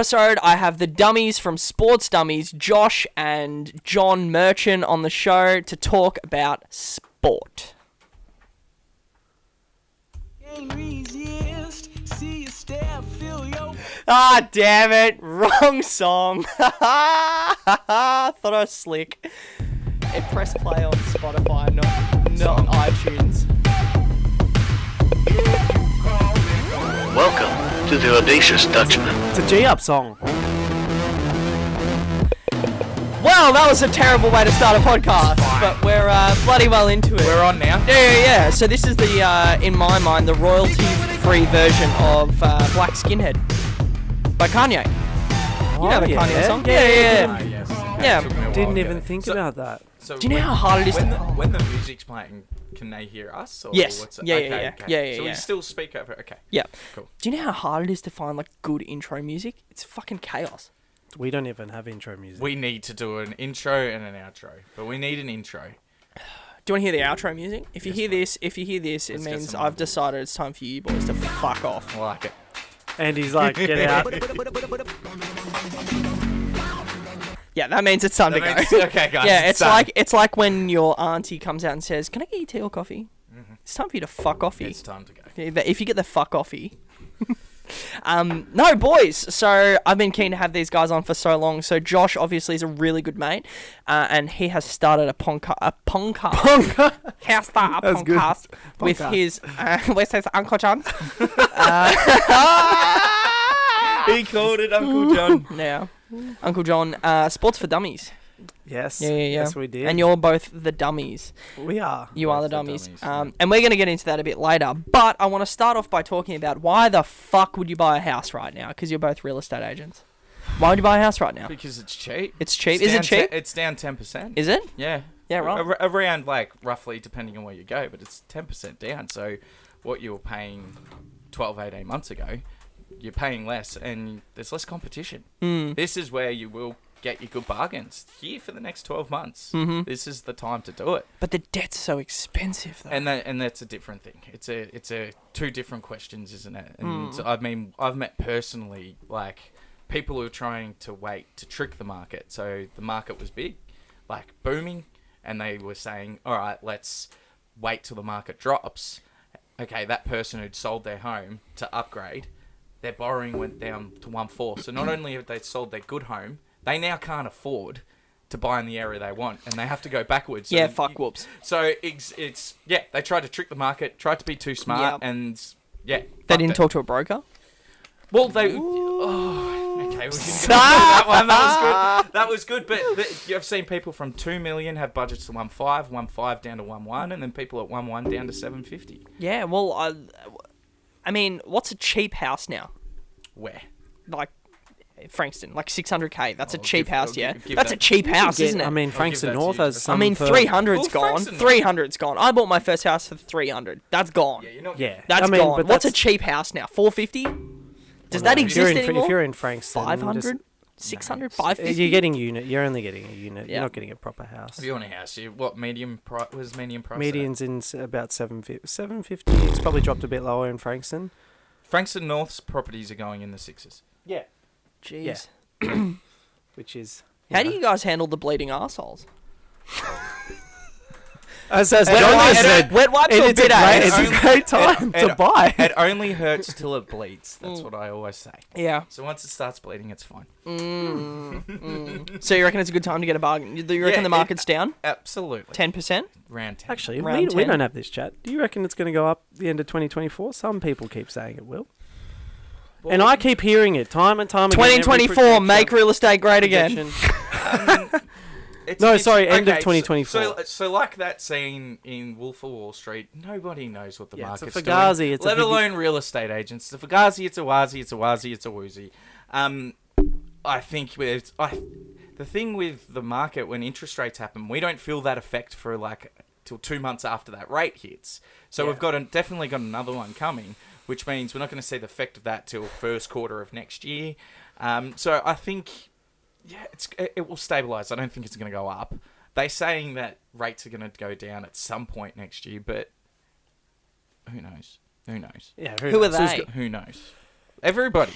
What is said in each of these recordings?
Episode, I have the dummies from Sportz4Dummies, Josh and John Merchant, on the show to talk about sport. Ah, damn it. Wrong song. Thought I was slick. It pressed play on Spotify, not on iTunes. Welcome to the Audacious Dutchman. It's a G-Up song. Well, that was a terrible way to start a podcast, but we're bloody well into it. We're on now? Yeah. So this is the, in my mind, the royalty-free version of Black Skinhead by Kanye. You know the Kanye song? Yeah. Yes. Yeah. Didn't even think about that. So Do you know how hard it is when the music's playing, can they hear us? Or Yes. What's it? Yeah. So we still speak over. Okay. Yeah. Cool. Do you know how hard it is to find, like, good intro music? It's fucking chaos. We don't even have intro music. We need to do an intro and an outro, but we need an intro. Do you want to hear the outro music? If you hear this, it Let's get means some I've more. decided it's time for you boys to fuck off. I like it. And he's like, get out. Yeah, that means it's time to go. Okay, guys. Yeah, done. it's like when your auntie comes out and says, "Can I get you tea or coffee?" Mm-hmm. It's time for you to fuck offy. It's time to go. If you get the fuck offy. No, boys. So I've been keen to have these guys on for so long. So Josh obviously is a really good mate, and he has started a podcast with his Uncle John. He called it Uncle John. Yeah, Uncle John. Sportz4Dummies. Yes. Yeah. Yes, we did. And you're both the dummies. We are. You are the Both the dummies. dummies, And we're going to get into that a bit later. But I want to start off by talking about why the fuck would you buy a house right now? Because you're both real estate agents. Why would you buy a house right now? Because it's cheap. It's cheap. Is it cheap? It's down 10%. Is it? Yeah. Yeah, right. Around, like, roughly, depending on where you go, but it's 10% down. So what you were paying 12, 18 months ago, you're paying less and there's less competition. This is where you will get your good bargains here for the next 12 months. Mm-hmm. This is the time to do it. But the debt's so expensive, though. And that's a different thing. It's a two different questions, isn't it? And I mean, I've met personally, like, people who are trying to wait to trick the market. So the market was big, like booming, and they were saying, all right, let's wait till the market drops. Okay, that person who'd sold their home to upgrade, their borrowing went down to 1/4. So not only have they sold their good home, they now can't afford to buy in the area they want, and they have to go backwards. So whoops. So it's they tried to trick the market, tried to be too smart, and They didn't talk to a broker? Well, they. Oh, okay. We didn't go that one. That was good. But I've seen people from 2 million have budgets to 1.5 down to 1.1, and then people at 1.1 down to 750. Yeah, well, I mean, what's a cheap house now? Where? Like, Frankston, like 600k. That's a I'll cheap give- house, I'll yeah? give That's that- a cheap house, Yeah, isn't it? I mean, give Frankston that to North you. has some. I mean, for- 300's Well, gone. Frankston- 300's gone. I bought my first house for 300. That's gone. Yeah, you're not. Yeah. That's I mean, gone. but What's a that's- cheap house now? 450? Does well, that no, exist anymore? If you're in Frankston, 500? 600? 550? You're getting unit. You're only getting a unit. Yeah. You're not getting a proper house. If you want a house, what medium price was medium price? Median's in about 750. It's probably dropped a bit lower in Frankston. Frankston North's properties are going in the sixes. Yeah. Jeez. Which is. How do you guys handle the bleeding arseholes? As Wet John wipes- said, wet wipes or it's a bid great, aids? it's a great time to buy. It only hurts till it bleeds. That's what I always say. Yeah. So once it starts bleeding, it's fine. So you reckon it's a good time to get a bargain? Do you reckon the market's down? Absolutely. 10%? Round 10. Actually, Round we 10. don't have this chat. Do you reckon it's going to go up the end of 2024? Some people keep saying it will. And I keep hearing it time and time again. 2024, make real estate great again. No, sorry, end of 2024. So like that scene in Wolf of Wall Street, nobody knows what the Yeah, it's a market's Fugazi, doing, it's a let big- alone real estate agents. It's a Fugazi, it's a Wazi, it's a Wazi, it's a Woozy. I think the thing with the market, when interest rates happen, we don't feel that effect for like till 2 months after that rate hits. So we've definitely got another one coming, which means we're not going to see the effect of that till first quarter of next year. So I think, yeah, it will stabilise. I don't think it's going to go up. They're saying that rates are going to go down at some point next year, but who knows? Who knows? Yeah, Who are knows? they? Who knows? Everybody.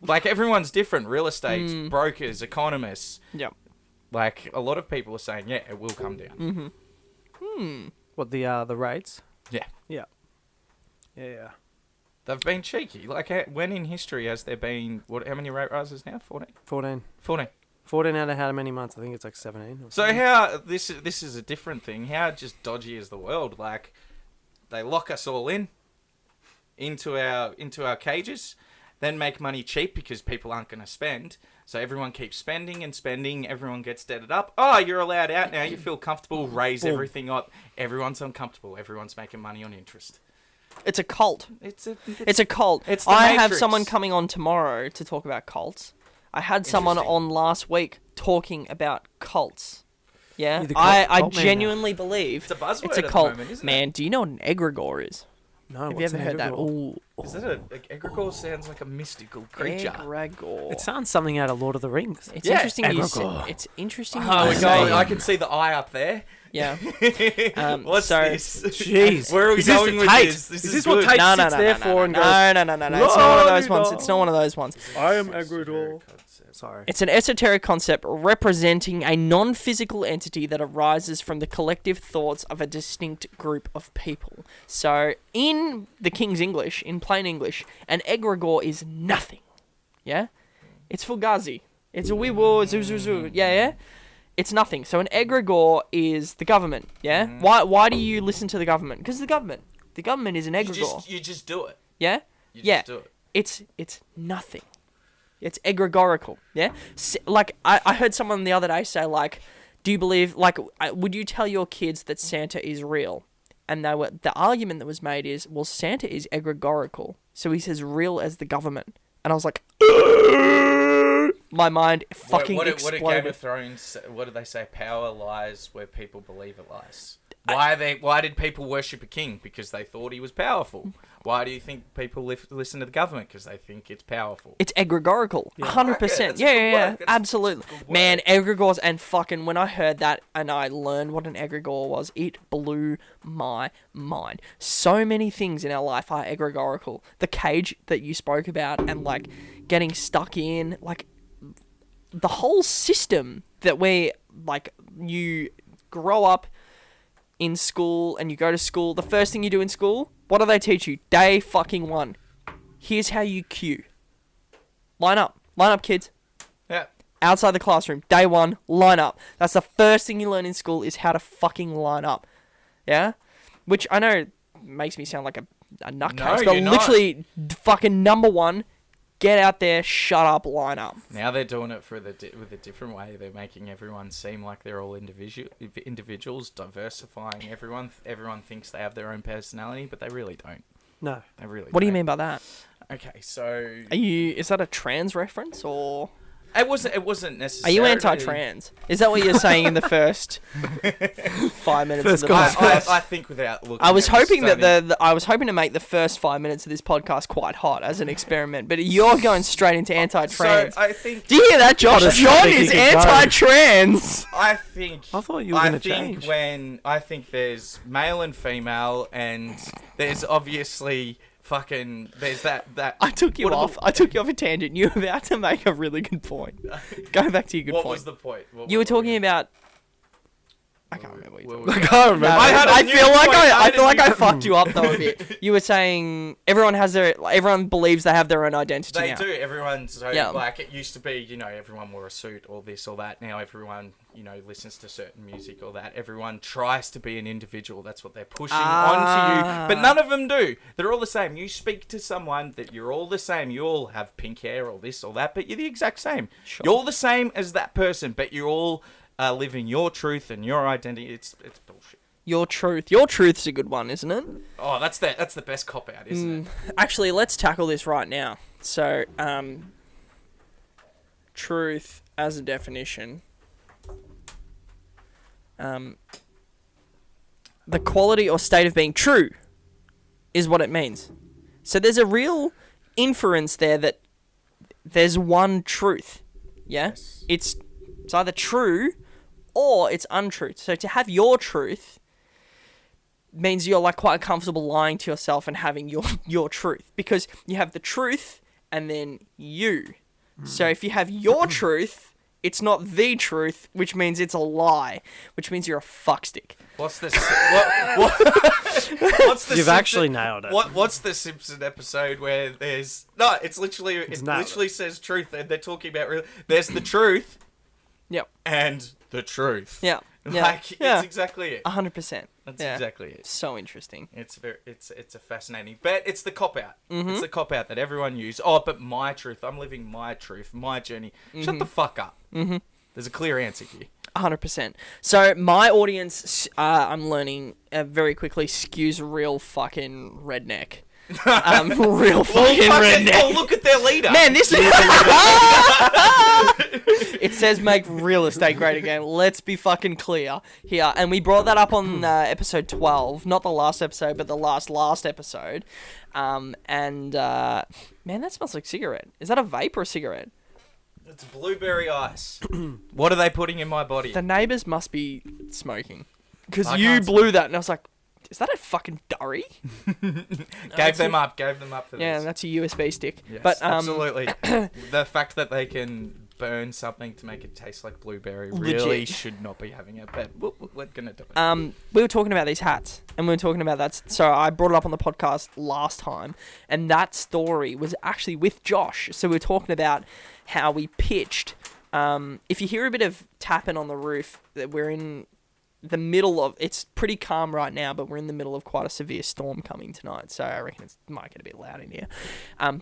Like, everyone's different. Real estate, brokers, economists. Yep. Like, a lot of people are saying, yeah, it will come down. What, the rates? Yeah. Yeah. Yeah. They've been cheeky. Like, when in history has there been, how many rate rises now? 14? 14. 14. 14 out of how many months? I think it's like 17. Or So something. how, this is a different thing. How just dodgy is the world? Like, they lock us all into our cages, then make money cheap because people aren't going to spend. So everyone keeps spending and spending. Everyone gets debted up. Oh, you're allowed out now. You feel comfortable. Raise everything up. Everyone's uncomfortable. Everyone's making money on interest. It's a cult. It's a cult. It's the I have Matrix. someone coming on tomorrow to talk about cults. I had someone Interesting. on last week talking about cults. Yeah, You're the I cult man genuinely believe It's a buzzword it's a at the cult. moment, isn't it? Man, do you know what an egregore is? No, Have you what's ever an heard that? egregore? Ooh, Is that egregore sounds like a mystical creature? egregore. It sounds something out of Lord of the Rings. It's Yeah, interesting. You say, egregore. it's interesting. Oh, you we say- go. I can see the eye up there. Yeah. What's so- this? Jeez. Where are we Is this going the with Tate? this? This Is is this what good. Tate No, no, sits no, there no, for and no, goes, no. It's not one of those ones. "La-di-da." It's not one of those ones. I am egregore. Sorry. It's an esoteric concept representing a non-physical entity that arises from the collective thoughts of a distinct group of people. So, in the King's English, in plain English, an egregore is nothing. Yeah? It's fugazi. It's a wee-woo, zoo. Yeah? It's nothing. So an egregore is the government, yeah? Why do you listen to the government? Because the government. The government is an egregore. You just do it. Yeah? You Yeah. just do it. It's nothing. It's egregorical, yeah? Like, I heard someone the other day say, like, do you believe, like, would you tell your kids that Santa is real? And the argument that was made is, well, Santa is egregorical, so he's as real as the government. And I was like, my mind fucking What exploded. did Game of Thrones? What did they say? Power lies where people believe it lies. Why did people worship a king? Because they thought he was powerful. Why do you think people listen to the government? Because they think it's powerful. It's egregorical, 100%. that's a Yeah, good yeah, word. That's a absolutely. good word. Man, egregores and fucking when I heard that and I learned what an egregore was, it blew my mind. So many things in our life are egregorical. The cage that you spoke about and like getting stuck in, like the whole system that you grow up in school and you go to school. The first thing you do in school, what do they teach you? Day fucking one. Here's how you queue. Line up, kids. Yeah. Outside the classroom, day one, line up. That's the first thing you learn in school is how to fucking line up. Yeah? Which I know makes me sound like a nutcase, No, but you're not. literally fucking number one, get out there, shut up, line up. Now they're doing it with a different way. They're making everyone seem like they're all individuals, diversifying everyone. Everyone thinks they have their own personality, but they really don't. No. They really. What do you don't. mean by that? Okay, so Is that a trans reference or it wasn't are necessarily. you anti-trans? Is that what you're saying in the first 5 minutes First of the comment. podcast? I think without looking. I was at hoping the that I was hoping to make the first 5 minutes of this podcast quite hot as an experiment, but you're going straight into anti-trans. So I think. Do you hear that, Josh? just John think is you could go. anti-trans. I think. I thought you were going to change. I think there's male and female, and there's obviously fucking there's that. I took you What are off. I took you off a tangent. You were about to make a really good point. Go back to your good What point. was the point? You were talking about. I can't remember what you were talking about. I can't remember. No, I had a I new feel like point. I feel like I didn't- fucked you up though a bit. You were saying everyone believes they have their own identity They now. do. Everyone. So Yeah. like it used to be, everyone wore a suit or this or that. Now everyone, listens to certain music or that. Everyone tries to be an individual. That's what they're pushing onto you. But none of them do. They're all the same. You speak to someone that you're all the same. You all have pink hair or this or that, but you're the exact same. Sure. You're all the same as that person, but you're all living your truth and your identity. It's bullshit. Your truth. Your truth's a good one, isn't it? Oh, that's the best cop out, isn't it? Actually, let's tackle this right now. So, truth as a definition. The quality or state of being true is what it means. So there's a real inference there that there's one truth. Yeah? Yes. It's either true or it's untruth. So to have your truth means you're like quite comfortable lying to yourself and having your truth, because you have the truth and then you. So if you have your truth, it's not the truth, which means it's a lie, which means you're a fuckstick. What's the what's the You've actually nailed it. What's the Simpson episode where there's it literally says truth and they're talking about there's the truth. Yep. And the truth. Yeah. Like it's exactly it. 100%. That's exactly it. So interesting. It's a fascinating, but it's the cop out. Mm-hmm. It's the cop out that everyone uses. Oh, but my truth. I'm living my truth, my journey. Shut the fuck up. Mm-hmm. There's a clear answer here. 100%. So my audience, I'm learning very quickly, skews real fucking redneck. Real fucking redneck. Oh, look at their leader. Man, this is... It says make real estate great again. Let's be fucking clear here. And we brought that up on episode 12. Not the last episode, but the last episode. Man, that smells like cigarette. Is that a vape or a cigarette? It's blueberry ice. What are they putting in my body? The neighbours must be smoking. Because I you can't blew that, and I was like, is that a fucking durry? Gave them up for Yeah, this. that's a USB stick. Yes, But absolutely. The fact that they can burn something to make it taste like blueberry really Legit. should not be having it, but we're gonna do it. We were talking about these hats, and we were talking about that. So I brought it up on the podcast last time, and that story was actually with Josh. So we were talking about how we pitched. If you hear a bit of tapping on the roof, that we're in the middle of, it's pretty calm right now, but we're in the middle of quite a severe storm coming tonight, so I reckon it might get a bit loud in here.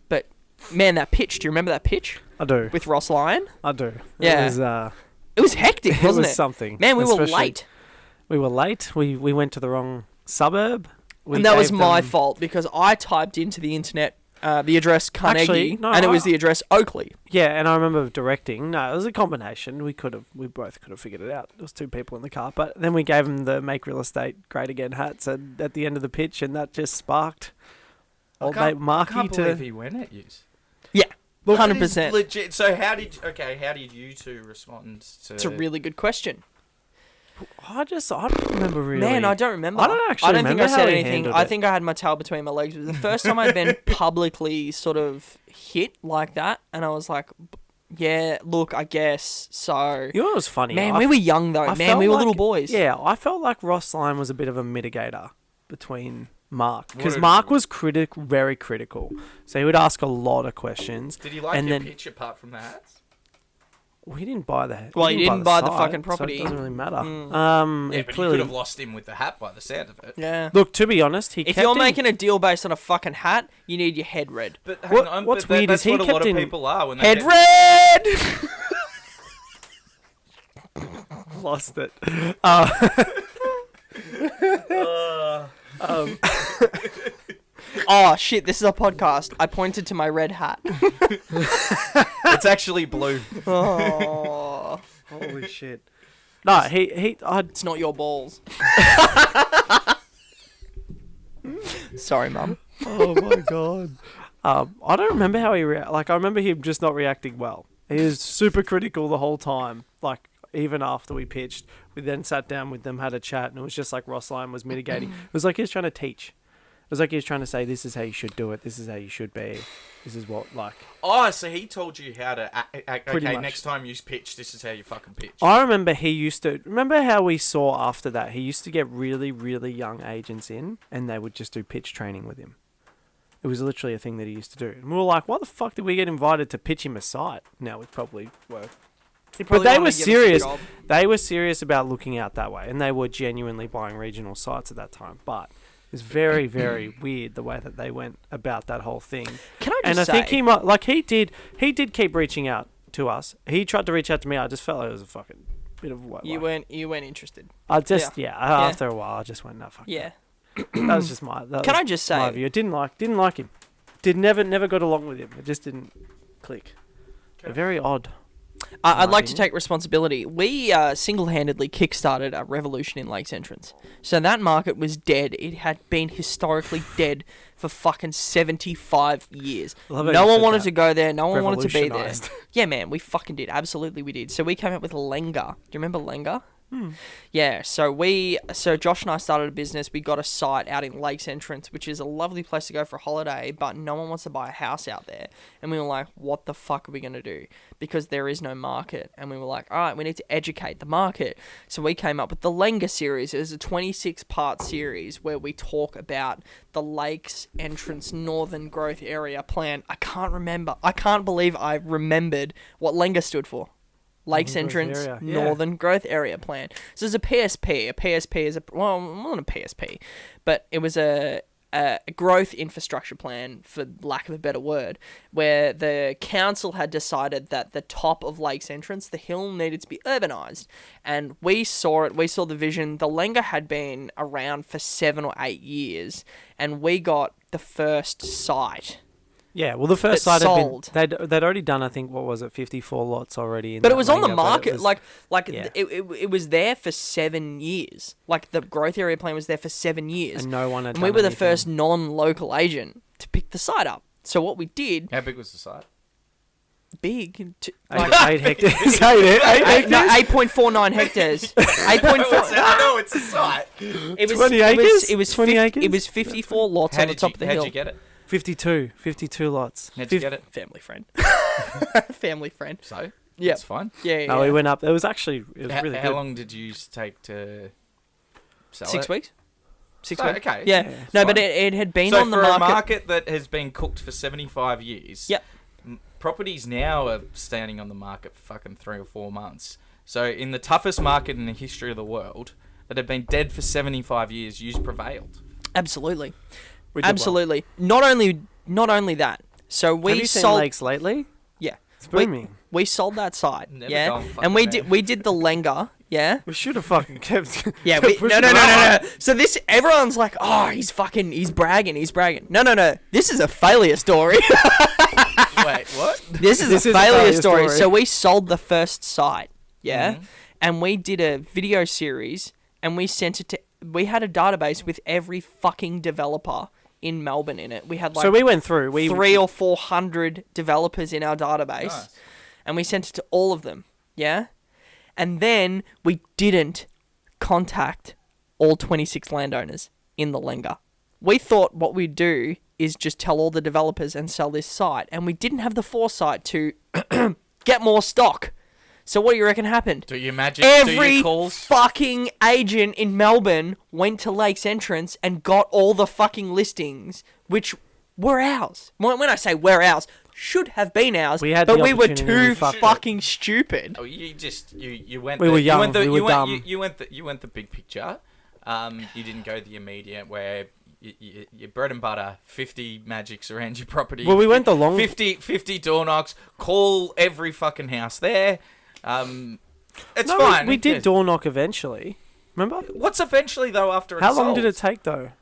But man, that pitch, do you remember that pitch? I do. With Ross Lyon? I do. Yeah. It was hectic, wasn't it? It was something. Man, we were Especially- late. We were late. We went to the wrong suburb. And that was my fault, because I typed into the internet the address Carnegie, Actually, no, and it was the address Oakley. Yeah, and I remember directing. No, it was a combination. We both could have figured it out. There was two people in the car, but then we gave them the "Make Real Estate Great Again" hats at the end of the pitch, and that just sparked old mate I Marky can't believe to. he went at you. Yeah, Look, 100%. legit. So how did you two respond to? It's a really good question. I don't remember really. Man, I don't remember. I don't actually I don't think I remember said how he anything. handled I it. think I had my tail between my legs. It was the first time I'd been publicly sort of hit like that, and I was like, yeah, look, I guess so. You know what was funny? Man, we were young though. I Man, felt we were like- little boys. Yeah, I felt like Ross Lyon was a bit of a mitigator between Mark, because What Mark did- was very critical. So he would ask a lot of questions. Did he like and your then, pitch apart from the hats? Well, he didn't buy the. Well, he didn't buy the site, fucking property. So it doesn't really matter. Yeah, it but clearly. you could have lost him with the hat by the sound of it. Yeah. Look, to be honest, he If kept you're him- making a deal based on a fucking hat, you need your head red. But What- hang on, what's but weird that's is he what a lot kept of in- people are when they Head get- red! lost it. Oh shit! This is a podcast. I pointed to my red hat. It's actually blue. Oh, Holy shit! No, it's not your balls. Sorry, Mum. Oh my god. I don't remember how he I remember him just not reacting well. He was super critical the whole time. Like even after we pitched, we then sat down with them, had a chat, and it was just like Ross Lyon was mitigating. It was like he was trying to teach. It was like he was trying to say, "This is how you should do it. This is how you should be. This is what like." Oh, so he told you how to act. Pretty Okay, much. next time you pitch, this is how you fucking pitch. I remember he used to. Remember how we saw after that? He used to get really, really young agents in, and they would just do pitch training with him. It was literally a thing that he used to do. And we were like, why the fuck did we get invited to pitch him a site? Now we probably were. But they were serious. They were serious about looking out that way, and they were genuinely buying regional sites at that time. But it was very, very weird the way that they went about that whole thing. Can I just And I say? think he might, like he did keep reaching out to us. He tried to reach out to me. I just felt like it was a fucking bit of what. You weren't interested. I just Yeah. after a while I just went no fuck. Yeah. That was just my. That Can was I just my say? view. Didn't like him. Never got along with him. It just didn't click. Very odd. I'd my like to opinion. take responsibility. We single-handedly kickstarted a revolution in Lakes Entrance. So that market was dead. It had been historically dead for fucking 75 years. Love how No you one said wanted that. to go there. No one wanted to be there. Revolutionised. Yeah, man, we fucking did. Absolutely, we did. So we came up with Lenga. Do you remember Lenga? Yeah, so Josh and I started a business. We got a site out in Lakes Entrance, which is a lovely place to go for a holiday, but no one wants to buy a house out there. And we were like, what the fuck are we going to do? Because there is no market. And we were like, all right, we need to educate the market. So we came up with the Lenga series. It is a 26-part series where we talk about the Lakes Entrance Northern Growth Area Plan. I can't believe I remembered what Lenga stood for. Lakes Entrance Northern Growth Area Plan. So there's a PSP. A PSP is not a PSP, but it was a growth infrastructure plan, for lack of a better word, where the council had decided that the top of Lakes Entrance, the hill, needed to be urbanised. And we saw it. We saw the vision. The Lenga had been around for 7 or 8 years, and we got the first site. Yeah, well, the first site sold. had been... They'd already done, I think, 54 lots already. But it was on the market. Yeah. It was there for 7 years. Like, the growth area plan was there for 7 years. And no one had And we were the first non-local agent to pick the site up. So what we did... How big was the site? Big. 8 hectares. 8.49 hectares. 8.4... I know, it's a site. It was 20 acres? It was 20 acres? It was 54 lots on the top of the hill. How'd you get it? 52 lots. How'd you get it? Family friend. Family friend. So? Yeah. It's fine. Yeah. No, we went up. It was really How good. long did you take to sell 6 it? weeks. 6 So, weeks. okay. Yeah. No, fine. but it had been So on the for market. a market that has been cooked for 75 years, Yep. properties now are standing on the market for fucking 3 or 4 months. So in the toughest market in the history of the world, that had been dead for 75 years, yous prevailed. Absolutely. We did Absolutely. Not only that. So we Have you seen sold. Lakes lately? Yeah. It's booming. We sold that site. Never yeah. gone fucking And we there. did the Lenga. Yeah. We should have fucking kept... Yeah. kept No. pushing it on. So everyone's like, oh, he's bragging. No. This is a failure story. Wait, what? This is a failure story. So we sold the first site. Yeah. Mhm. And we did a video series and we sent it to. We had a database with every fucking developer in Melbourne in it. We had So we went through. 300 or 400 developers in our database, Nice. and we sent it to all of them. Yeah, and then we didn't contact all 26 landowners in the Lenga. We thought what we'd do is just tell all the developers and sell this site, and we didn't have the foresight to get more stock. So what do you reckon happened? Do you imagine Every calls? fucking agent in Melbourne went to Lakes Entrance and got all the fucking listings, which were ours. When I say were ours, should have been ours, We had but the we were opportunity, too we fucked it. fucking stupid. Oh, you went. We were young, we were went, dumb. You went the big picture. You didn't go the immediate where your bread and butter, 50 magics around your property. Well, we went the long... 50 door knocks. Call every fucking house there. It's No, fine. We did door knock eventually. Remember? What's eventually though after it's How long sold? did it take though?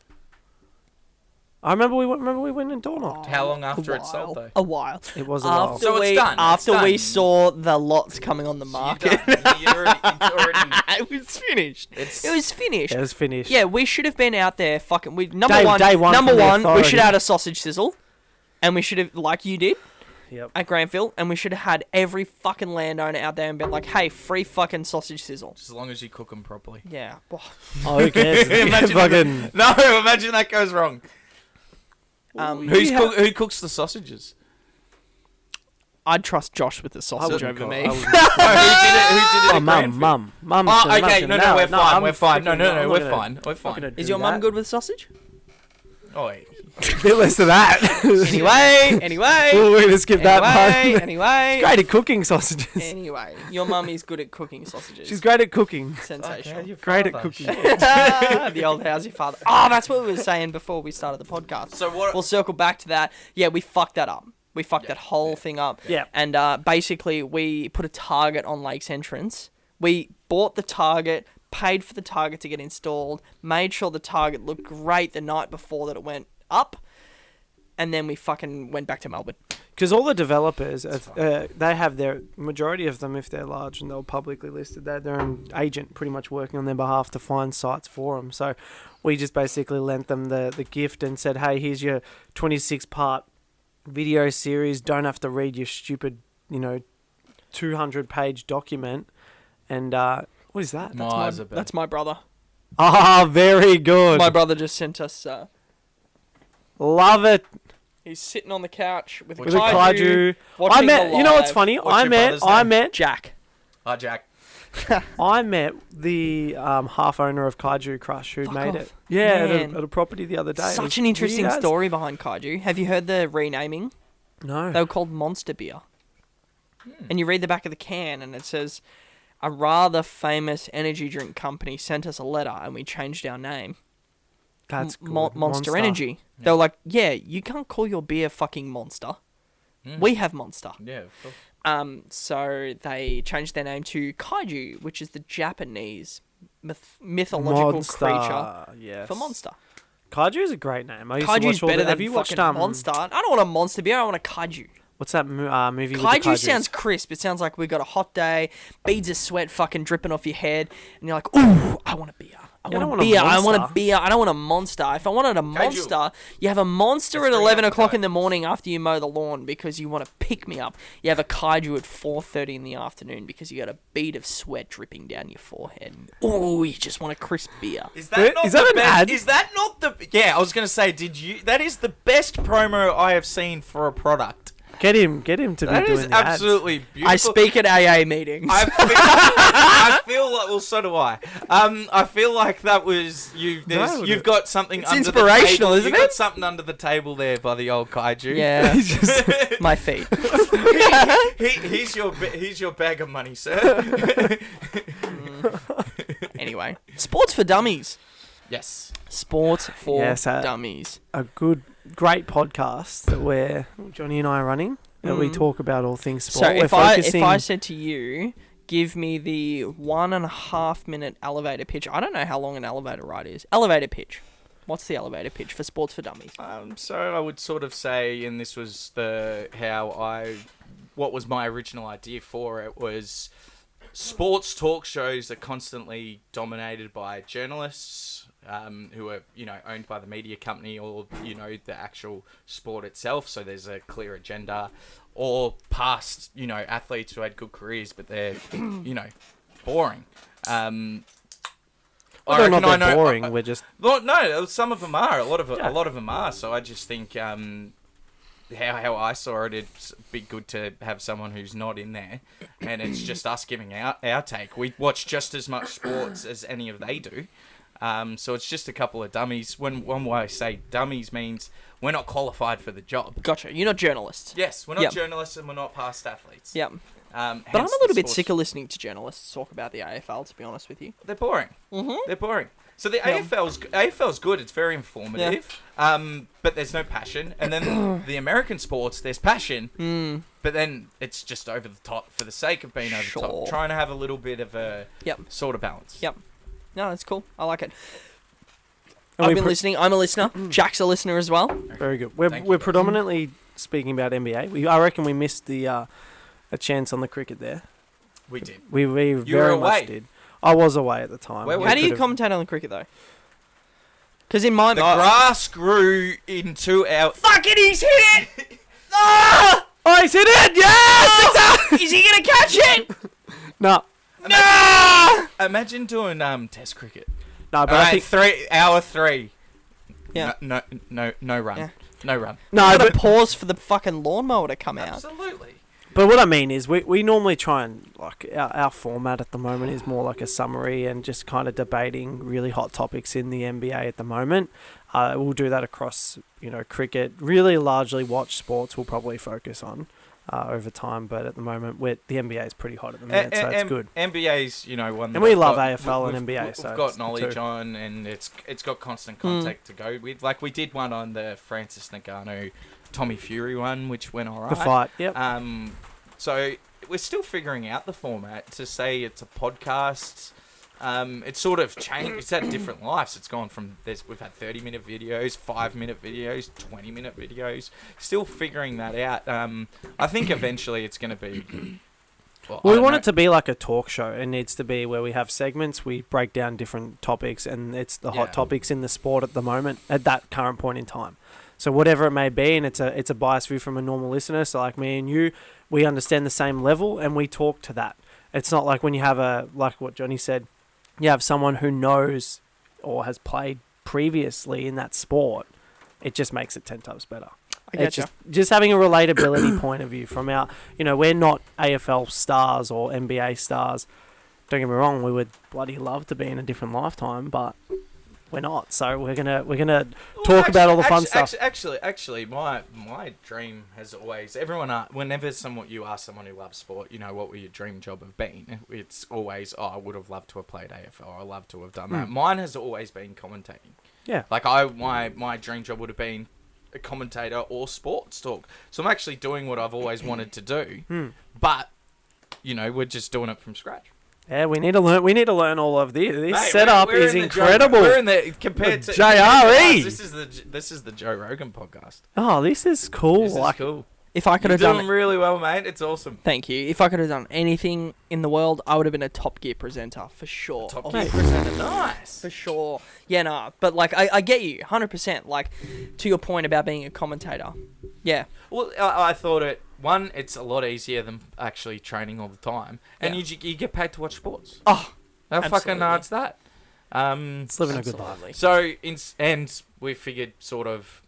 I remember we went and door knocked. How long after it's sold though? A while. It was a while. So it's done. After It's we done. saw the lots coming on the market. It's already. It was finished. It was finished. It was finished. Yeah, we should have been out there fucking. Day one Number from the one, we authority. should have had a sausage sizzle, and we should have, like you did Yep. at Granville, and we should have had every fucking landowner out there and been like, "Hey, free fucking sausage sizzle." As long as you cook them properly. Yeah. Oh, who cares? Imagine fucking... No, imagine that goes wrong. Who cooks the sausages? I'd trust Josh with the sausage over me. Who did it? Oh, at Granville? mum. Oh, okay. No, we're fine. We're fine. No, I'm we're not fine. We're not fine. gonna Is do your mum that. good with sausage? Oh, wait. A bit less of that. Anyway. We're going to skip that part. Anyway. Great at cooking sausages. Anyway, your mum is good at cooking sausages. She's great at cooking. sensational. Great at cooking. The old how's your father? Oh, that's what we were saying before we started the podcast. So what? We'll circle back to that. Yeah, we fucked that up. We fucked that whole thing up. Yeah. And basically, we put a target on Lakes Entrance. We bought the target, paid for the target to get installed, made sure the target looked great the night before that it went up, and then we fucking went back to Melbourne. Because all the developers, they have their majority of them, if they're large and they're publicly listed, they're their own agent pretty much working on their behalf to find sites for them. So we just basically lent them the gift and said, hey, here's your 26-part video series. Don't have to read your stupid, 200-page document. And What is that? Marzipan. That's my brother. Ah, very good. My brother just sent us. Love it. He's sitting on the couch with a With a kaiju. kaiju. watching the You know what's live. funny? What's I your met brother's name? Jack. Hi, Jack. I met the half owner of Kaiju Crush who'd Fuck made off. it. Yeah, Man. at a property the other day. It was Such an interesting weird as. story behind kaiju. Have you heard the renaming? No. They were called Monster Beer. And you read the back of the can and it says, a rather famous energy drink company sent us a letter and we changed our name. That's good. Monster Energy. They were like, yeah, you can't call your beer fucking Monster. We have Monster. Yeah, of course. So they changed their name to Kaiju, which is the Japanese mythological creature Yes. for monster. Kaiju is a great name. I used to Kaiju's watch all better the, than have you watched fucking Monster. I don't want a monster beer, I want a Kaiju. What's that movie with the Kaiju kaijus? sounds crisp. It sounds like we got a hot day, beads of sweat fucking dripping off your head, and you're like, ooh, I want a beer. I want a beer. I want a monster. beer. I don't want a monster. If I wanted a monster, you have a monster Let's at bring 11 up o'clock Kaiju. in the morning after you mow the lawn because you want to pick me up. You have a kaiju at 4:30 in the afternoon because you got a bead of sweat dripping down your forehead. Ooh, you just want a crisp beer. Is that not Is that the an best? ad? Is that not the? Yeah, I was gonna say, did you? That is the best promo I have seen for a product. Get him to be That doing is the ads. absolutely beautiful. I speak at AA meetings. I feel like, well, so do I. I feel like that was you. No, You've got something. It's under inspirational, the table. isn't You've got it? something under the table there by the old kaiju. Yeah, my feet. Here's your bag of money, sir. Anyway, Sports for Dummies. Yes. Sports for Yes, Dummies. A great podcast that where Johnny and I are running. That we talk about all things sport. So We're if I focusing- said to you, give me the 1.5 minute elevator pitch. I don't know how long an elevator ride is. Elevator pitch. What's the elevator pitch for Sports for Dummies? So I would sort of say, and this was what was my original idea for it was sports talk shows are constantly dominated by journalists who are, owned by the media company or, the actual sport itself. So there's a clear agenda, or past, athletes who had good careers, but they're, boring. They're not that boring. We're just Well, no, some of them are. A lot of them are. So I just think how I saw it, it'd be good to have someone who's not in there, and it's just us giving our take. We watch just as much sports as any of they do. So it's just a couple of dummies. When one way I say dummies means we're not qualified for the job. Gotcha. You're not journalists. Yes, we're not Yep. journalists and we're not past athletes. Yep. But I'm Hence a little the bit sports- sick of listening to journalists talk about the AFL, to be honest with you. They're boring. Mm-hmm. They're boring. So the AFL's good. It's very informative. But there's no passion. And then the American sports, there's passion. But then it's just over the top for the sake of being over the top. Trying to have a little bit of a sort of balance. Yep. No, that's cool. I like it. And I've we been pre- listening. I'm a listener. Jack's a listener as well. very good. Thank We're you. predominantly speaking about NBA. I reckon we missed the a chance on the cricket there. We did. We were very away. much did. I was away at the time. Where were We How do you could've- commentate on the cricket, though? Because in my The grass grew into our... Fucking he's hit it! Ah! Oh, he's hit it! Yes! Is he going to catch it? No, No! Imagine doing test cricket. no, but All I right, think hour 3. Yeah. No run. Yeah. No run. no, I gotta but, pause for the fucking lawnmower to come out. Absolutely. but what I mean is we normally try and like our format at the moment is more like a summary and just kind of debating really hot topics in the NBA at the moment. We'll do that across cricket. Really largely watch sports. We'll probably focus on over time, but at the moment the NBA is pretty hot at the minute, so it's good. NBA's, one. And we love AFL and NBA, We've so got it's the knowledge two. on, and it's got constant contact to go with. Like we did one on the Francis Ngannou, Tommy Fury one, which went alright. The fight, yep. So we're still figuring out the format. To say it's a podcast, it's sort of changed. It's had different lives. It's gone from we've had 30-minute videos, 5-minute videos, 20-minute videos. Still figuring that out. I think eventually it's going to be. We want it to be like a talk show. It needs to be where we have segments, we break down different topics, and it's the hot topics in the sport at the moment, at that current point in time. So whatever it may be, and it's a biased view from a normal listener, so like me and you, we understand the same level, and we talk to that. It's not like when you have like what Johnny said, you have someone who knows or has played previously in that sport. It just makes it 10 times better. It's just having a relatability point of view from our, we're not AFL stars or NBA stars. Don't get me wrong, we would bloody love to be in a different lifetime, but we're not. So we're gonna talk about all the fun stuff. Actually, my dream has always whenever you ask someone who loves sport, what would your dream job have been? It's always, I would have loved to have played AFL. I love to have done that. Mine has always been commentating. Yeah, like my dream job would have been a commentator or sports talk. So I'm actually doing what I've always wanted to do, but we're just doing it from scratch. Yeah, we need to learn all of this. This setup is incredible. We're in the compared to JRE. This is the Joe Rogan podcast. Oh, this is cool. This is cool. If I could have done doing really well, mate. It's awesome. Thank you. If I could have done anything in the world, I would have been a Top Gear presenter for sure. Top Gear presenter, nice. For sure. Yeah, nah. But like, I get you, 100%. Like, to your point about being a commentator. Yeah. Well, I thought it's a lot easier than actually training all the time, and you get paid to watch sports. Oh, how fucking hard's that? It's living a good life. So, and we figured sort of,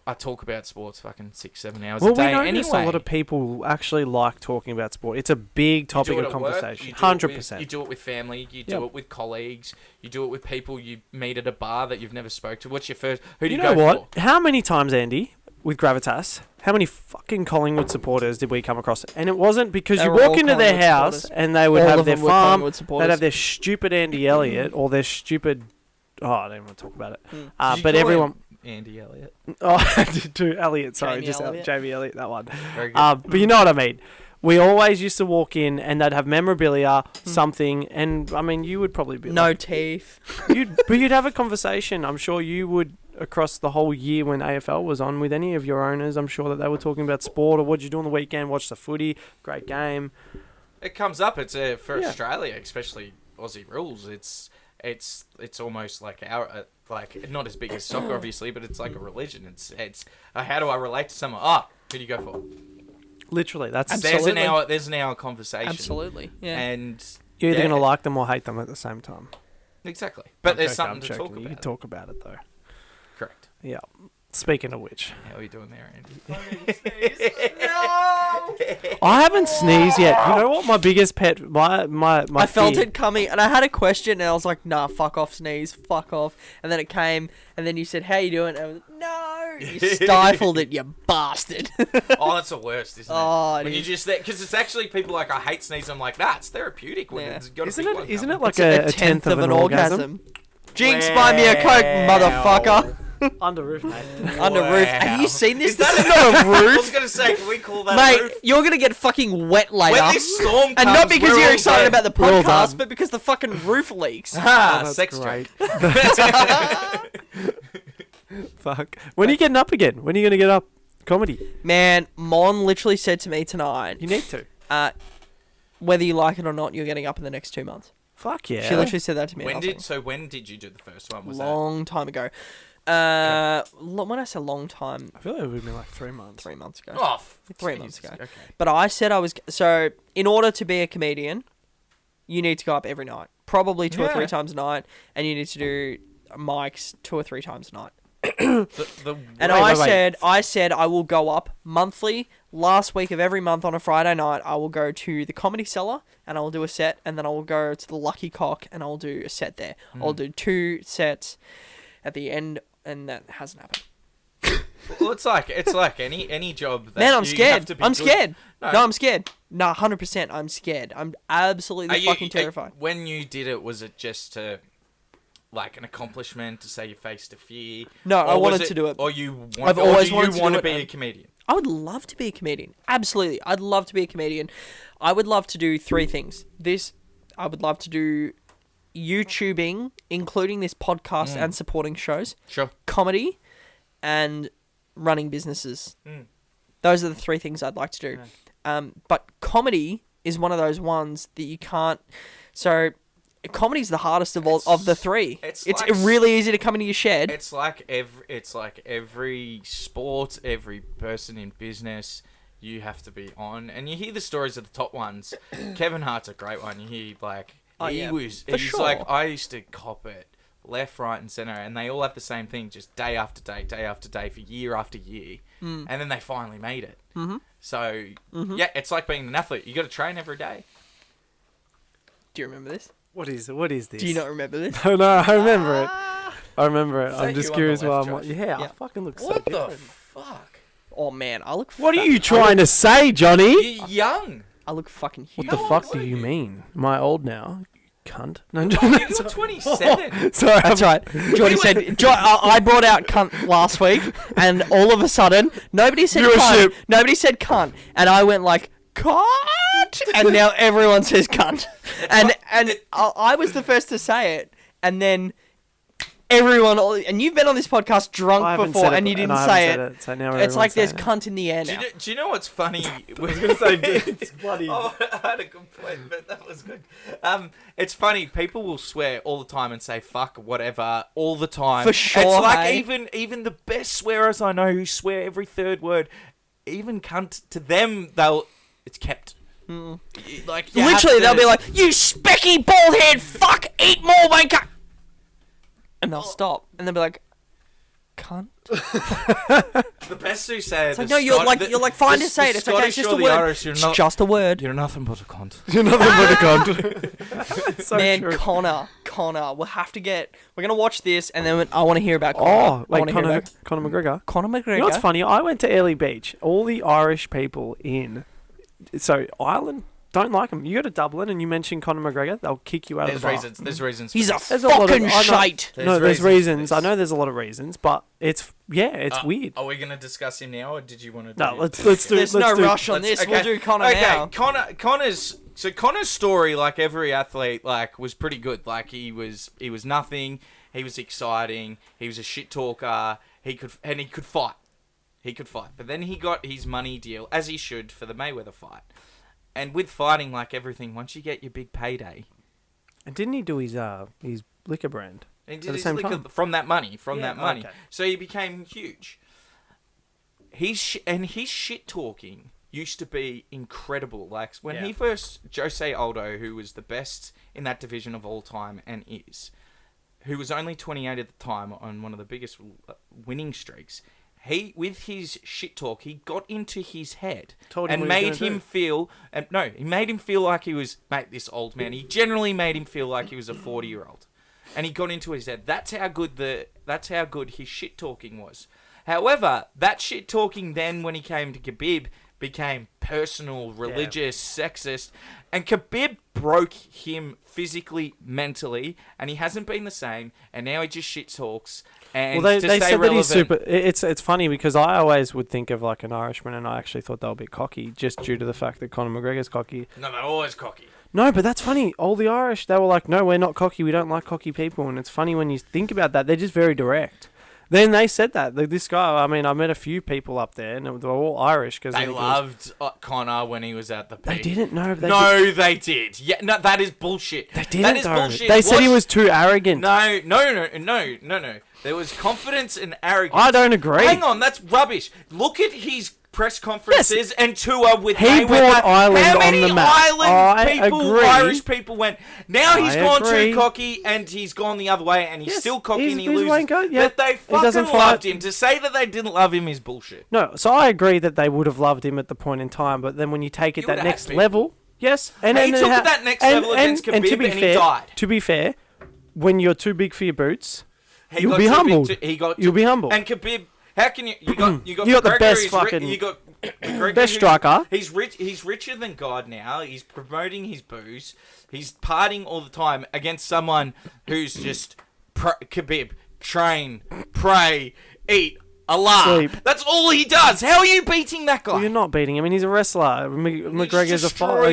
I talk about sports fucking 6-7 hours a day. We notice a lot of people actually like talking about sport. It's a big topic of conversation. 100%. You do it with family. You do it with colleagues. You do it with people you meet at a bar that you've never spoke to. What's your first? Who do you go for? How many times, Andy, with Gravitas, how many fucking Collingwood supporters did we come across? And it wasn't because you walk into their house and they would have their farm, they'd have their stupid Andy Elliott or their stupid... Oh, I don't even want to talk about it. But everyone... Andy Elliott. Oh, I did too. Elliott, sorry. Jamie Elliott, that one. Very good. But you know what I mean. We always used to walk in and they'd have memorabilia, something, and I mean, you would probably be teeth. But you'd have a conversation. I'm sure you would across the whole year when AFL was on with any of your owners. I'm sure that they were talking about sport or what did you do on the weekend, watch the footy, great game. It comes up. It's for Australia, especially Aussie rules. It's almost like our like not as big as soccer, obviously, but it's like a religion. It's how do I relate to someone? Who do you go for? Literally, that's there's an hour conversation. Absolutely, yeah. And you're either gonna like them or hate them at the same time. Exactly, but there's something to talk about. You can talk about it though. Correct. Yeah. Speaking of which, how are you doing there, Andy? No! I haven't sneezed yet. You know what? My biggest pet, my I felt fear. it coming, and I had a question, and I was like, "Nah, fuck off, sneeze, fuck off." And then it came, and then you said, "How you doing?" And I was like, "No!" You stifled it, you bastard. Oh, that's the worst, isn't it? Oh, when you just because it's actually people like I hate sneezing. I'm like, nah, it's therapeutic. When it's got isn't it like a tenth of an orgasm? Jinx, buy me a Coke, motherfucker. Under roof, mate. Under roof. Have you seen this? This is not a roof. I was going to say, can we call that Mate, roof? you're going to get fucking wet later. When this storm comes, and not because you're excited about the Well podcast, done. but because the fucking roof leaks. Sex great. joke. Fuck. When are you getting up again? When are you going to get up? Comedy. Man, Mon literally said to me tonight. You need to. Whether you like it or not, you're getting up in the next 2 months. Fuck yeah. She literally said that to me. When did you do the first one? Was long time ago. When I say long time, I feel like it would have been like 3 months. 3 months ago. Oh, 3 months ago. Okay. But I said I was... So, in order to be a comedian, you need to go up every night. Probably 2 or 3 times a night. And you need to do mics 2 or 3 times a night. I said I will go up monthly. Last week of every month on a Friday night, I will go to the Comedy Cellar and I will do a set. And then I will go to the Lucky Cock and I will do a set there. I'll do 2 sets at the end. And that hasn't happened. Well, it's like any job. That Man, I'm you scared. have to be I'm good. scared. No, I'm scared. No, 100%. I'm scared. I'm absolutely fucking terrified. When you did it, was it just to, like, an accomplishment to say you faced a fear? No, I wanted to do it. Or I've always wanted to want do to be it. a comedian? I would love to be a comedian. Absolutely. I'd love to be a comedian. I would love to do 3 things. I would love to do YouTubing, including this podcast and supporting shows. Sure. Comedy and running businesses. Those are the 3 things I'd like to do. Yeah. But comedy is one of those ones that you can't... So, comedy's the hardest of the 3. It's like, really easy to come into your shed. It's like every sport, every person in business... you have to be on. And you hear the stories of the top ones. Kevin Hart's a great one. You hear, like, he's like, I used to cop it left, right, and centre, and they all have the same thing, just day after day, day after day, for year after year. And then they finally made it. So, yeah, it's like being an athlete. You got to train every day. Do you remember this? What is this? Do you not remember this? Oh, no, I remember it. I remember it. Is I'm that just you on curious the why left, I'm like, Josh? yeah, I Yeah. fucking look so What the different. fuck? Oh man, I look. What are you trying to say, Johnny? You're young. I look fucking huge. What the How fuck old do are you you? mean? Am I old now? Cunt. No, You're 27. sorry. That's right. Jordy said, I brought out cunt last week, and all of a sudden, nobody said Viewership. cunt. Nobody said cunt. And I went like, cunt! And now everyone says cunt. And I was the first to say it, and then everyone, and you've been on this podcast I drunk haven't before, said and you didn't say it. So now It's like there's everyone's saying cunt in the air now. Do you know what's funny? I was going to say, it's bloody. Oh, I had a complaint, but that was good. It's funny. People will swear all the time and say "fuck" whatever all the time. For sure, It's like hey? even the best swearers I know who swear every third word, even cunt to them, it's kept. Like you Literally, have they'll to- be like, "You specky bald head fuck, eat more wanker," and they'll stop, and they'll be like, "Cunt." the best who say it. It's like, no, you're like fine to say it. It's okay. It's just a word. Irish, It's just a word. You're nothing but a cunt. You're nothing but a cunt. That's so Man, true. Connor, we'll have to get. We're gonna watch this, and then I want to hear about Connor. Oh, I wait, wanna hear Conor about McGregor. Conor McGregor. You know what's funny? I went to Airlie Beach. All the Irish people in, so Ireland don't like him. You go to Dublin and you mention Conor McGregor, they'll kick you out of the bar. There's reasons. He's for a this. There's a lot of- fucking I know- shite. There's for reasons. I this. know there's a lot of reasons, but it's weird. Are we going to discuss him now, or did you want to? No, do let's do. There's let's no do, rush on this. We'll do Connor now. Connor's story, like every athlete, like was pretty good. Like he was nothing. He was exciting. He was a shit talker. He could fight. But then he got his money deal, as he should, for the Mayweather fight. And with fighting, like everything, once you get your big payday, And didn't he do his liquor brand? and At did the his same liquor time. from that money, Okay. so he became huge. His shit talking used to be incredible. Like when he first, Jose Aldo, who was the best in that division of all time and who was only 28 at the time on one of the biggest winning streaks. He, with his shit talk, he got into his head Told him and what he made was gonna him do. feel. He made him feel like he was, mate, this old man. He generally made him feel like he was a 40-year-old, and he got into his head. That's how good his shit talking was. However, that shit talking then, when he came to Khabib, became personal, religious, sexist, and Khabib broke him physically, mentally, and he hasn't been the same. And now he just shit talks. And Well, to they stay said that he's relevant- super. It's funny because I always would think of like an Irishman, and I actually thought they were a bit cocky, just due to the fact that Conor McGregor's cocky. No, they're always cocky. No, but that's funny. All the Irish, they were like, no, we're not cocky. We don't like cocky people. And it's funny when you think about that. They're just very direct. Then they said that. This guy, I mean, I met a few people up there, and they were all Irish. Cause They loved Connor when he was at the They peak. didn't know. They did. Yeah, no, that is bullshit. They didn't. That is though. bullshit. They said he Watch- was too arrogant. No. There was confidence and arrogance. I don't agree. Hang on, that's rubbish. Look at his press conferences and tour with He Mayweather. brought Ireland How on many the map. Island I people, agree. Irish people went, now he's I gone agree. too cocky and he's gone the other way and he's Yes, still cocky he's- and he he's loses. wanker, yeah. But they He doesn't fucking loved fight. him. To say that they didn't love him is bullshit. No, so I agree that they would have loved him at the point in time, but then when you take it You that would next have level, yes, and He and took ha- it that next level against Khabib to be and he fair, died. To be fair, when you're too big for your boots, He you'll got be too big humbled. to- You'll be humbled. And Khabib, how can you got You got the McGregor, best he's fucking- you got McGregor, best who's- striker. He's rich. He's richer than God now. He's promoting his booze. He's partying all the time against someone who's just Khabib, train, pray, eat, Allah. Sleep. That's all he does. How are you beating that guy? Well, you're not beating him. I mean, he's a wrestler. McGregor's a fighter.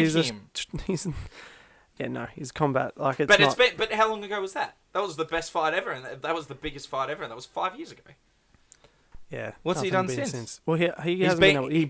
He's combat. Like it's but not. but how long ago was that? That was the best fight ever, and that was the biggest fight ever, and that was 5 years ago. Yeah. What's he nothing done been since? Well, he He's hasn't beat- been able. he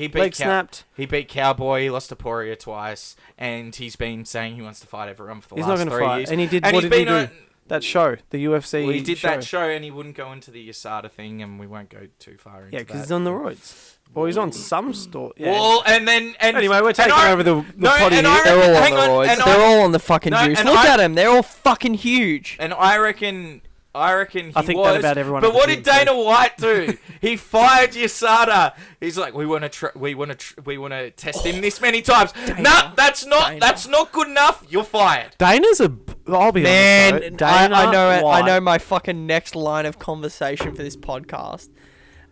beat leg Cow- snapped. He beat Cowboy. He lost to Poirier twice, and he's been saying he wants to fight everyone for the He's not last going to 3 fight. years. And he did. And What he's did he been do? That show, the UFC Well, he did show. that show and he wouldn't go into the USADA thing, and we won't go too far into Yeah, that. because he's on the roids. Or he's on some store. Yeah. Well, and then... Anyway, we're taking over the potty and here. I They're all hang on the on, roids. and They're I- all on the fucking No, juice. and Look I- at them. They're all fucking huge. And I reckon he I think was. that about everyone But at the what gym, did Dana White do? He fired USADA. He's like, we want to test him this many times. Nah, that's not good enough. You're fired. Dana's I'll be honest. Man, though. Dana I know it. I White- know my fucking next line of conversation for this podcast.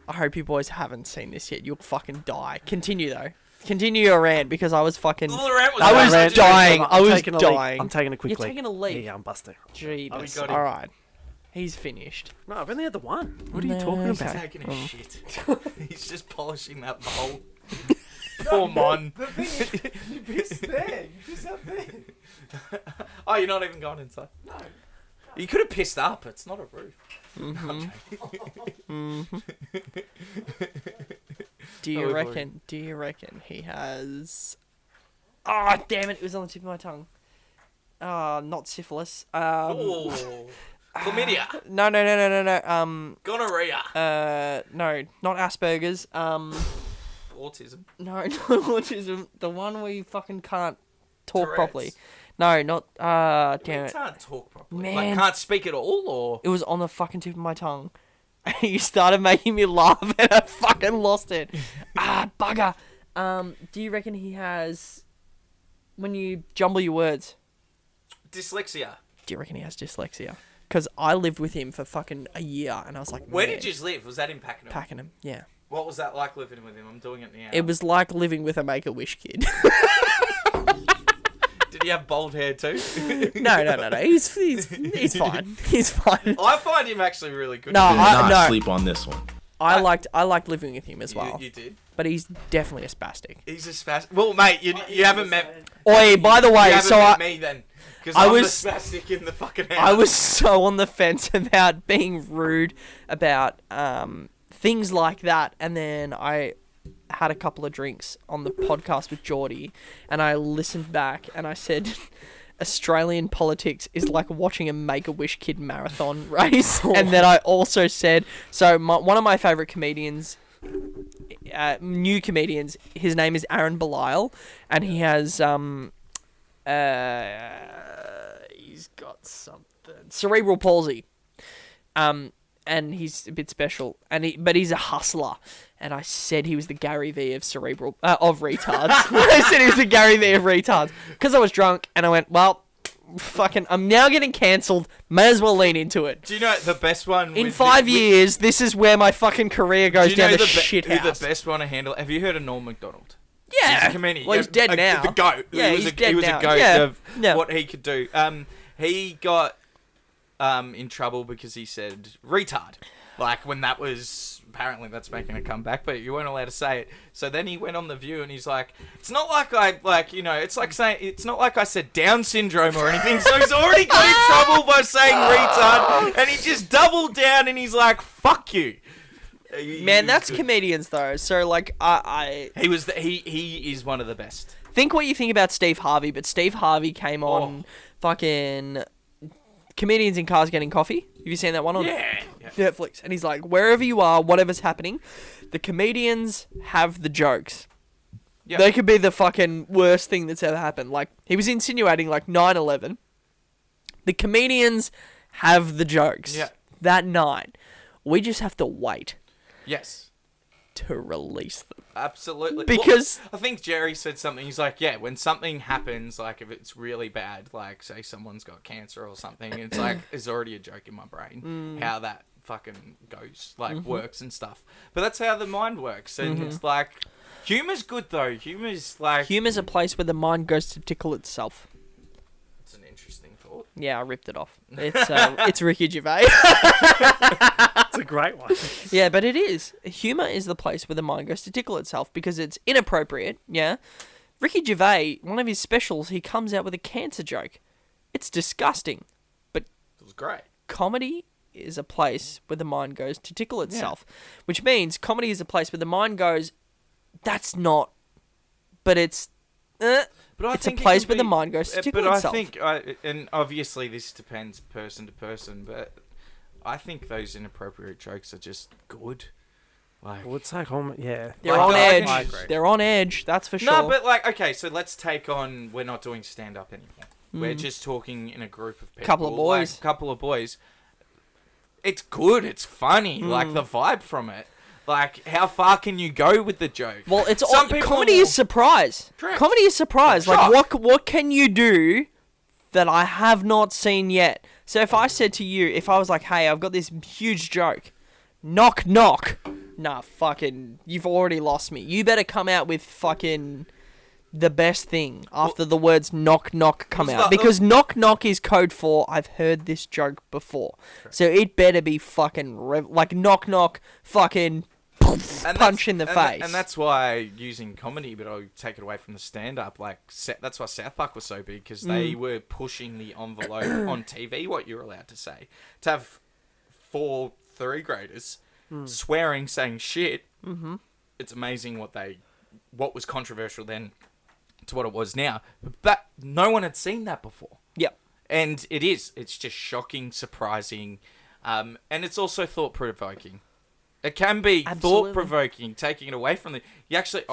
I hope you boys haven't seen this yet. You'll fucking die. Continue though. Continue your rant because I was fucking. All the rant was I was about- dying. I was taking a leak. dying. I'm taking a quick You're leak. taking a leak? Yeah, I'm busting. Jeebus. got him. All right. He's finished. No, I've only had the one. What are you No, talking he's about? Taking a shit. He's just polishing that bowl. Poor Mon. The thing is, you pissed there. You pissed out there. Oh, you're not even going inside? No. You could have pissed up. It's not a roof. Do Oh, you we've reckon? Do you reckon he has? Oh damn it! It was on the tip of my tongue. Not syphilis. Oh. Chlamydia. No. Gonorrhea. No, not Asperger's. Autism. No, not autism. The one where you fucking can't talk Tourette's. properly. No, not. Damn You it! can't talk properly. Man. Like, can't speak at all, or? It was on the fucking tip of my tongue. You started making me laugh, and I fucking lost it. Bugger. Do you reckon he has? When you jumble your words, Dyslexia. do you reckon he has dyslexia? Because I lived with him for fucking a year, and I was like, Where man, did you live? Was that in Pakenham? Pakenham? Yeah. What was that like living with him? I'm doing it now. It was like living with a Make-A-Wish kid. Did he have bald hair too? No. He's fine. He's fine. I find him actually really good. No, Do not no. sleep on this one. I liked living with him as well. You did. But he's definitely a spastic. He's a spastic. Well, mate, you haven't met. Oi, by the You way, haven't so met me then, because I I'm was- the spastic in the fucking house. I was so on the fence about being rude about things like that, and then I had a couple of drinks on the podcast with Geordie, and I listened back, and I said, Australian politics is like watching a Make-A-Wish kid marathon race, and then I also said, so one of my favourite comedians, new comedians, his name is Aaron Belial, and he has he's got something cerebral palsy, and he's a bit special, but he's a hustler. And I said he was the Gary V of of retards. I said he was the Gary V of retards because I was drunk, and I went, well, fucking, I'm now getting cancelled. May as well lean into it. Do you know the best one? In 5 years, this is where my fucking career Do goes you down know the who shit house. the best one to handle? Have you heard of Norm Macdonald? Yeah, He's a comedian. well, he's dead now. The goat. Yeah, he was he's a, dead he was now. a goat Yeah. of Yeah. what he could do. He got in trouble because he said retard. Like when that was apparently that's making a comeback, but you weren't allowed to say it. So then he went on The View and he's like, it's not like it's like saying it's not like I said Down syndrome or anything. So he's already got in trouble by saying retard, and he just doubled down and he's like, fuck you. Man, that's comedians though. So like, He was he is one of the best. think what you think about Steve Harvey, but Steve Harvey came on fucking Comedians in Cars Getting Coffee. Have you seen that one on Netflix? And he's like, wherever you are, whatever's happening, the comedians have the jokes. Yeah. They could be the fucking worst thing that's ever happened. Like, he was insinuating like 9/11. The comedians have the jokes that night. We just have to wait Yes. to release them. Absolutely. Because- I think Jerry said something. He's like, yeah, when something happens, like if it's really bad, like say someone's got cancer or something, it's like there's already a joke in my brain how that fucking goes, like works and stuff. But that's how the mind works, and it's like humor's good though. Humor's like Humor's a place where the mind goes to tickle itself. it's an interesting thought. Yeah, I ripped it off. It's Ricky Gervais. It's a great one. Yeah, but it is. Humor is the place where the mind goes to tickle itself because it's inappropriate. Yeah. Ricky Gervais, one of his specials, he comes out with a cancer joke. It's disgusting. But It was great. comedy is a place where the mind goes to tickle itself, which means comedy is a place where the mind goes, that's not, but it's, But But I It's a think it place can where the be- mind goes to tickle But itself. I think, and obviously this depends person to person, but I think those inappropriate jokes are just good. Like, Well, it's like, yeah. They're Like, on I can edge. agree. They're on edge. That's for sure. no, but like, okay, so let's take on. We're not doing stand up anymore. We're just talking in a group of people. Couple of boys. Like, couple of boys. It's good. It's funny. Like the vibe from it. Like, how far can you go with the joke? Well, it's Some all, people comedy will- is surprise. Correct. Comedy is surprise. Like Shock. what can you do that I have not seen yet? So if I said to you, if I was like, hey, I've got this huge joke, knock knock, nah, fucking, you've already lost me. You better come out with fucking the best thing after the words knock knock come What's out, the- because knock knock is code for I've heard this joke before. So it better be fucking like knock knock, fucking And punch in the face. And that's why using comedy, but I'll take it away from the stand-up. Like that's why South Park was so big, because they were pushing the envelope on TV. What you're allowed to say, to have 4 third graders swearing, saying shit. Mm-hmm. It's amazing what was controversial then to what it was now. But no one had seen that before. Yep. And it's just shocking, surprising, and it's also thought-provoking. It can be Absolutely. thought-provoking, taking it away from the... You actually...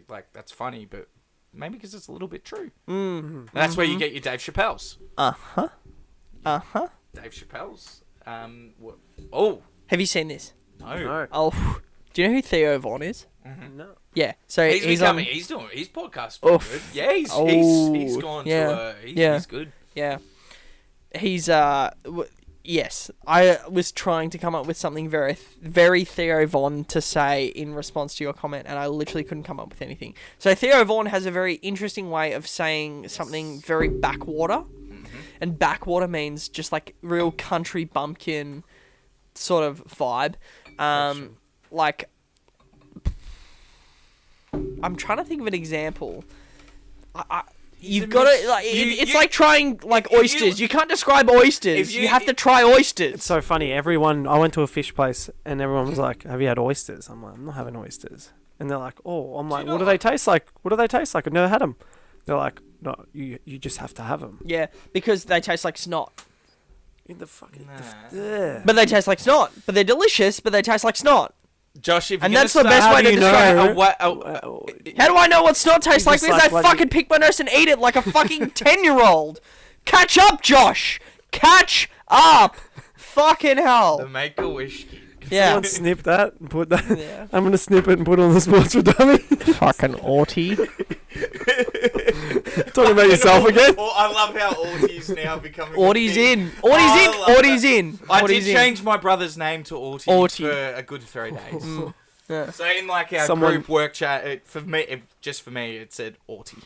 like, that's funny, but maybe because it's a little bit true. Mm-hmm. And that's where you get your Dave Chappelle's. Uh-huh. Uh-huh. Dave Chappelle's. Oh, Have you seen this? no. No. Oh, do you know who Theo Vaughn is? No. Yeah, so He's he's becoming... on. He's doing... His podcast's pretty Oof. good. Yeah, he's Oh, gone yeah, to... yeah. He's good. Yeah, he's yes. I was trying to come up with something very Theo Vaughn to say in response to your comment, and I literally couldn't come up with anything. So Theo Vaughn has a very interesting way of saying something very backwater, and backwater means just like real country bumpkin sort of vibe. Like, I'm trying to think of an example. You've got to like. It's like trying like oysters. You can't describe oysters. You have to try oysters. It's so funny. I went to a fish place and everyone was like, "Have you had oysters?" I'm like, "I'm not having oysters." And they're like, "Oh," I'm like, "What do they taste like? What do they taste like? I've never had them." They're like, "No, you just have to have them." Yeah, because they taste like snot. In the fucking. Nah. But they taste like snot. But they're delicious. But they taste like snot. Josh, if And you're that's gonna the best start- way to do you describe know? it. How do I know what snot tastes You like? just Because I like- fucking pick my nose and eat it like a fucking 10-year-old. Catch up, Josh. Catch up. Fucking hell. The Make-A-Wish kid. Yeah. Someone snip that and put that. Yeah. I'm gonna snip it and put it on the Sportz4Dummies. Fucking Autie. Talking about yourself again. Oh, I love how Autie's now becoming. a Audie's thing. in. Audie's in. I love Audie's that. in. I Audie's did in. change my brother's name to Autie, Autie. for a good 3 days. Yeah. So in like our Someone- group work chat, it said Autie.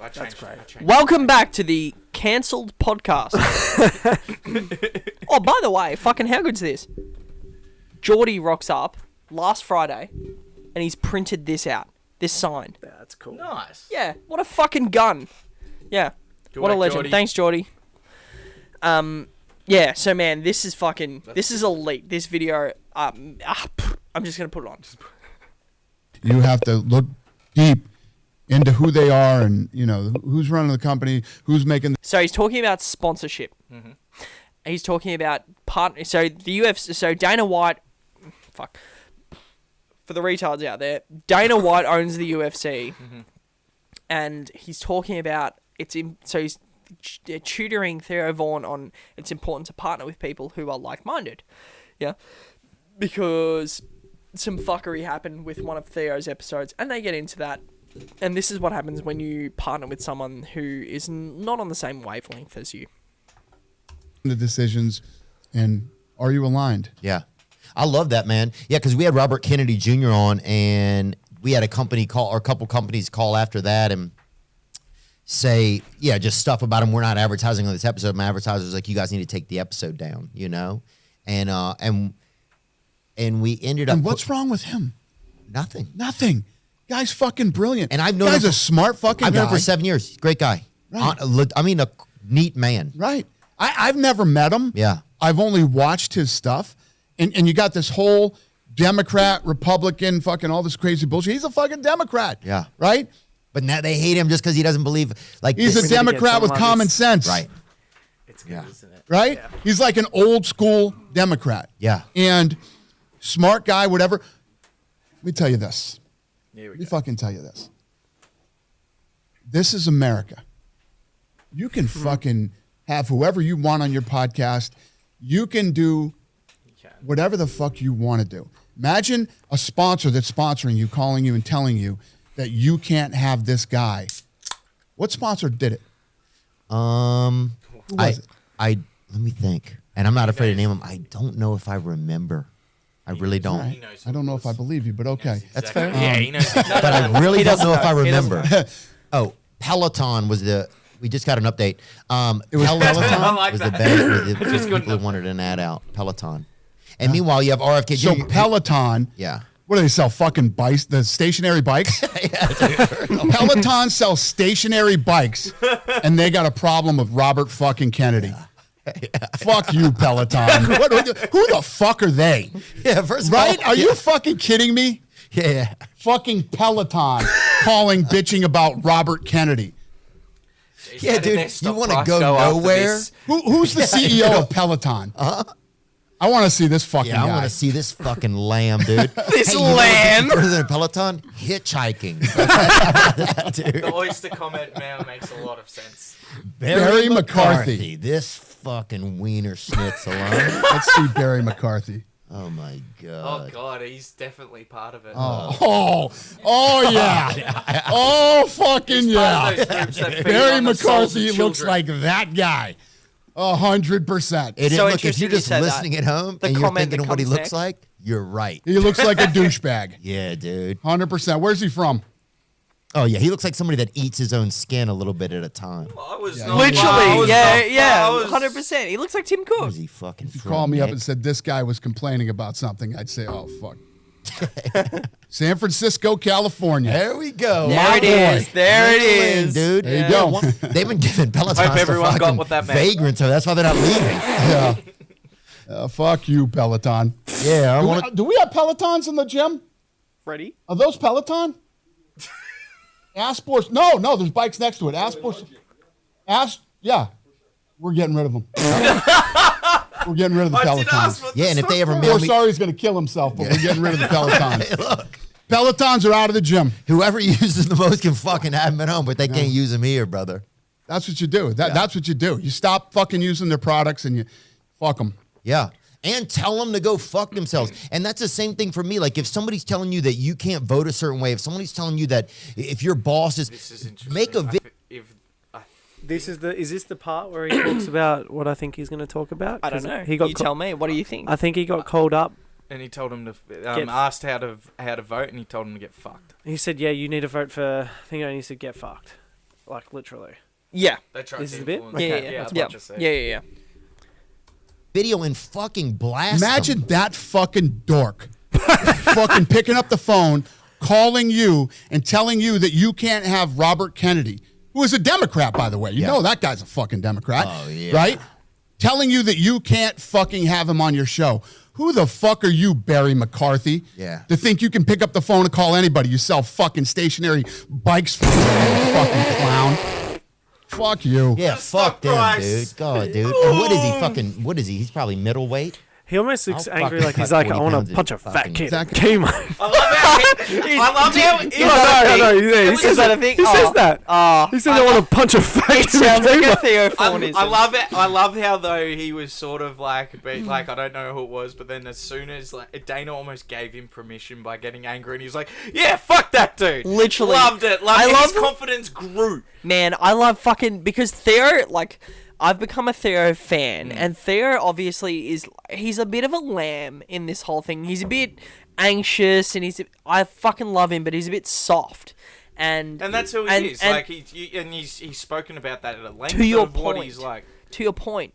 I changed, great. I changed Welcome back to the cancelled podcast. Oh, by the way, fucking how good's this? Geordie rocks up last Friday, and he's printed this out. This sign. Yeah, that's cool. Nice. Yeah, what a fucking gun. Yeah, Good what a work, legend. Geordie. Thanks, Geordie. Yeah, so man, this is fucking, this is elite. This video, I'm just gonna put it on. You have to look deep into who they are and, you know, who's running the company, who's making So he's talking about sponsorship. Mm-hmm. He's talking about partner. So the UFC. So Dana White. Fuck. For the retards out there, Dana White owns the UFC, and he's talking about so he's tutoring Theo Vaughn on it's important to partner with people who are like-minded. Yeah, because some fuckery happened with one of Theo's episodes, and they get into that. And this is what happens when you partner with someone who is not on the same wavelength as you. the decisions, and are you aligned? Yeah. I love that, man. Yeah, because we had Robert Kennedy Jr. on, and we had a company call, or a couple companies call after that and say, yeah, just stuff about him. We're not advertising on this episode. My advertiser was like, you guys need to take the episode down, you know? And we ended up... And what's wrong with him? Nothing. Nothing. Guy's fucking brilliant. And I've known Guy's him a smart fucking I've guy. known him for 7 years. Great guy. Right. I mean, a neat man. Right. I've never met him. Yeah. I've only watched his stuff. And you got this whole Democrat, Republican, fucking all this crazy bullshit. He's a fucking Democrat. Yeah. Right? But now they hate him just because he doesn't believe. Like He's this. a Democrat with common sense. Right. It's good, Yeah. isn't it? Right? Yeah. He's like an old school Democrat. Yeah. And smart guy, whatever. Let me tell you this. Here we Let me go. fucking tell you this. This is America. You can fucking have whoever you want on your podcast. You can do whatever the fuck you want to do. Imagine a sponsor that's sponsoring you, calling you and telling you that you can't have this guy. What sponsor did it? Who was it? I let me think. And I'm not afraid to name him. I don't know if I remember. I really don't. All right. I don't know if I believe you, but okay. That's fair. Yeah, he knows. But I really don't know if I He doesn't remember. Oh, Peloton was the. We just got an update. It was Peloton? I like was the that. best. Was the Just good people who enough. wanted an ad out. Peloton. And meanwhile, you have RFK. So Jr. Peloton, Yeah. what do they sell? Fucking bikes, the stationary bikes? Peloton sells stationary bikes, and they got a problem with Robert fucking Kennedy. Fuck you, Peloton. Who the fuck are they? Yeah. First of Right? all, Are you fucking kidding me? Yeah. Fucking Peloton calling, bitching about Robert Kennedy. Yeah, How did dude, their you stock wanna price go after nowhere? this? Who's the CEO of Peloton? I want to see this fucking Yeah, I guy. want to see this fucking lamb, dude. This You know what gets lamb? you further than Peloton? Hitchhiking. Dude. The oyster comment now makes a lot of sense. Barry McCarthy. This fucking wiener schnitzel. Let's see Barry McCarthy. Oh my Oh god. god, he's definitely part of it. Oh yeah. Oh fucking yeah. Part of those groups that feed Barry on the souls McCarthy of looks children. like that guy. 100%. It is, So look, if interesting you're you just said that. listening at home The and you're comment thinking that of what he comes looks next. like, you're right. He looks like a douchebag. Yeah, dude. 100%. Where's he from? Oh yeah, he looks like somebody that eats his own skin a little bit at a time. I was Yeah, not he- I Literally, was yeah, not- yeah, I was- 100%. He looks like Tim Cook. Where's he fucking If you from, called me up Nick? and said this guy was complaining about something, I'd say, oh, fuck. San Francisco, California. There we go. There My it is. boy. There it Lane, is. dude. There you go. They've been giving Peloton Hope everyone got what that meant. vagrants, so that's why they're not leaving. Yeah. Fuck you, Peloton. Yeah, I Do want we, do we have Pelotons in the gym? Ready? Are those Peloton? Sports. No, there's bikes next to it. Sports. Yeah. We're getting rid of them. We're getting rid of the I did ask Pelotons. what Yeah, and if they ever We're mail me, sorry he's going to kill himself, but we're getting rid of the Pelotons. look, Pelotons are out of the gym. whoever uses the most can fucking have them at home, but they can't use them here, brother. That's what you do. That's what you do. You stop fucking using their products and you fuck them. Yeah. And tell them to go fuck themselves. And that's the same thing for me. Like, if somebody's telling you that you can't vote a certain way, if somebody's telling you that if your boss This is, is interesting. make a video. Is this the part where he talks about what I think he's going to talk about? I don't 'Cause know. He got You tell me. What do you think? I think he got called up. And he told him to Get- asked how to vote, and he told him to get fucked. He said, "Yeah, you need to vote for." I think he said, "Get fucked," like literally. Yeah. They tried This to is the bit? influence Yeah, Okay, yeah, yeah, yeah. that's Yeah. what you said. Yeah. video and fucking blast Imagine them. that fucking dork fucking picking up the phone, calling you and telling you that you can't have Robert Kennedy, who is a Democrat, by the way. You Yeah. know that guy's a fucking Democrat. Oh, yeah. Right? Telling you that you can't fucking have him on your show. Who the fuck are you, Barry McCarthy? Yeah. To think you can pick up the phone and call anybody. You sell fucking stationary bikes for you fucking clown. Fuck you. Yeah, fuck them, price. dude. God, dude. And what is he fucking, what is he? He's probably middleweight. He almost looks I'll angry, fucking like he's cut like, I 40 want pounds to of punch a fat fucking- kid. Exactly. Chemo. I love how he He Is that a thing? He says that. Oh, He said, I want to punch a fat kid. sounds like a Chemo. Theo Fornism. I love it. I love how though he was sort of like, like I don't know who it was, but then as soon as like Dana almost gave him permission by getting angry, and he's like, "Yeah, fuck that dude." Literally. loved it. I His love- confidence grew. Man, I love fucking because Theo, like, I've become a Theo fan, and Theo obviously he's a bit of a lamb in this whole thing. He's a bit anxious, and I fucking love him, but he's a bit soft, and And that's who he is. and Like he's spoken about that at a length To your of what point. he's like. to your point,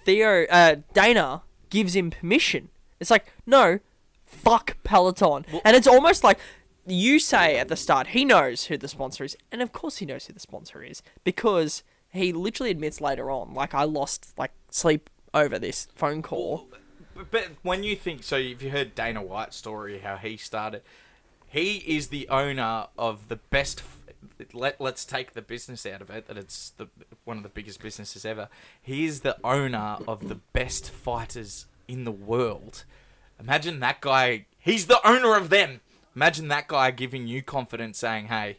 Dana gives him permission. It's like, no, fuck Peloton, and it's almost like. You say at the start, he knows who the sponsor is, and of course he knows who the sponsor is, because he literally admits later on, like, I lost, like, sleep over this phone call. But when you think, so if you heard Dana White's story, how he started, he is the owner of the best let's take the business out of it, that it's one of the biggest businesses ever. He is the owner of the best fighters in the world. Imagine that guy. He's the owner of them. Imagine that guy giving you confidence, saying, "Hey,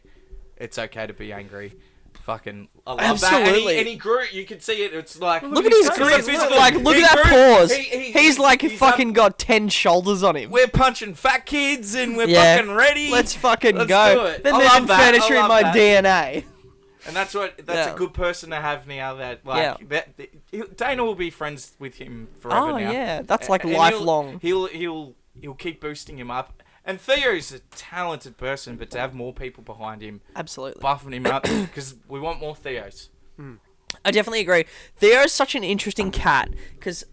it's okay to be angry." Fucking, I love Absolutely. that. And he grew it. You can see it. It's like, Look at his it's grit. Like, look at that pause. He's like fucking got 10 shoulders on him. We're punching fat kids and we're fucking ready. Let's fucking Let's go. do it. Then I there's love that. furniture I in love my that. DNA. And that's Yeah. a good person to have now. That like Dana will be friends with him forever Oh, now. yeah. That's like And lifelong. He'll keep boosting him up. And Theo's a talented person, but to have more people behind him, Absolutely. buffing him up, because we want more Theos. I definitely agree. Theo's such an interesting cat because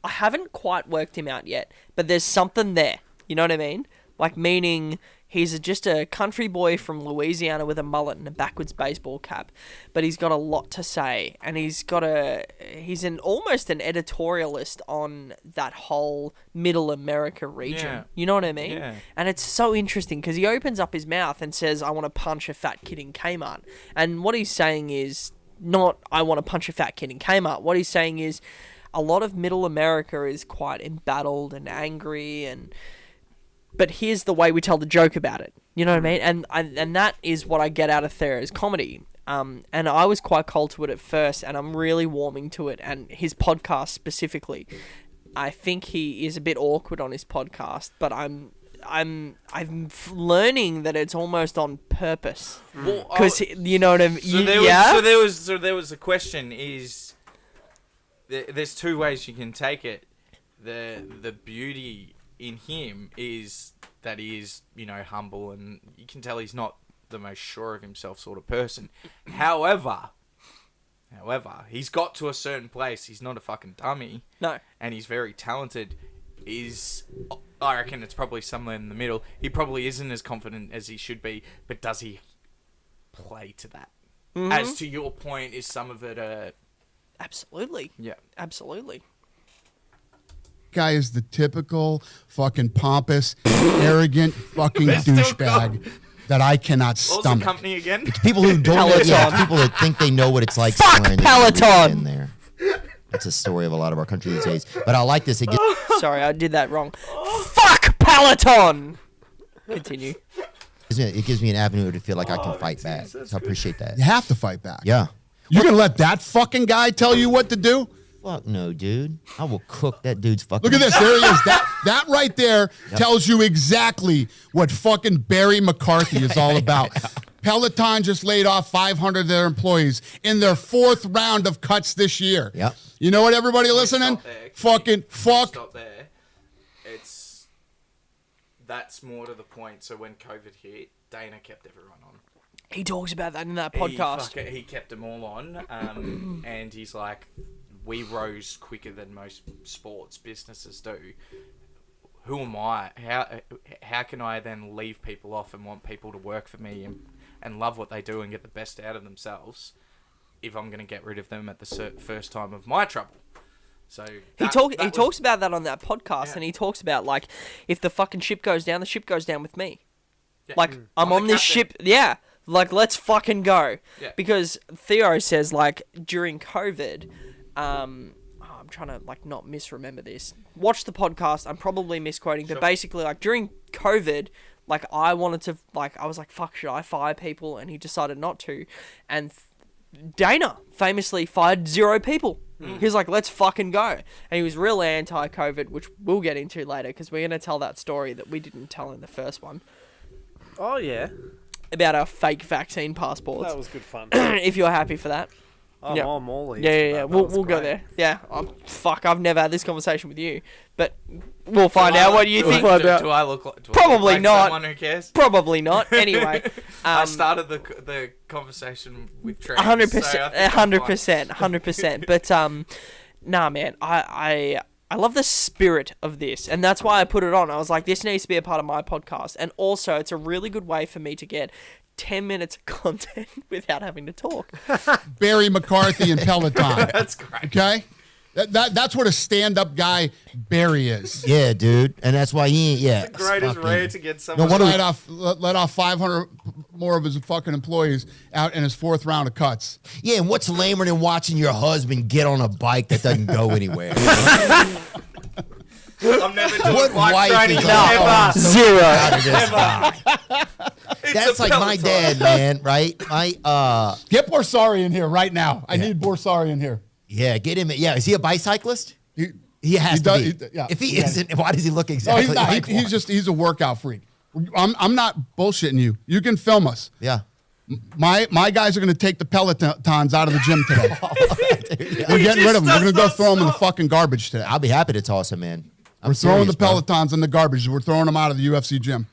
I haven't quite worked him out yet, but there's something there. You know what I mean? Like, meaning he's just a country boy from Louisiana with a mullet and a backwards baseball cap, but he's got a lot to say, and he's almost an editorialist on that whole Middle America region. Yeah. You know what I mean? Yeah. And it's so interesting because he opens up his mouth and says, "I want to punch a fat kid in Kmart," and what he's saying is not, "I want to punch a fat kid in Kmart." What he's saying is, a lot of Middle America is quite embattled and angry, but here's the way we tell the joke about it. You know what I mean? And that is what I get out of Theo's comedy. And I was quite cold to it at first, and I'm really warming to it. And his podcast specifically, I think he is a bit awkward on his podcast, but I'm learning that it's almost on purpose. Because you know what I mean? So there was a question: is there's two ways you can take it. The beauty in him is that he is, humble, and you can tell he's not the most sure of himself sort of person. However, he's got to a certain place. He's not a fucking dummy. No. And he's very talented. I reckon it's probably somewhere in the middle. He probably isn't as confident as he should be, but does he play to that? Mm-hmm. As to your point, is some of it Absolutely. Yeah. Absolutely. Guy is the typical fucking pompous, arrogant fucking douchebag that I cannot What was the stomach. company again? People who don't know, Peloton. people that think they know what it's like Fuck somewhere and they Peloton. in there. That's a story of a lot of our country these days. But I like this. It gives Sorry, I did that wrong. Fuck Peloton! Continue. it gives me an avenue to feel like I can fight back. So I appreciate that. You have to fight back. Yeah. You gonna let that fucking guy tell you what to do? Fuck no, dude. I will cook that dude's fucking. Look at this. There he is. That right there tells you exactly what fucking Barry McCarthy is all about. Peloton just laid off 500 of their employees in their 4th round of cuts this year. Yep. You know what, everybody listening? Fucking fuck. Stop there. That's more to the point. So when COVID hit, Dana kept everyone on. He talks about that in that podcast. He kept them all on, and he's like, we rose quicker than most sports businesses do. Who am I? How can I then leave people off and want people to work for me and love what they do and get the best out of themselves if I'm going to get rid of them at the first time of my trouble? So He talks about that on that podcast, and he talks about, like, if the fucking ship goes down, the ship goes down with me. Yeah. Like, I'm on this ship. Yeah. Like, let's fucking go. Yeah. Because Theo says, like, during COVID, I'm trying to, like, not misremember this. Watch the podcast. I'm probably misquoting. But basically, like, during COVID, like, I wanted to, like, I was like, fuck, should I fire people? And he decided not to. And Dana famously fired 0 people. He was like, let's fucking go. And he was real anti-COVID, which we'll get into later, because we're going to tell that story that we didn't tell in the first one. Oh, yeah. About our fake vaccine passports. That was good fun. If you're happy for that. I'm Yeah. all ears. Yeah. We'll go there. Yeah. Fuck, I've never had this conversation with you. But we'll find out what you think. Do I look like? Probably not. Someone who cares? Probably not. Anyway. I started the conversation with Trent. 100%. 100%. But, nah, man. I love the spirit of this, and that's why I put it on. I was like, this needs to be a part of my podcast. And also, it's a really good way for me to get 10 minutes of content without having to talk. Barry McCarthy and Peloton. That's great. Okay? That's what a stand-up guy Barry is. Yeah, dude, and that's why he ain't. Yeah, The greatest fucking- rare to get No someone. wonder Let off 500 more of his fucking employees out in his 4th round of cuts. Yeah, and what's lamer than watching your husband get on a bike that doesn't go anywhere? I'm never doing What bike wife training is like, oh, ever. I'm so Zero. proud of this guy. That's a like my Peloton. dad, man. Right? Get Borsari in here right now. I need Borsari in here. Yeah, get him. Yeah, is he a bicyclist? He, He has He to does- be. he- yeah. If he Yeah. isn't, why does he look no, exactly he's not. like one? He's a workout freak. I'm not bullshitting you. You can film us. Yeah. My guys are going to take the Pelotons out of the gym today. We're getting rid of them. We're going to go throw them in the fucking garbage today. I'll be happy to toss him in. I'm We're throwing serious, the bro. Pelotons in the garbage. We're throwing them out of the UFC gym.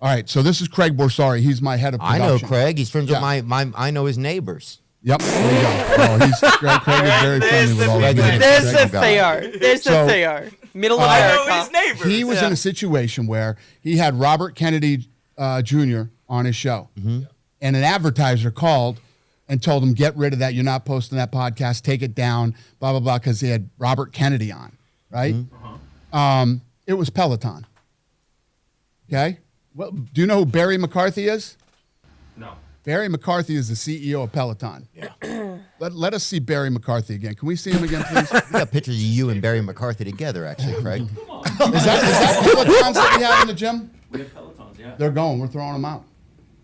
All right, so this is Craig Borsari. He's my head of I production. know Craig. He's friends Yeah. with my. I know his neighbors. Yep, there you go. Oh, Craig is very friendly with all Craig the is neighbors. There's the Craig guy. Theo. There's the So- Theo. Middle I know America. his neighbors. He was Yeah. in a situation where he had Robert Kennedy Jr. on his show. Mm-hmm. And an advertiser called and told him, get rid of that. You're not posting that podcast. Take it down, blah, blah, blah, because he had Robert Kennedy on, right? Mm-hmm. It was Peloton. Okay? Well, do you know who Barry McCarthy is? No. Barry McCarthy is the CEO of Peloton. Yeah. Let us see Barry McCarthy again. Can we see him again, please? We got pictures of you and Barry McCarthy together, actually, Craig. Is that Pelotons that we have in the gym? We have Pelotons, yeah. They're going. We're throwing them out.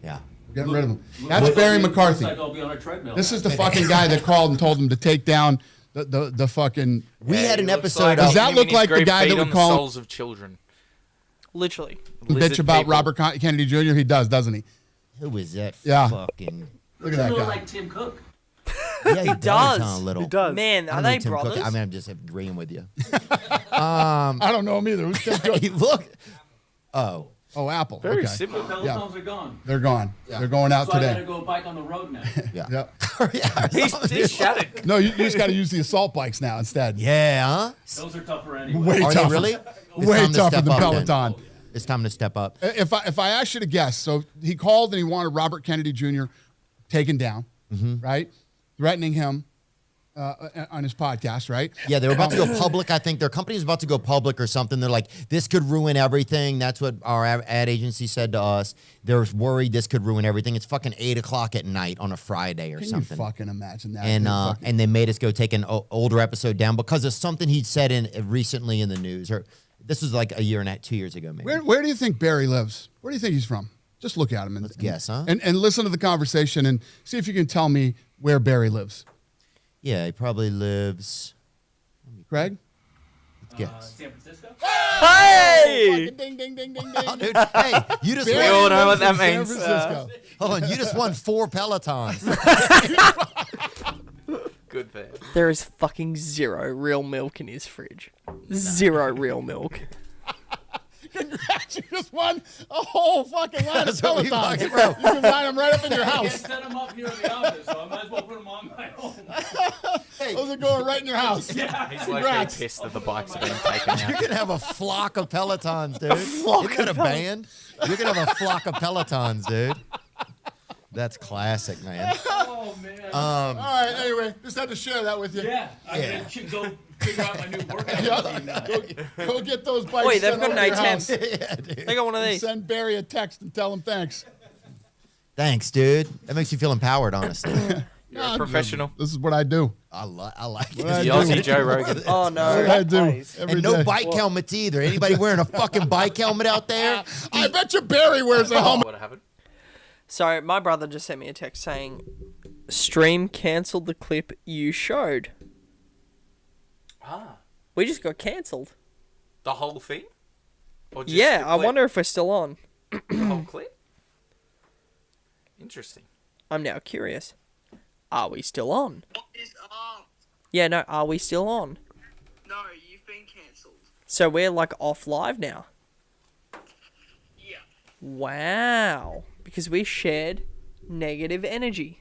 Yeah. We're getting rid of them. That's Barry McCarthy. Looks like I'll be on a treadmill. This is the fucking guy that called and told him to take down the fucking. We had an he looks episode. Does of, that him look and his like the great guy feet that on would the call- souls of children. Literally. bitch Lizard about people. Robert Kennedy Jr.? He doesn't he? Who is that? Yeah. Fucking. Look at that Look guy. like Tim Cook. Yeah, he does. sound a little. He does. Man, I are don't know they Tim Cook. brothers? I mean, I'm just agreeing with you. I don't know him either. Who's Tim Cook? He look. Oh. Oh, Apple. Very Okay. simple. Pelotons are gone. They're gone. They're going out So I gotta today. go bike on the road now. Yeah. Yeah. Yeah. He's shattered. No, you just got to use the assault bikes now instead. Yeah, huh? Those are tougher anyway. Way Are tougher. they really? It's Way time to tougher step than up, then. Peloton. It's time to step up. If I asked you to guess, so he called and he wanted Robert Kennedy Jr. taken down, right? Threatening him on his podcast, right? Yeah, they were about to go public. I think their company is about to go public or something. They're like, this could ruin everything. That's what our ad agency said to us. They're worried this could ruin everything. It's fucking 8 o'clock at night on a Friday or Can something. you fucking imagine that? And Dude, fucking- and they made us go take an older episode down because of something he'd said in recently in the news. Or this was like a year and 2 years ago, maybe. Where do you think Barry lives? Where do you think he's from? Just look at him and Let's guess, huh? And listen to the conversation and see if you can tell me where Barry lives. Yeah, he probably lives. Craig? Let's guess. San Francisco? Hey! Ding ding ding ding ding. Oh, dude, hey, you just Barry all won. know what lives that in San means. Francisco. Hold on, you just won 4 Pelotons. Good there. There is fucking zero real milk in his fridge. Zero real milk. Congrats, you just won a whole fucking line of That's what we Pelotons. fucking wrote. You can line them right up in your I can't house. set them up here in the office, so I might as well put them on my own. Those are going right in your house. He's like Congrats. pissed that the bikes are being taken You're out. gonna have a flock of Pelotons, dude. You got a band? You're gonna have a flock of Pelotons, dude. That's classic, man. Oh, man. All right, anyway, just had to share that with you. yeah. I Yeah. can go figure out my new workout routine now. Go get those bikes. Wait, they've sent got over an to your house. A10. They got one of these. Send Barry a text and tell him thanks. Thanks, dude. That makes you feel empowered, honestly. You're a professional. This is what I do. I like What I it. The do. Aussie Joe Rogan. Oh no. What I do Please. every And no day. bike helmets either. Anybody wearing a fucking bike helmet out there? I bet you Barry wears a helmet. What happened? So my brother just sent me a text saying, "Stream cancelled the clip you showed." Ah, We just got cancelled. the whole thing? Or just Yeah, the I clip? wonder if we're still on. The whole clip? Interesting. I'm now curious. Are we still on? What is up? Yeah, no, are we still on? No, you've been cancelled. So we're like off live now. Yeah. Wow. Because we shared negative energy.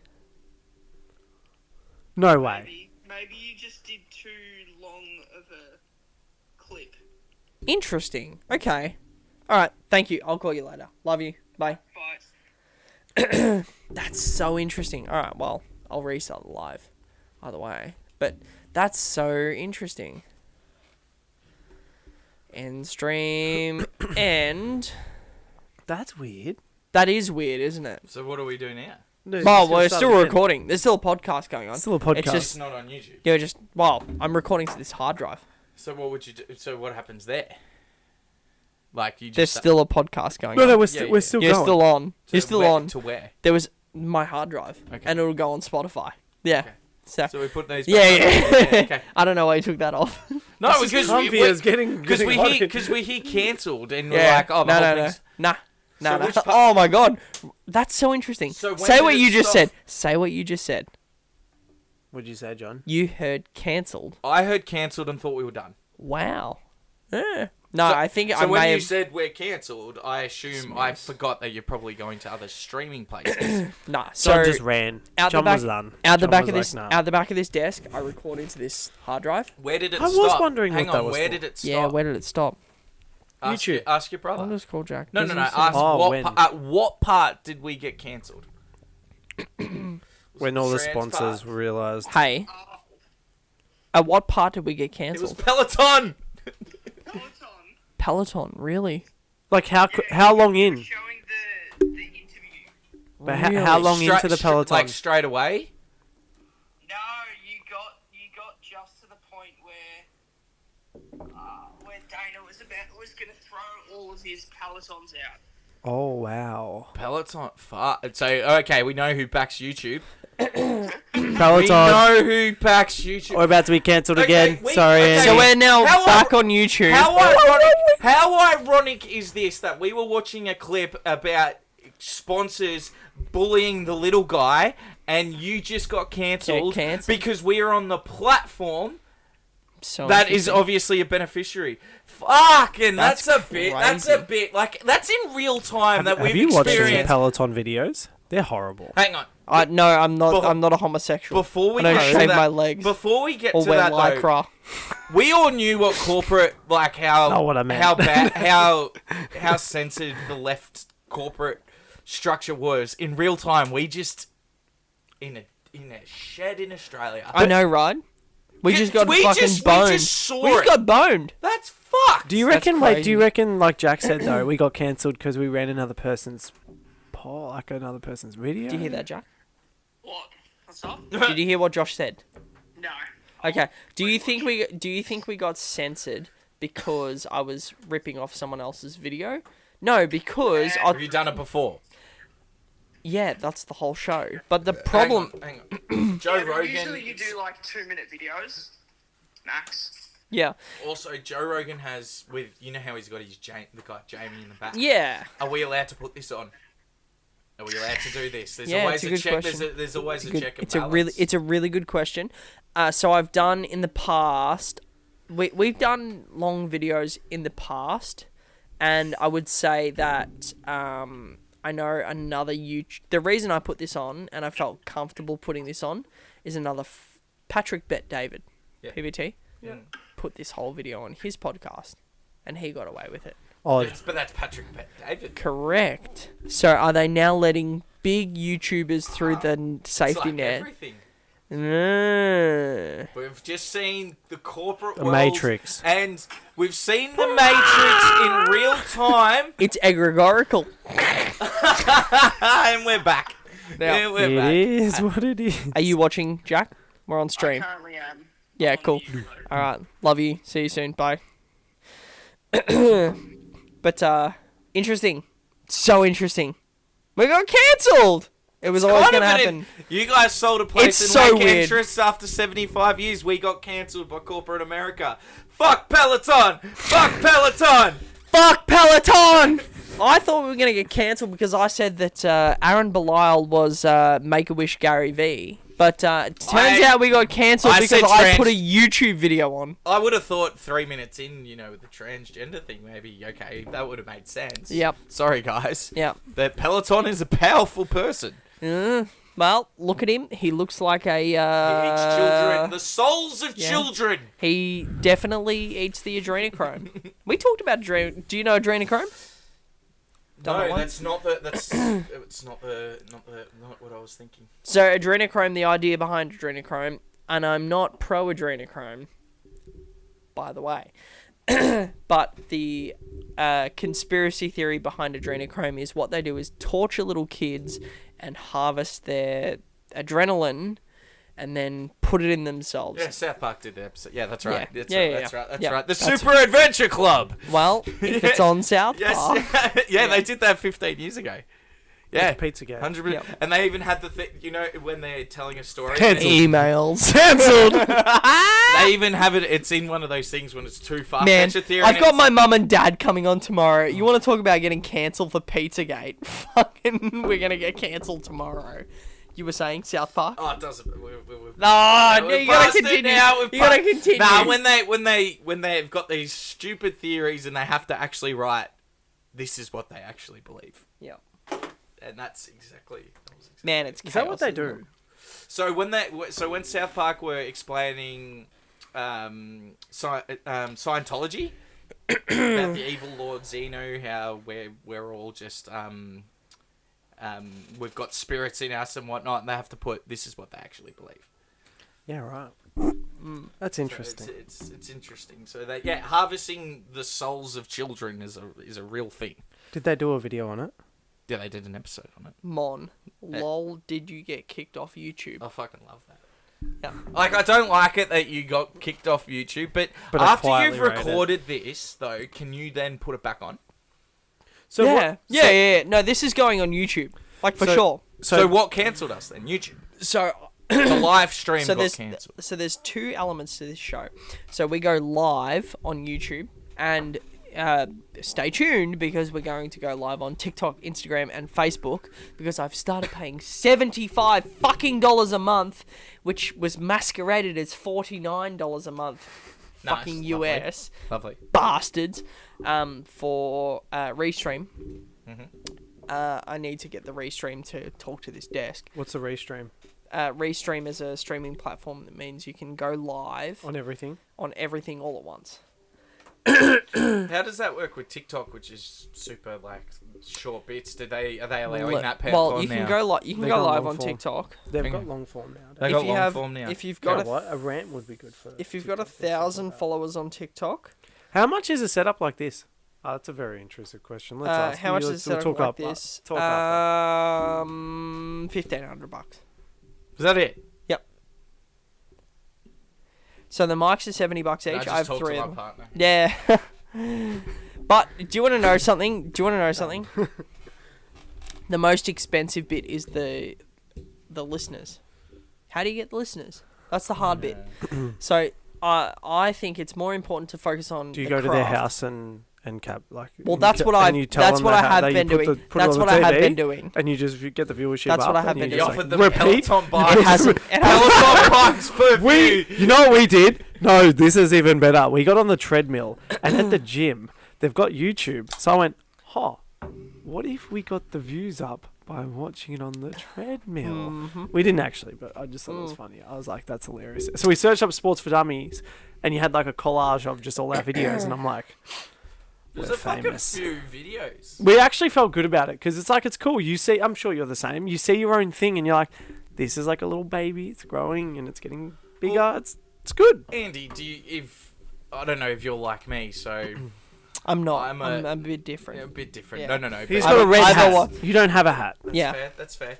No way. Maybe you just did too long of a clip. Interesting. Okay. Alright, thank you. I'll call you later. Love you. Bye. Bye. That's so interesting. Alright, well, I'll restart the live. Either way. But that's so interesting. End stream. End. That's weird. That is weird, isn't it? So what do we do now? No, Well, we're still recording. There's still a podcast going on. Still a podcast. It's It's just, not on YouTube. yeah, just, well, I'm recording to this hard drive. So what would you do? So what happens there? Like you There's just still a podcast going No, on. no, Yeah, we're yeah. still You're going. still on. to You're still where, on. to where? There was my hard drive, Okay. and it'll go on Spotify. Yeah. Okay. So, So we put these. yeah, back yeah. on. Okay. I don't know why you took that off. No, This is because comfy as getting because we hot hear in- because we hear cancelled and we're Yeah. like, oh, the no, whole no, no, thing's- nah, nah, So nah. which part- Oh my god, that's so interesting. So when Say did what it you just stop? said. Say what you just said. What'd you say, John? You heard cancelled. I heard cancelled and thought we were done. Wow. Yeah. No, So- I think So I when may you have. said we're cancelled, I assume I forgot that you're probably going to other streaming places. Nah. John So just ran. out John the back, was done. out the John back was of this, like, nah. out the back of this desk, I record into this hard drive. Where did it I was stop? wondering Hang what on, that was where for. did it stop? Yeah. Where did it stop? ask, YouTube. ask your I'll brother. just call Jack. No, no, Doesn't no. say- Ask Oh, when? at what part did we get cancelled? When all the Trans sponsors part. realised. Hey. At what part did we get It was cancelled? Peloton. Peloton. Peloton, really? Like, how long in? Showing the interview. But how long into the Peloton? Like straight away. No, you got just to the point where Dana was gonna throw all of his Pelotons out. Oh, wow. Peloton. So okay, we know who backs YouTube. We Peloton. know who backs YouTube. We're about to be cancelled Okay, again. wait, Sorry, okay. Andy. So we're now How back ir- on YouTube. How ironic is this that we were watching a clip about sponsors bullying the little guy and you just got cancelled Get cancelled. because we are on the platform So that is interesting. obviously a beneficiary. Fuck, and That's that's a crazy. bit like that's in real time that Have we've you watched any experienced. Peloton videos? They're horrible. Hang on. No, I'm not. Before- I'm not a homosexual. Before we I don't get to shave that, my legs Before we get or to wear that, though, lycra. we all knew what corporate, like how Not what I meant. how bad, how censored the left corporate structure was in real time. We just in a shed in Australia. I know, right? We just got fucking boned. We just saw We it. got boned. That's fucked. Do you That's reckon? Wait, do crazy. you reckon? Like Jack said, though, we got cancelled because we ran another person's another person's video. Did you hear that, Jack? What? What's up? Did you hear what Josh said? No. Okay. Do you think we got censored because I was ripping off someone else's video? No, because Have you done it before? yeah, that's the whole show. But the problem, Hang on. Joe Rogan. Usually you do like 2-minute videos, max. yeah, Also, Joe Rogan has you know how he's got the guy Jamie in the back. yeah. Are we allowed to put this on? Are we allowed to do this? There's Yeah, always it's a good check. question. There's always a Good- check. it's a really good question. So I've done in the past. We've done long videos in the past, and I would say that I know another YouTube. The reason I put this on and I felt comfortable putting this on is another Patrick Bet David, Yeah. PVT, put this whole video on his podcast, and he got away with it. Oh, But that's Patrick Bet David. Correct. So are they now letting big YouTubers through the It's safety like net? everything. Mm. We've just seen the corporate The world, Matrix. and we've seen the Matrix in real time, It's egregorical. and we're back. Yeah, we're it back. is what it is. Are you watching, Jack? We're on I stream. currently am. Yeah, on cool. YouTube. All right. Love you. See you soon. Bye. But interesting. So interesting. We got cancelled. It was always Kind gonna of happen. You guys sold a place It's in so Lake weird. Entrance after 75 years. We got cancelled by corporate America. Fuck Peloton. Fuck Peloton. Fuck Peloton! I thought we were gonna get cancelled because I said that Aaron Belial was Make-A-Wish Gary V. But it turns out we got cancelled I because said I put a trans- YouTube video on. I would have thought 3 minutes in, with the transgender thing, maybe, okay, that would have made sense. Yep. Sorry, guys. Yep. That Peloton is a powerful person. Well, look at him. He looks like a. He eats children, the souls of yeah. children. He definitely eats the adrenochrome. We talked about Do you know adrenochrome? Done that No, one? that's not the. That's it's not what I was thinking. So adrenochrome, the idea behind adrenochrome and I'm not pro adrenochrome, by the way. But the conspiracy theory behind adrenochrome is what they do is torture little kids and harvest their adrenaline and then put it in themselves. Yeah, South Park did the episode. Yeah, that's right. Yeah. That's Yeah, right. yeah, That's yeah. right. That's Yeah. right. The That's- Super Adventure Club. Well, if it's on South Park. Yes. yeah, they did that 15 years ago. Yeah, Pizzagate. 100%. Yep. And they even had the thing, you know, when they're telling a story. Cancelled. Emails. Cancelled. They even have it. It's in one of those things when it's too far. Man, theory. I've and got it's- my mum and dad coming on tomorrow. You want to talk about getting cancelled for Pizzagate? Fucking, we're gonna get cancelled tomorrow. You were saying South Park? Oh, it doesn't. No, you gotta continue. Now. You gotta continue. Nah, when they've got these stupid theories and they have to actually write, this is what they actually believe, Yeah. and that's exactly. Man, it's Is that what chaos, they isn't it? do? So when South Park were explaining Scientology about the evil Lord Zeno, how we're all just we've got spirits in us and whatnot, and they have to put this is what they actually believe. Yeah, right. That's So interesting. it's interesting. So that harvesting the souls of children is a real thing. Did they do a video on it? Yeah, they did an episode on it. Mon. Lol, did you get kicked off YouTube? I fucking love that. Yeah. Like, I don't like it that you got kicked off YouTube, but I after quietly you've rate it. recorded this, though, can you then put it back on? So yeah. Yeah. No, this is going on YouTube. Like, for So- sure. So what cancelled us then? YouTube. So, The live stream got there's cancelled. so there's two elements to this show. So we go live on YouTube, and stay tuned because we're going to go live on TikTok, Instagram, and Facebook because I've started paying $75 fucking dollars a month, which was masqueraded as $49 a month. Nice, Fucking lovely. US Lovely. bastards. For Restream. Mm-hmm. I need to get the Restream to talk to this desk. What's the restream? Restream is a streaming platform that means you can go live On everything? on everything all at once. How does that work with TikTok, which is super like short bits? Are they allowing that powerful Well, you can now? go you can They go got live long on form. TikTok. They've Hang got on. long form now. They If got you long have, form now. if you've You know got what? A rant would be good for. if you've got TikTok, that's 1,000 like that. followers on TikTok, How much is a setup like this? Oh, that's a very intrusive question. Let's ask. how much We'll- is a we'll setup talk like up, this? Talk up. $1,500. Is that it? So the mics are $70 I each. just I have talked 3 to of my them. partner. Yeah. But do you want to know something? The most expensive bit is the listeners. How do you get the listeners? That's the hard bit. So I think it's more important to focus on. Do you the go to their craft. house and cap like? Well, and that's you what te- I. and you tell That's them what they I ha- have that you been put doing. the- put it That's on what the I have TV, been doing. And you just get the viewership. That's up what I and have you been just doing. like, Offered them repeat. Peloton It bikes. hasn't. Peloton bikes per We, view. you know what we did? No, this is even better. We got on the treadmill, and at the gym, they've got YouTube. So I went, what if we got the views up by watching it on the treadmill? Mm-hmm. We didn't actually, but I just thought it was funny. I was like, that's hilarious. So we searched up Sportz4Dummies, and you had like a collage of just all our videos, and I'm like, There's we're a fucking famous. few videos. We actually felt good about it because it's like it's cool. You see, I'm sure you're the same. You see your own thing, and you're like, this is like a little baby. It's growing and it's getting bigger. Well- it's good. Andy, I don't know if you're like me, so I'm not. I'm I'm a- a bit different. a bit different. Yeah. No. He's but- got a red either hat. one. You don't have a hat. Yeah. That's fair.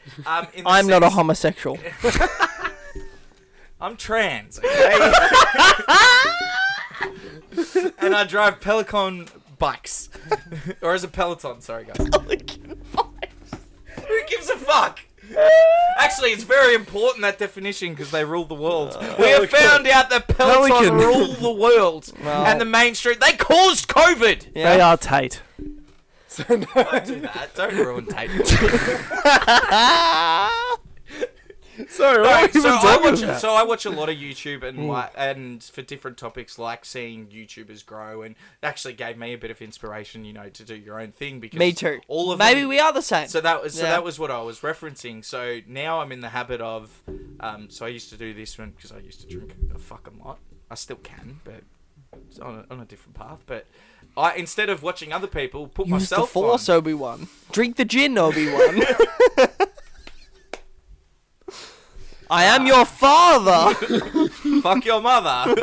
In the I'm not a sense- homosexual. I'm trans, okay? And I drive Peloton bikes. Or as a Peloton, sorry guys. Who gives a fuck? Actually, it's very important, that definition, because they rule the world. We have found out that Peloton Pelican. rule the world. Well. And the mainstream. They caused COVID! They are Tate. Don't do that. Don't ruin Tate. Sorry, No, what are we even talking about? so I watch a lot of YouTube and for different topics, like seeing YouTubers grow, and it actually gave me a bit of inspiration, to do your own thing, because Me too. all of Maybe them- we are the same. So that was Yeah. that was what I was referencing. So now I'm in the habit of, so I used to do this because I used to drink a fucking lot. I still can, but it's on a different path. But I, instead of watching other people, put Use the myself force, on. Obi-Wan. Drink the gin, Obi-Wan. I am your father. Fuck your mother.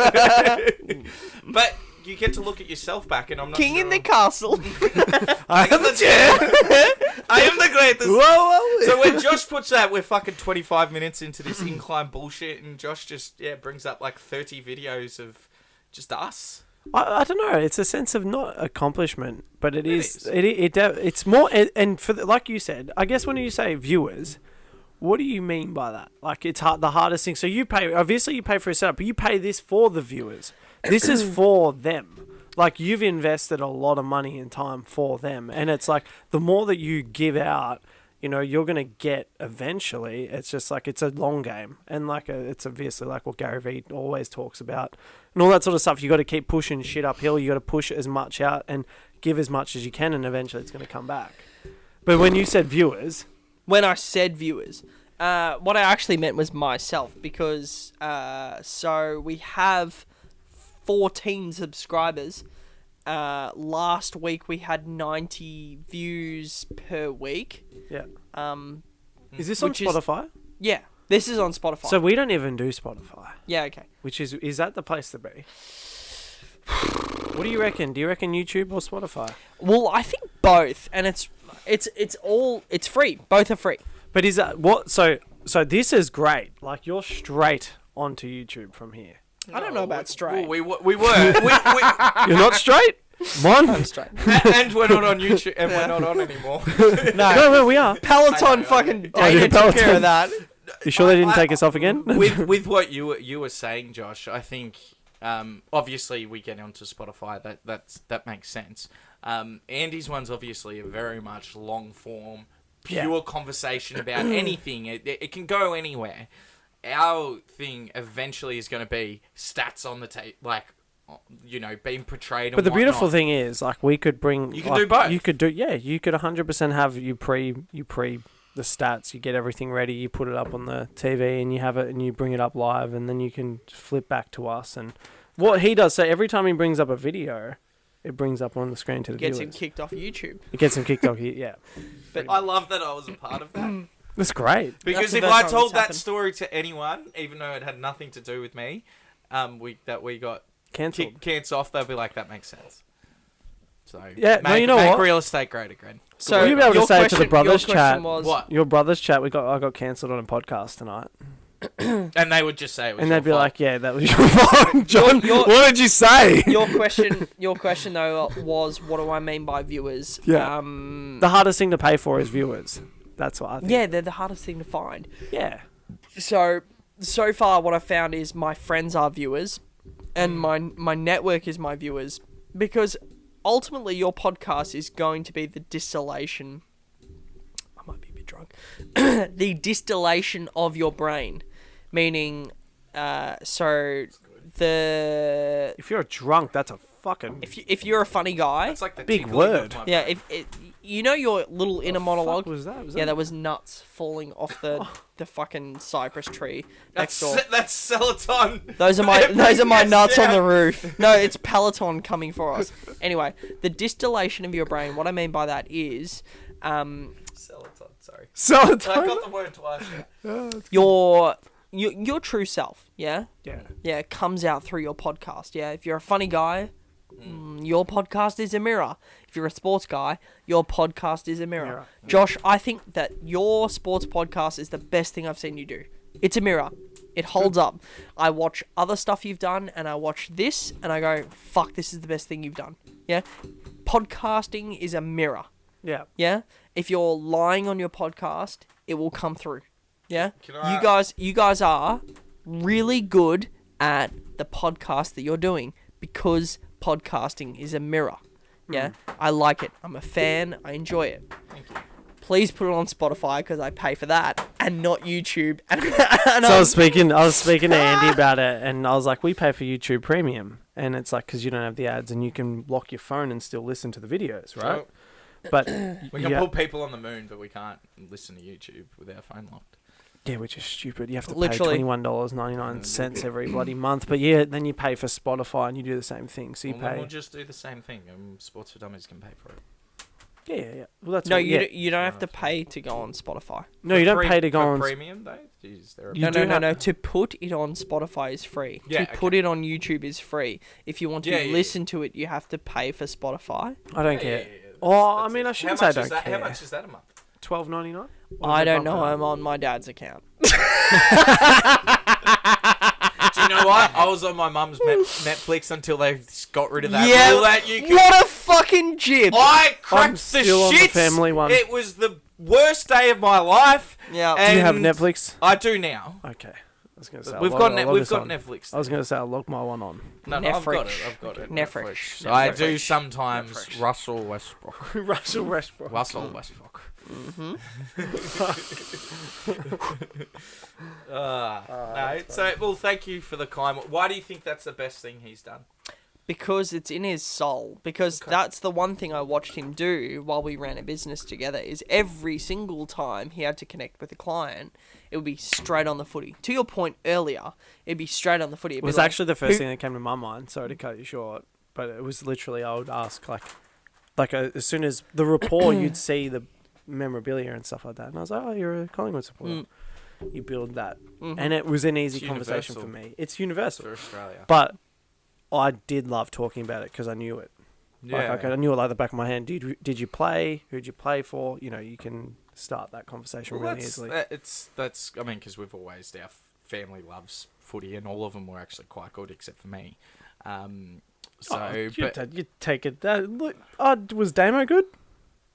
But you get to look at yourself back, and I'm not King sure. in the castle. I am the chair. I am the greatest. Whoa. So when Josh puts that, we're fucking 25 minutes into this incline bullshit, and Josh just brings up like 30 videos of just us. I don't know. It's a sense of not accomplishment, but it is. It's more. And for like you said, I guess when you say viewers, what do you mean by that? Like it's hard, the hardest thing. So you pay. Obviously, you pay for a setup, but you pay this for the viewers. This is for them. Like you've invested a lot of money and time for them, and it's like the more that you give out, you're gonna get eventually. It's just like it's a long game, and it's obviously like what Gary Vee always talks about, and all that sort of stuff. You got to keep pushing shit uphill. You got to push as much out and give as much as you can, and eventually it's gonna come back. But when you said viewers, When I said viewers, what I actually meant was myself, because so we have 14 subscribers. Last week we had 90 views per week. yeah. Is this on Which is- Spotify? Yeah, this is on Spotify. So we don't even do Spotify. yeah, okay. Which is that the place to be? What do you reckon? Do you reckon YouTube or Spotify? Well, I think both, and it's free. Both are free. But is that what? So this is great. Like you're straight onto YouTube from here. I don't know about straight. Well, we were. You're not straight. One. I'm straight. and we're not on YouTube, and we're not on anymore. No, we are. Peloton fucking Oh, yeah, data took care Peloton. of that. You sure they didn't take us off again? with what you were saying, Josh, I think obviously we get onto Spotify. That makes sense. Andy's one's obviously a very much long form, pure conversation about anything. It can go anywhere. Our thing eventually is going to be stats on the tape, like being portrayed. But the beautiful thing is, like, we could bring. You can do both. You could 100% have you pre the stats. You get everything ready. You put it up on the TV, and you have it, and you bring it up live, and then you can flip back to us. And what he does, so every time he brings up a video, it brings up on the screen to the Gets viewers. him kicked off YouTube. It gets him kicked off. Yeah, But I love that I was a part of that. that's great. Because the if first I time told it's that happened. story to anyone, even though it had nothing to do with me, we got Cancelled. cancelled off, they'll be like, that makes sense. So Yeah, no, you know make what? real estate great again. So You'll be able to your say it to the question- brothers your question chat. Was, What? Your brother's chat. I got cancelled on a podcast tonight, And they would just say it was and your they'd be fault. like, "Yeah, that was your fault, John. your- what did you say?" Your question though was, what do I mean by viewers? Yeah. The hardest thing to pay for is viewers. That's what I think. Yeah, they're the hardest thing to find. Yeah. So far, what I found is my friends are viewers, and my network is my viewers, because ultimately your podcast is going to be the distillation. I might be a bit drunk. The distillation of your brain, meaning, so the If you're drunk, that's a fucking if you're a funny guy, It's like the Big tickling of word. my yeah, brain. if your little inner monologue. Fuck was that? Was Yeah, that was nuts falling off the fucking cypress tree next door. That's Celadon. Those are my Bring us nuts on down. the roof. No, it's Peloton coming for us. Anyway, the distillation of your brain. What I mean by that is, Celadon, sorry. So I got the word twice. your true self. Yeah, yeah. comes out through your podcast. Yeah, if you're a funny guy, your podcast is a mirror. If you're a sports guy, your podcast is a mirror. Josh, I think that your sports podcast is the best thing I've seen you do. It's a mirror. It holds up. I watch other stuff you've done, and I watch this, and I go, fuck, this is the best thing you've done. Yeah? Podcasting is a mirror. Yeah. Yeah? If you're lying on your podcast, it will come through. Yeah? Can I- You guys are really good at the podcast that you're doing, because podcasting is a mirror. Yeah? I like it. I'm a fan. I enjoy it. Thank you. Please put it on Spotify, because I pay for that, and not YouTube. And So I was speaking to Andy about it, and I was like, "We pay for YouTube Premium," and it's like because you don't have the ads, and you can lock your phone and still listen to the videos, right? But We can put people on the moon, but we can't listen to YouTube with our phone locked. yeah, which is stupid. You have to Literally. pay $21.99 every bloody month. But yeah, then you pay for Spotify, and you do the same thing. So you Well, then pay. we'll just do the same thing. Sports for Dummies can pay for it. Yeah. Well, that's No, what, you don't have to pay to go on Spotify. No, you don't pay to go for on. premium though. Is there a You No, do no. have- To put it on Spotify is free. Yeah, To put it on YouTube is free. If you want to Yeah. listen to it, you have to pay for Spotify. I don't care. Oh, I That's mean, it. I shouldn't How say I much is don't that? care. How much is that a month? $12.99. I don't know. I'm on my dad's account. Do you know what? I was on my mum's Netflix until they got rid of that Yeah, rule that you could. What a fucking jib! I cracked I'm the still on the shits. family one. It was the worst day of my life. Yeah. Do you have and Netflix? I do now. Okay. I was gonna say We've got Netflix. I was gonna say I'll log my one on. No, I've got Netflix. it. I've got it. Netflix. I Netflix. do sometimes Netflix. Russell Westbrook. Russell Westbrook. Russell Westbrook. No, so well, thank you for the kind. Why do you think that's the best thing he's done? Because it's in his soul. Because that's the one thing I watched him do while we ran a business together is every single time he had to connect with a client, it would be straight on the footy. To your point earlier, it'd be straight on the footy. It was actually the first thing that came to my mind. Sorry to cut you short, but it was literally I would ask as soon as the rapport, you'd see the memorabilia and stuff like that, and I was like, "Oh, you're a Collingwood supporter." You build that, and it was an easy It's conversation for universal. me. It's universal, For Australia. but I did love talking about it because I knew it. Yeah. I knew it like the back of my hand. Did you play? Who'd you play for? You know, you can start that conversation Well, really easily. That's. I mean, because we've always our family loves footy, and all of them were actually quite good, except for me. You take it. Look, was Damo good?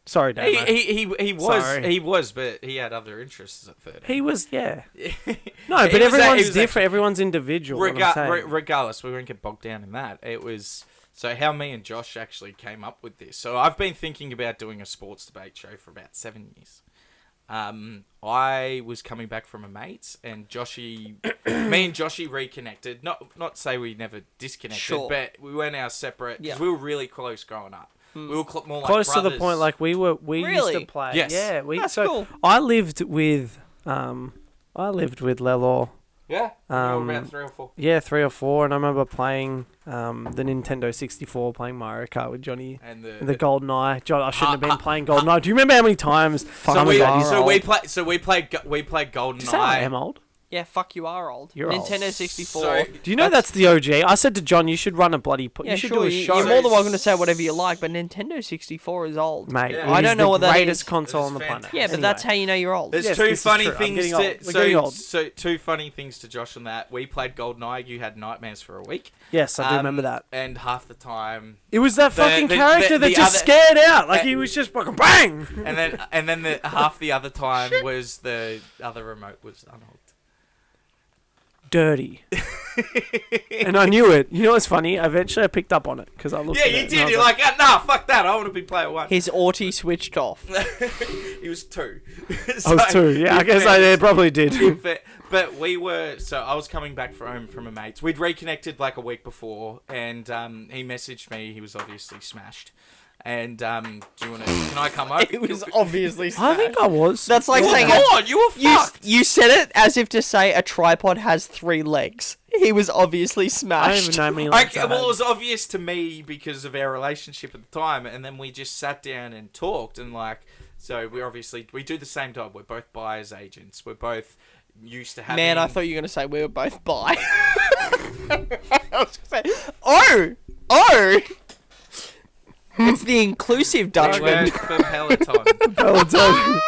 Sorry, Damo. he was, but he had other interests at 13. He was, yeah. No, He but was everyone's actually- different. Everyone's individual. what I'm saying. Regardless, we won't get bogged down in that. It was so how me and Josh actually came up with this. So I've been thinking about doing a sports debate show for about 7 years. I was coming back from a mate's, and me and Joshy reconnected. Not say we never disconnected, Sure. but we went our separate because Yeah. we were really close growing up. We were more like Close to the brothers. point, like we used Really? to play. Yes. Yeah, That's cool. I lived with Lelo. Yeah, we were Um, about 3 or 4. Yeah, 3 or 4, and I remember playing the Nintendo 64, playing Mario Kart with Johnny. And The Golden Eye. John, I shouldn't have been playing Golden Eye. Do you remember how many times? So we played Golden Did you say I Eye. am old? Yeah, fuck, you are old. You're old. Nintendo 64. So- Do you know that's the OG? I said to John, you should run a bloody. yeah, You should sure. do a show. You're more than welcome to say whatever you like, but Nintendo 64 is old. Mate, Yeah. it I is don't know the what that greatest is. console It on is the planet. fantastic. Yeah, but that's how you know you're old. There's Yes, two this is funny true. I'm things getting to old. We're getting old. so two funny things to Josh on that. We played GoldenEye. You had nightmares for a week. Yes, I do remember that. And half the time, It was that the- fucking the- character the that just other- scared out. Like he was just fucking bang. and then the half the other time was the other remote was unhooked. Dirty. And I knew it. You know what's funny? Eventually I picked up on it because I looked Yeah, at it. you and I did. was You're like, nah, fuck that. I want to be player 1. His Auti switched off. He was 2. I was 2. Yeah, I guess I probably did. But we were, so I was coming back home from a mate's. We'd reconnected like a week before, and he messaged me. He was obviously smashed. And do you want to? Can I come over? It was obviously I think I was. That's like saying you were fucked. you said it as if to say a tripod has 3 legs. He was obviously I don't smashed. even know how many Like, legs I well, it had. was obvious to me because of our relationship at the time, and then we just sat down and talked, and like, so we do the same job. We're both buyers agents. We're both used to having. Man, I thought you were going to say we were both bi. I was going to say, oh! It's the inclusive we Dutchman. work for Peloton.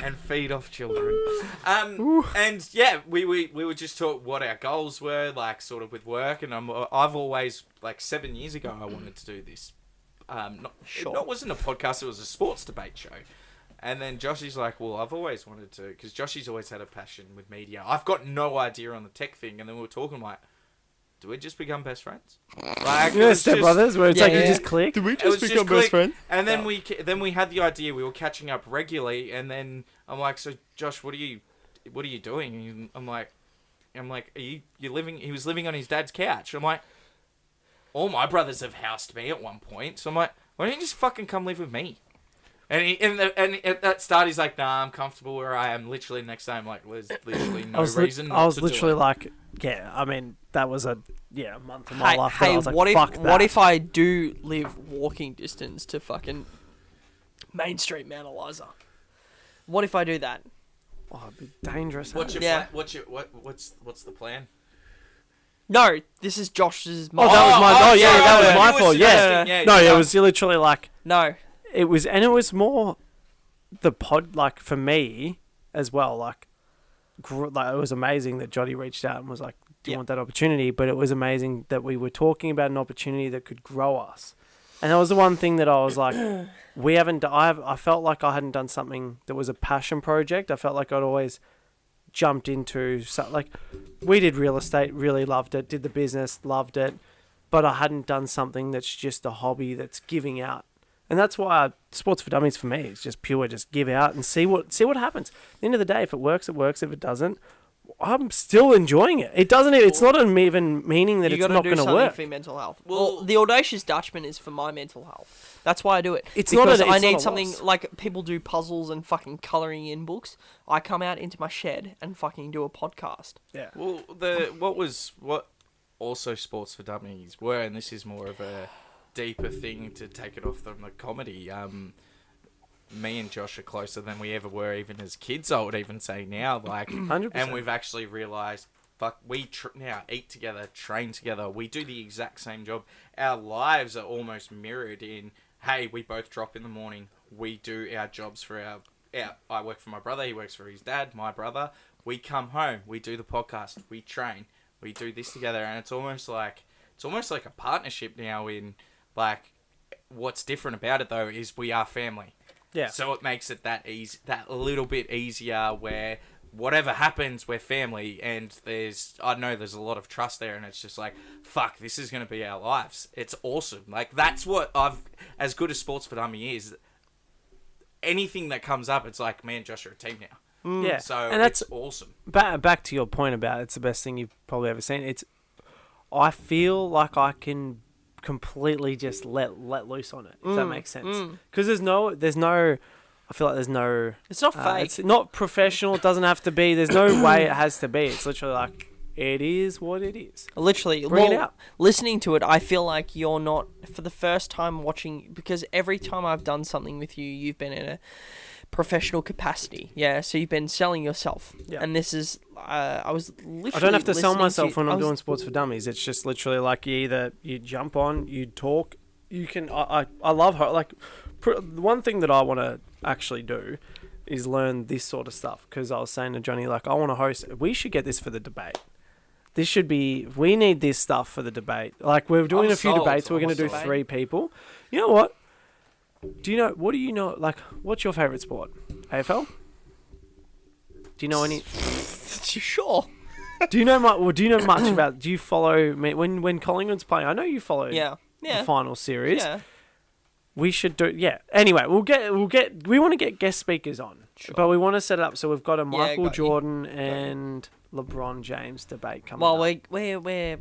And feed off children. And yeah, we were just talk what our goals were, like sort of with work. And I've always, like 7 years ago, I wanted to do this. It wasn't a podcast; it was a sports debate show. And then Joshy's like, well, I've always wanted to, because Joshy's always had a passion with media. I've got no idea on the tech thing. And then we were talking like, do we just become best friends? Like, Yeah, Step Brothers, where it's Yeah, like you yeah. just click. Did we it was just become click. best friends? And then we had the idea. We were catching up regularly, and then I'm like, so Josh, what are you doing? And I'm like, are you living? He was living on his dad's couch. I'm like, all my brothers have housed me at one point. So I'm like, why don't you just fucking come live with me? And at that start, he's like, nah, I'm comfortable where I am. Literally next day, I'm like, there's literally no reason. I was not to do literally it. like, yeah. I mean, that was a month of my Hey, life. That I hey, was like, what fuck if that. what if I do live walking distance to fucking Main Street Mountalyzer. What if I do that? Oh, it'd be dangerous. What's your Yeah. what's the plan? No, this is Josh's. Oh, that was my. Oh, yeah, sorry, that was you my were fault. Yeah. suggesting, yeah, No, yeah. it was literally like No. it was, and it was more the pod. Like for me as well. Like it was amazing that Jody reached out and was like, "Do you Yeah. want that opportunity?" But it was amazing that we were talking about an opportunity that could grow us. And that was the one thing that I was like, we haven't. I felt like I hadn't done something that was a passion project. I felt like I'd always jumped into like we did real estate, really loved it. Did the business, loved it, but I hadn't done something that's just a hobby that's giving out. And that's why Sportz4Dummies for me is just pure, just give out and see what happens. At the end of the day, if it works, it works. If it doesn't, I'm still enjoying it. It doesn't. It's not even meaning that You it's got to not do going to something work. for your mental health. Well, the Audacious Dutchman is for my mental health. That's why I do it. It's because not a- I it's not need a something loss. like people do puzzles and fucking colouring in books. I come out into my shed and fucking do a podcast. Yeah. Well, what also Sportz4Dummies were, and this is more of a deeper thing to take it off from the comedy. Me and Josh are closer than we ever were, even as kids. I would even say now, like, 100%. and we've actually realised, fuck, we now eat together, train together. We do the exact same job. Our lives are almost mirrored in, hey, we both drop in the morning. We do our jobs for our. I work for my brother. He works for his dad. My brother. We come home. We do the podcast. We train. We do this together, and it's almost like a partnership now. In like, what's different about it though is we are family. Yeah. So it makes it that little bit easier where whatever happens, we're family, and I know there's a lot of trust there, and it's just like, fuck, this is going to be our lives. It's awesome. Like, that's what as good as Sportz4Dummy is, anything that comes up, it's like, me and Josh are a team now. Yeah. So and that's it's awesome. back to your point about it's the best thing you've probably ever seen. I feel like I can completely just let loose on it, if that makes sense. Because there's no. I feel like there's no. It's not fake. It's not professional. It doesn't have to be. There's no way it has to be. It's literally like it is what it is. Literally, Bring it out. listening to it, I feel like you're not, for the first time watching, because every time I've done something with you, you've been in a professional capacity. Yeah, so you've been selling yourself. Yeah. And this is, I was literally I don't have to sell listening myself to, when I I'm was- doing Sportz4Dummies. It's just literally like you jump on, you talk, you can. I love her. Like, one thing that I want to actually do is learn this sort of stuff, because I was saying to Johnny, like, I want to host. We should get this for the debate. This should be. We need this stuff for the debate. Like, we're doing I'm a few sold. debates. We're I'm going to do sold. 3 people. You know what? What do you know? Like, what's your favorite sport? AFL? Do you know any? Sure. Do you know much about? Do you follow when Collingwood's playing? I know you follow. Yeah. Yeah. The final series. Yeah. We should do. Yeah. Anyway, we want to get guest speakers on, but we want to set it up so we've got a Michael got you. Jordan and LeBron James debate coming Well, up. we're gonna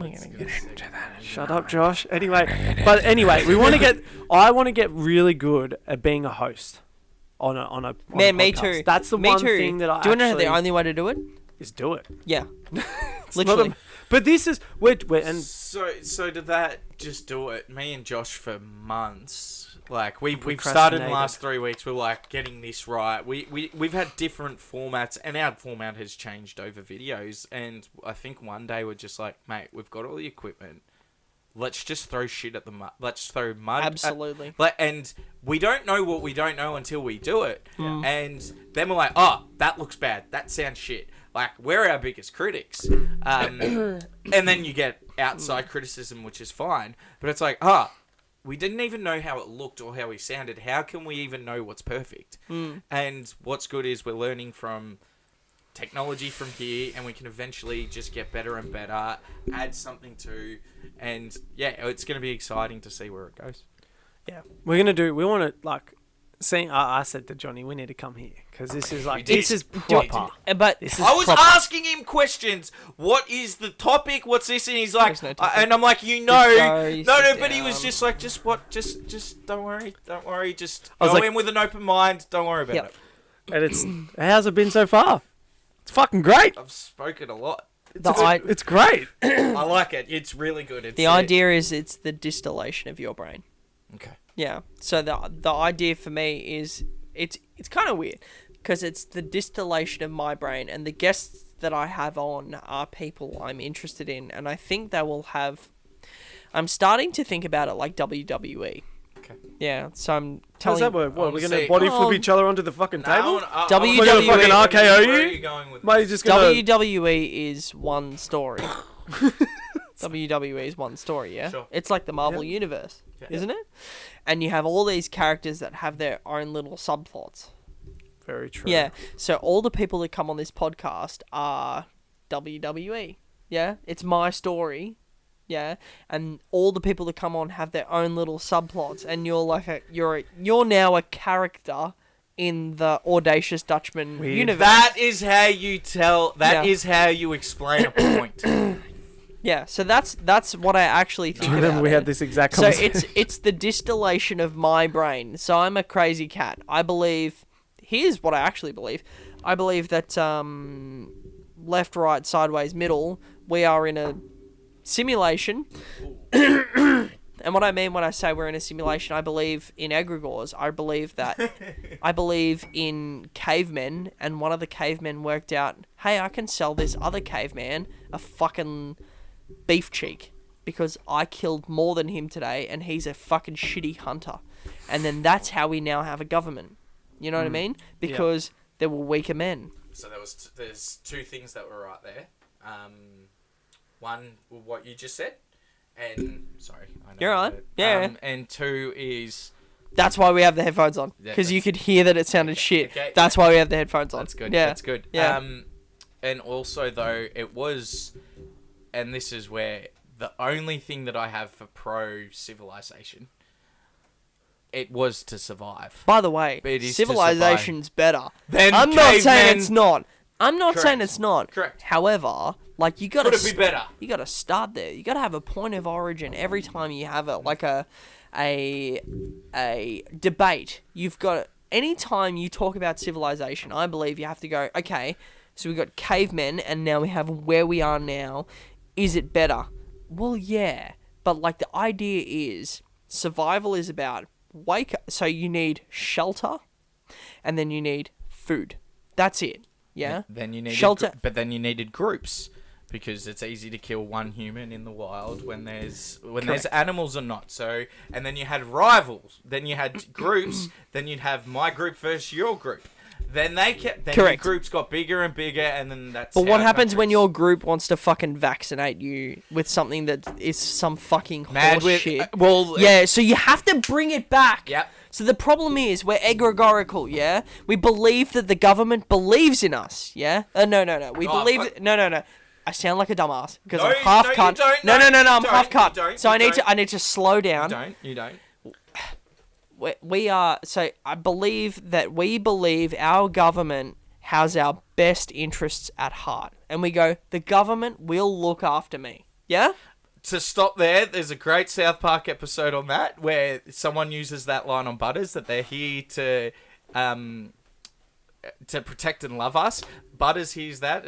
get into that. Shut up, Josh. Anyway, we want to get. I want to get really good at being a host on a Man, me podcast. too. That's the me one too. thing that I do you know actually the only way to do it? is do it. Yeah. It's Literally. not a- but this is we're and So did that just do it? Me and Josh for months. Like we've started in the Procrastinated. last 3 weeks. We're like getting this right. We've had different formats, and our format has changed over videos. And I think one day we're just like, mate, we've got all the equipment. Let's just throw shit at the mud. Let's throw mud. Absolutely. And we don't know what we don't know until we do it. And then we're like, oh, that looks bad. That sounds shit. Like, we're our biggest critics. And then you get outside criticism, which is fine. But it's like, we didn't even know how it looked or how we sounded. How can we even know what's perfect? And what's good is we're learning from technology from here, and we can eventually just get better and better, add something to, and yeah, it's going to be exciting to see where it goes. yeah, we want to like. See, I said to Johnny, we need to come here because this is like did. this is You did. proper. But This is I was proper. asking him questions. What is the topic? What's this? And he's like, There's no topic. and I'm like, Just go, sit but he was down. just like, just don't worry, just I was go like- in with an open mind. Don't worry about Yep. it. And how's it been so far? It's fucking great. I've spoken a lot. It's great. I like it. It's really good. It's the idea is it's the distillation of your brain. Okay. Yeah. So the idea for me is it's kind of weird because it's the distillation of my brain, and the guests that I have on are people I'm interested in, and I think they will have. I'm starting to think about it like WWE. Okay. Yeah. So I'm How's telling. that work? What, we're going to Honestly- body Oh. flip each other onto the fucking table? WWE We're gonna fucking RKO Where are you? you going with Mate, this? you're just going to... WWE is one story. WWE is one story, yeah? Sure. It's like the Marvel Yeah. Universe, Yeah. isn't it? And you have all these characters that have their own little subplots. Very true. Yeah. So all the people that come on this podcast are WWE. Yeah. It's my story. Yeah. And all the people that come on have their own little subplots, and you're like you're now a character in the Audacious Dutchman Weird. universe. That is how you tell. That Yeah. is how you explain a point. Yeah. So that's what I actually think Do you remember about we it. had this exact So conversation? it's the distillation of my brain. So I'm a crazy cat. I believe. Here's what I actually believe. I believe that left, right, sideways, middle. We are in a simulation. And what I mean when I say we're in a simulation, I believe in egregores. I believe that. I believe in cavemen, and one of the cavemen worked out, hey, I can sell this other caveman a fucking beef cheek because I killed more than him today, and he's a fucking shitty hunter. And then that's how we now have a government. You know what I mean? Because there were weaker men. So there's two things that were right there. One, what you just said, and sorry, I know You're right. that. Yeah. And two is That's why we have the headphones on, Yeah, because you that's- could hear that it sounded shit. Okay. That's why we have the headphones on. that's good. Yeah. That's good. Yeah. And also though it was, and this is where the only thing that I have for pro civilization, it was to survive. By the way, But it is to civilization's better. Then I'm not saying cavemen- it's not. I'm not saying Correct. it's not. Correct. However, like you gotta Could it be better? You gotta start there. You gotta have a point of origin every time you have it, like a debate. You've got anytime you talk about civilization, I believe you have to go, okay, so we've got cavemen and now we have where we are now. Is it better? Well, yeah. But like the idea is survival is about so you need shelter and then you need food. That's it. Yeah. Then you needed Shelter. but then you needed groups, because it's easy to kill one human in the wild when there's animals or not. So, and then you had rivals. Then you had groups. Then you'd have my group versus your group. Then they kept. Then Correct. the groups got bigger and bigger, and then that's. But what how happens when countries- your group wants to fucking vaccinate you with something that is some fucking mad horse with? shit? Well, Yeah, so you have to bring it back. Yep. So the problem is we're egregorical, yeah? We believe that the government believes in us, yeah? No. We Oh, believe... fuck. No. I sound like a dumbass because No, I'm half no, you cut. don't. No, No, I'm you half don't. cut. You don't. So You I need to slow down. You don't. We are... So I believe that we believe our government has our best interests at heart. And we go, the government will look after me. Yeah? To stop there's a great South Park episode on that where someone uses that line on Butters, that they're here to protect and love us. Butters hears that.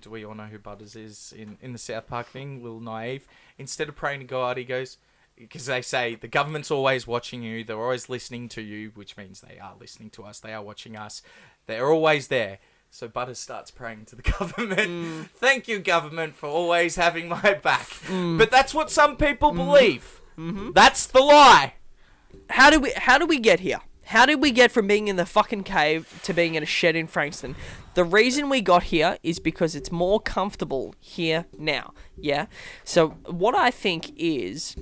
We all know who Butters is in the South Park thing, little naive. Instead of praying to God, he goes, because they say the government's always watching you, they're always listening to you, which means they are listening to us, they are watching us, they're always there. So Butters starts praying to the government. Thank you, government, for always having my back. But that's what some people believe. That's the lie. How do we get here? How did we get from being in the fucking cave to being in a shed in Frankston? The reason we got here is because it's more comfortable here now. Yeah? So what I think is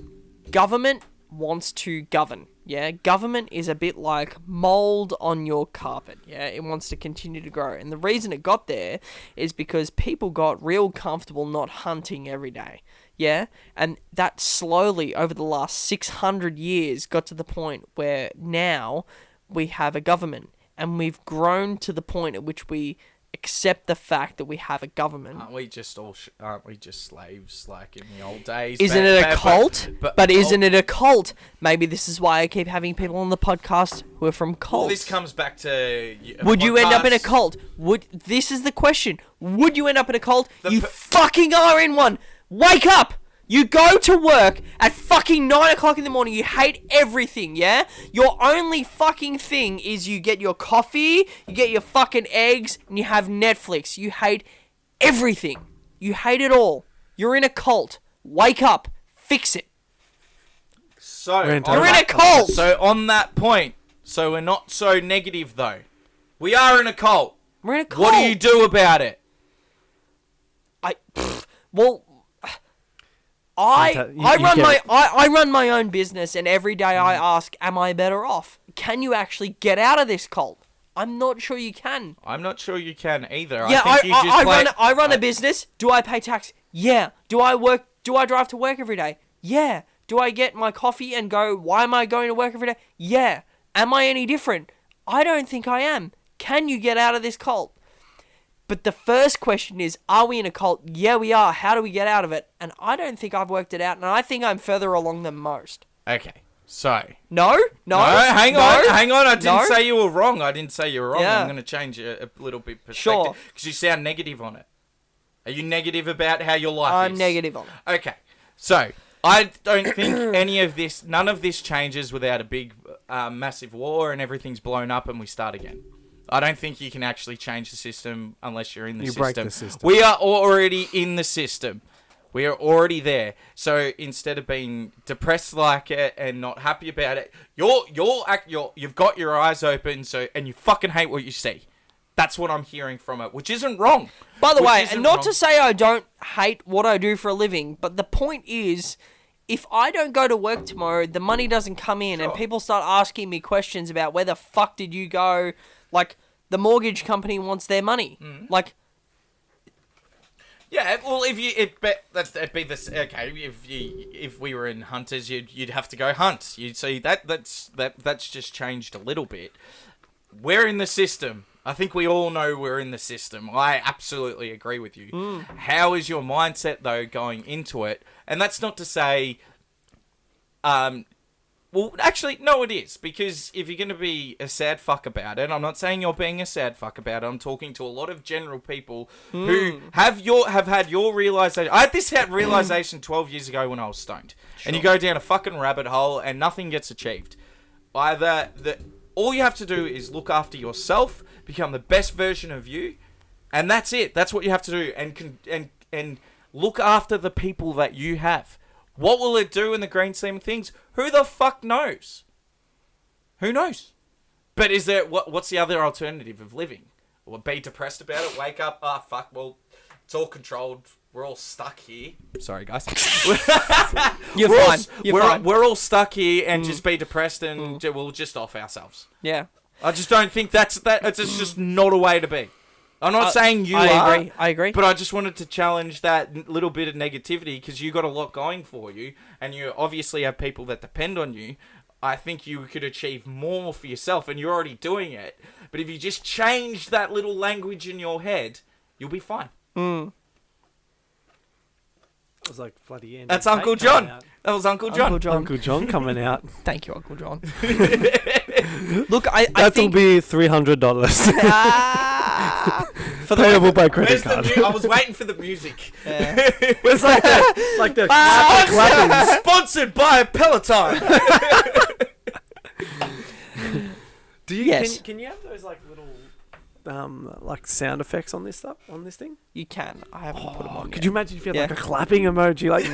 government wants to govern. Yeah? Government is a bit like mold on your carpet. Yeah? It wants to continue to grow. And the reason it got there is because people got real comfortable not hunting every day. Yeah? And that slowly, over the last 600 years, got to the point where now we have a government. And we've grown to the point at which we accept the fact that we have a government. Aren't we just slaves like in the old days? Isn't it a cult? But isn't it a cult? Maybe this is why I keep having people on the podcast who are from cults. Well, this comes back to. Would you end up in a podcast. cult? This is the question. Would you end up in a cult? The You per- fucking are in one. Wake up! You go to work at fucking 9 o'clock in the morning. You hate everything, yeah? Your only fucking thing is you get your coffee, you get your fucking eggs, and you have Netflix. You hate everything. You hate it all. You're in a cult. Wake up. Fix it. So You're in a cult. So on that point, so we're not so negative though. We are in a cult. We're in a cult. What do you do about it? Well, I run my own business, and every day I ask, am I better off? Can you actually get out of this cult? I'm not sure you can. I'm not sure you can either. Yeah, I think you just I run a business. Do I pay tax? Yeah. Do I work? Do I drive to work every day? Yeah. Do I get my coffee and go, why am I going to work every day? Yeah. Am I any different? I don't think I am. Can you get out of this cult? But the first question is, are we in a cult? Yeah, we are. How do we get out of it? And I don't think I've worked it out, and I think I'm further along than most. Okay, so... No, hang on. I didn't say you were wrong. I'm going to change a little bit perspective. Sure. Because you sound negative on it. Are you negative about how your life is? I'm negative on it. Okay, so... I don't think none of this changes without a big, massive war and everything's blown up and we start again. I don't think you can actually change the system unless you're in the system. You break the system. We are already in the system. We are already there. So instead of being depressed like it and not happy about it, you've got your eyes open and you fucking hate what you see. That's what I'm hearing from it, which isn't wrong. By the way, and not to say I don't hate what I do for a living, but the point is, if I don't go to work tomorrow, the money doesn't come in, and people start asking me questions about where the fuck did you go? Like, the mortgage company wants their money. Like, yeah, well, it'd be this. Okay, if we were in hunters, you'd have to go hunt. You'd see that's just changed a little bit. We're in the system. I think we all know we're in the system. I absolutely agree with you. How is your mindset, though, going into it? And that's not to say... well, actually, no, it is. Because if you're going to be a sad fuck about it, I'm not saying you're being a sad fuck about it. I'm talking to a lot of general people who have had your realization. I had this realization 12 years ago when I was stoned. Sure. And you go down a fucking rabbit hole and nothing gets achieved. All you have to do is look after yourself, become the best version of you, and that's it. That's what you have to do, and look after the people that you have. What will it do in the grand scheme of things? Who the fuck knows? Who knows? But is there what's the other alternative of living? Well, be depressed about it, wake up, fuck, well, it's all controlled. We're all stuck here. Sorry, guys. You're fine. We're all stuck here and just be depressed and we'll just off ourselves. Yeah. I just don't think it's just not a way to be. I'm not saying you are. I agree. But I just wanted to challenge that little bit of negativity because you got a lot going for you and you obviously have people that depend on you. I think you could achieve more for yourself and you're already doing it. But if you just change that little language in your head, you'll be fine. It was like bloody end. That's Uncle John. That was Uncle John. Uncle John coming out. Thank you, Uncle John. Look, I That'll think... be $300. For the Payable by credit card. I was waiting for the music. Yeah. It's like the clapping. Sponsored by Peloton. Do you? Yes. Can you have those like little like sound effects on this stuff on this thing? You can. I haven't put them on. Could you imagine if you had like a clapping emoji like?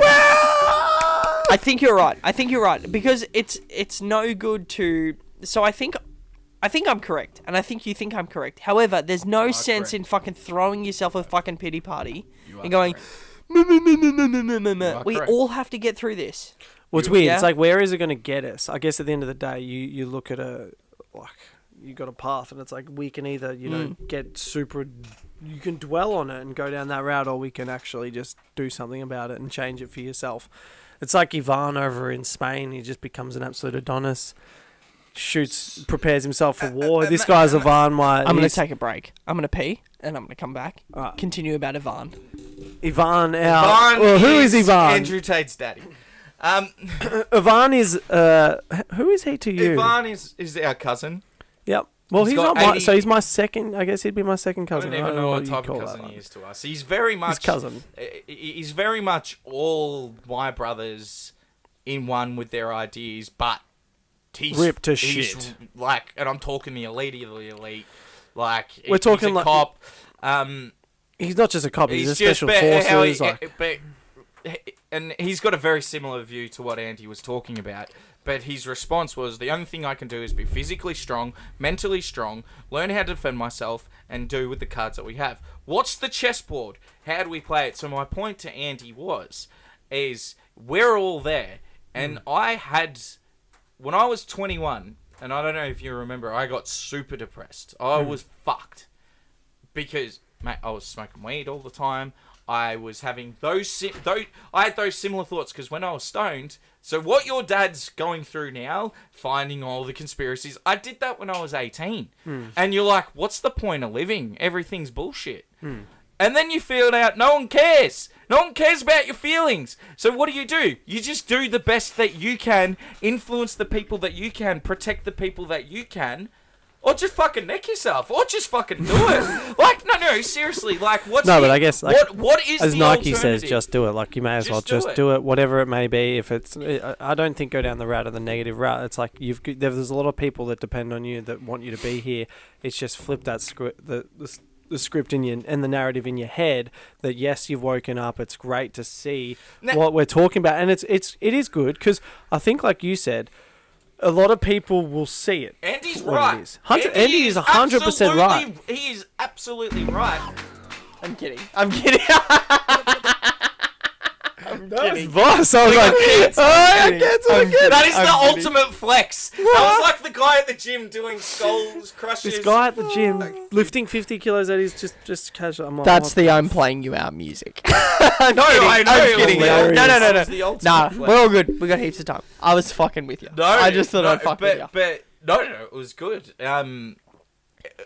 I think you're right because it's no good to. So I think I'm correct, and I think you think I'm correct. However, there's no sense correct. in fucking throwing yourself a fucking pity party and are going. We correct. all have to get through this. Well, it's weird. Yeah? It's like, where is it going to get us? I guess at the end of the day, you look at you got a path, and it's like we can either get super, you can dwell on it and go down that route, or we can actually just do something about it and change it for yourself. It's like Ivan over in Spain. He just becomes an absolute Adonis. Prepares himself for war. This guy's Ivan. I'm going to take a break. I'm going to pee, and I'm going to come back. Continue about Ivan. Ivan out. Well, who is Ivan? Andrew Tate's daddy. Ivan is who is he to you? Ivan is our cousin. Yep. Well, He's he's got not my. 80 So he's my second. I guess he'd be my second I cousin. don't even know what you type call of that cousin one. he is to us. He's very much cousin. He's very much all my brothers in one with their ideas, but he's Ripped to he's shit. Like, and I'm talking the elite of the elite. Like, We're talking he's a like- cop. He's not just a cop. He's a just special how forces. and he's got a very similar view to what Andy was talking about. But his response was, the only thing I can do is be physically strong, mentally strong, learn how to defend myself, and do with the cards that we have. What's the chessboard? How do we play it? So my point to Andy is we're all there. And I had, when I was 21, and I don't know if you remember, I got super depressed. I was fucked. Because, mate, I was smoking weed all the time. I was having I had those similar thoughts because when I was stoned, so what your dad's going through now, finding all the conspiracies, I did that when I was 18. And you're like, what's the point of living? Everything's bullshit. And then you feel out, no one cares. No one cares about your feelings. So what do? You just do the best that you can, influence the people that you can, protect the people that you can. Or just fucking neck yourself. Or just fucking do it. Like, no, seriously. Like, what's No, the, but I guess, like, what is as the Nike says, alternative? just do it. Like, you may as well Just just do it, whatever it may be. If it's, I don't think go down the route of the negative route. It's like there's a lot of people that depend on you that want you to be here. It's just flip that script, the script in your and the narrative in your head that yes, you've woken up. It's great to see what we're talking about, and it is good because I think, like you said, a lot of people will see it. Andy's for what right. it is. Andy is 100% right. He is absolutely right. I'm kidding. I'm kidding. That was boss. I was like, I cancel again. That is the ultimate flex. That was like the guy at the gym doing skulls, crushes. This guy at the gym lifting 50 kilos that is just casual. I'm like, That's what the I'm playing you out music. I know. I'm kidding. hilarious. No. That was the ultimate Nah, flex. we're all good. We got heaps of time. I was fucking with you. No, I just thought I'd fuck with you. But no, it was good.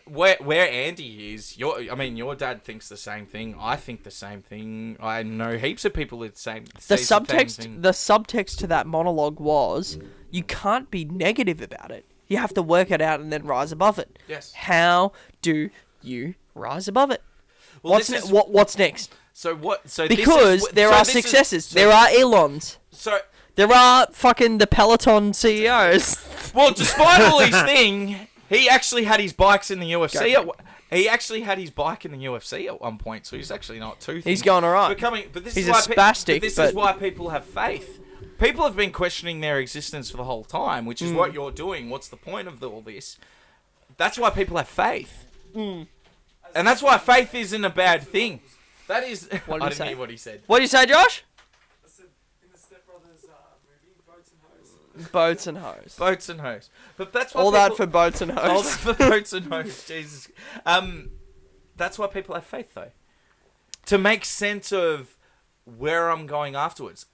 Where Andy is, your dad thinks the same thing. I think the same thing. I know heaps of people that say The the same subtext, thing. the subtext to that monologue was, you can't be negative about it. You have to work it out and then rise above it. Yes. How do you rise above it? Well, What's this is- what's next? So what? So Because this is, there so are this is- successes. so- There are Elons. So There are fucking the Peloton CEOs. well, despite all his thing, he actually had his bikes in the UFC. Go for He actually had his bike in the UFC at one point, so he's actually not too. He's going alright. But this He's is a why spastic, but this but- is why people have faith. People have been questioning their existence for the whole time, which is what you're doing. What's the point of all this? That's why people have faith, and that's why faith isn't a bad thing. That is. What did I he didn't say? hear what he said. What do you say, Josh? In the Step Brothers movie, Boats and Hose. Boats and hose. Boats and hose, but that's why All that people- for boats and All hose. that for boats and hose. Jesus. That's why people have faith, though, to make sense of where I'm going afterwards.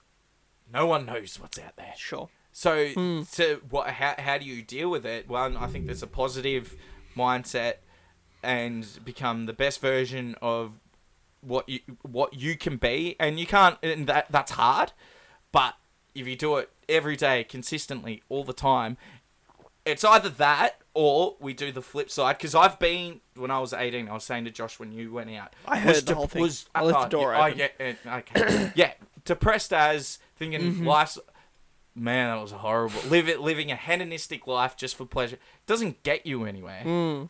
No one knows what's out there. Sure. So, how do you deal with it? Well, I think there's a positive mindset and become the best version of what you can be, and you can't. And that's hard, but if you do it every day, consistently, all the time, it's either that or we do the flip side. Because when I was 18, I was saying to Josh when you went out, I heard the whole thing. I left the door open. Okay, yeah, depressed as thinking life's. Man, that was horrible. Living a hedonistic life just for pleasure doesn't get you anywhere.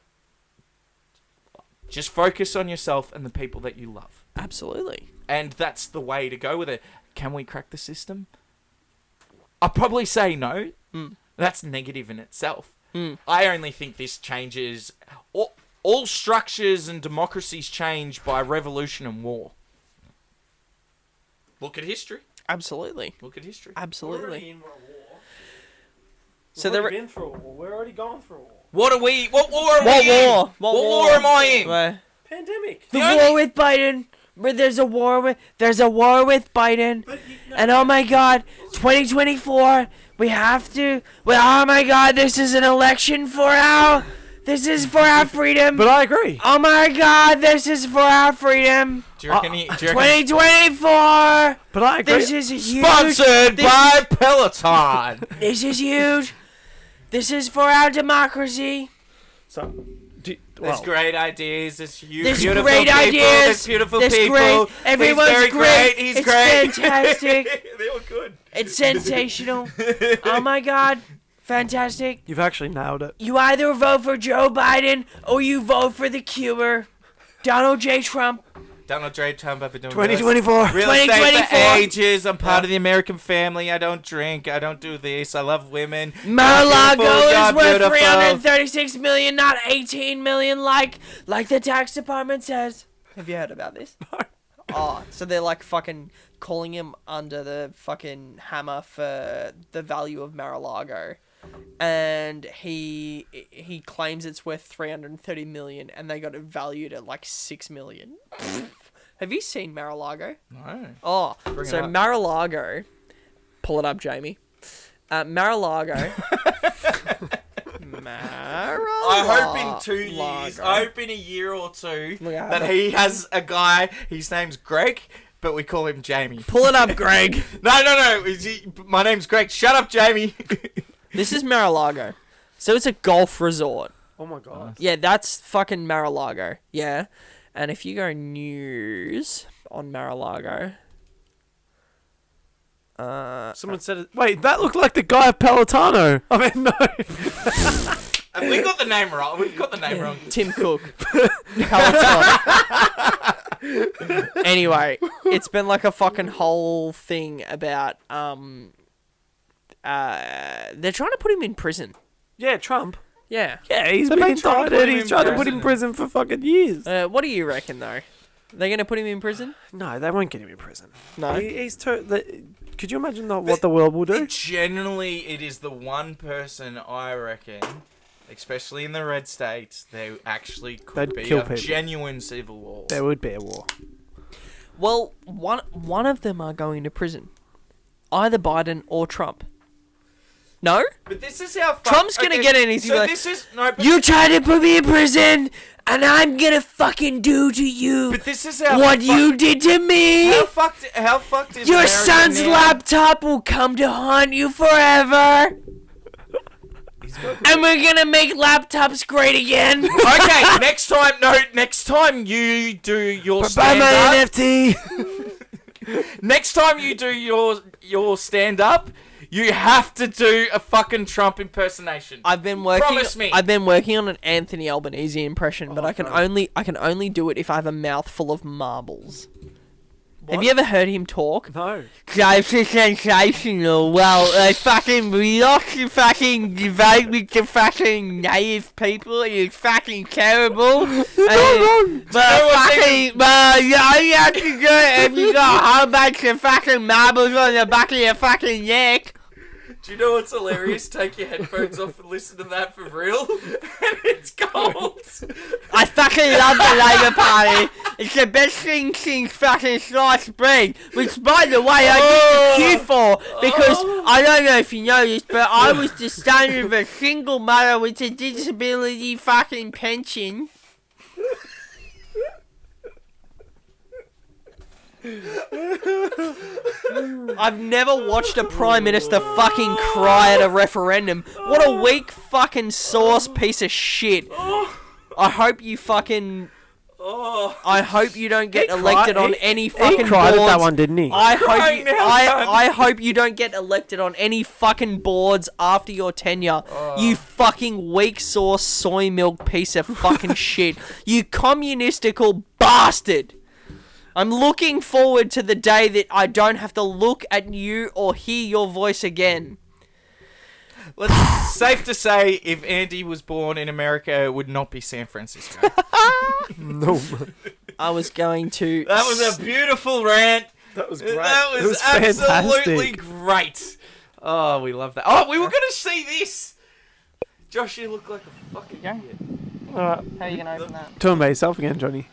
Just focus on yourself and the people that you love. Absolutely. And that's the way to go with it. Can we crack the system? I'd probably say no. That's negative in itself. I only think this changes... All structures and democracies change by revolution and war. Look at history. Absolutely. Look at history. Absolutely. in a war. So there. been through a war. We're already gone through a war. What war are we What in? war? What war am I in? Where? Pandemic. The war with Biden. Where there's a war with Biden. And oh my God, 2024. We have to. Well, oh my God, this is an election for our. This is for our freedom. But I agree. Oh my God, this is for our freedom. Do you reckon? 2024. But I agree. This is huge. Sponsored This- by Peloton. This is huge. This is for our democracy. So, There's great ideas. There's There's beautiful great people. ideas. There's beautiful There's people. great. Everyone's He's very great. He's It's great. fantastic. They were good. It's sensational. Oh my god. Fantastic. You've actually nailed it. You either vote for Joe Biden or you vote for the cure. Donald J. Trump. Donald J. Trump, I've been doing 2024. real estate for 2024. ages. I'm part of the American family. I don't drink. I don't do this. I love women. Mar-a-Lago You're is worth beautiful. 336 million, not 18 million, like the tax department says. Have you heard about this? No. Oh, so they're like fucking calling him under the fucking hammer for the value of Mar-a-Lago. And he claims it's worth 330 million, and they got it valued at like 6 million. Have you seen Mar-a-Lago? No. Oh, Bring so it up. Mar-a-Lago, pull it up, Jamie. Mar-a-Lago. I hope in 2 years, I hope in a year or two, Look at that that. he has a guy, his name's Greg, but we call him Jamie. Pull it up, Greg. No. My name's Greg. Shut up, Jamie. This is Mar-a-Lago. So it's a golf resort. Oh my god. Yeah, that's fucking Mar-a-Lago. Yeah. And if you go news on Mar-a-Lago. Someone said it. Wait, that looked like the guy of Pelotano. I mean, no. Have we got the name wrong? We've got the name wrong. Tim Cook. Peloton. Anyway, it's been like a fucking whole thing about they're trying to put him in prison. Yeah, Trump. Yeah. Yeah, he's They've been been trying to put indicted. him He's in tried to put him in prison. prison for fucking years. What do you reckon though? They're gonna put him in prison? No, they won't get him in prison. No. He's too. Could you imagine what the world will do? Generally, it is the one person I reckon, especially in the red states, there actually could They'd be kill a people. genuine civil war. There would be a war. Well, one of them are going to prison. Either Biden or Trump. No? But this is how Trump's gonna get in, he's So gonna be like, this is no. But, You tried to put me in prison, and I'm gonna fucking do to you but this is how what you did to me. How fucked is Your America son's now? laptop will come to haunt you forever. And we're gonna make laptops great again. Okay, next time you do your Buy stand my up. NFT. Next time you do your stand up, you have to do a fucking Trump impersonation. I've been working. Promise me. I've been working on an Anthony Albanese impression, but I can only do it if I have a mouth full of marbles. Have you ever heard him talk? No. That's sensational. Well, we lost the fucking debate with the fucking native people. It's fucking terrible. But you only have to do it if you got a whole bunch of fucking marbles on the back of your fucking neck. Do you know what's hilarious? Take your headphones off and listen to that for real. And it's gold. I fucking love the Labour Party. It's the best thing since fucking sliced bread. Which, by the way, I did the queue for. Because, I don't know if you know this, but I was the son of a single mother with a disability fucking pension. I've never watched a Prime Minister fucking cry at a referendum. What a weak fucking sauce piece of shit. I hope you fucking... I hope you don't get elected on any fucking He cried at boards. that one, didn't he? I hope you don't get elected on any fucking boards after your tenure. You fucking weak sauce soy milk piece of fucking shit. You communistical bastard. I'm looking forward to the day that I don't have to look at you or hear your voice again. Safe to say, if Andy was born in America, it would not be San Francisco. No. I was going to... That was a beautiful rant. That was great. That It was absolutely fantastic. great. Oh, we love that. Oh, we were going to see this. Josh, you look like a fucking idiot. Alright. How are you going to open that? Turn by yourself again, Johnny.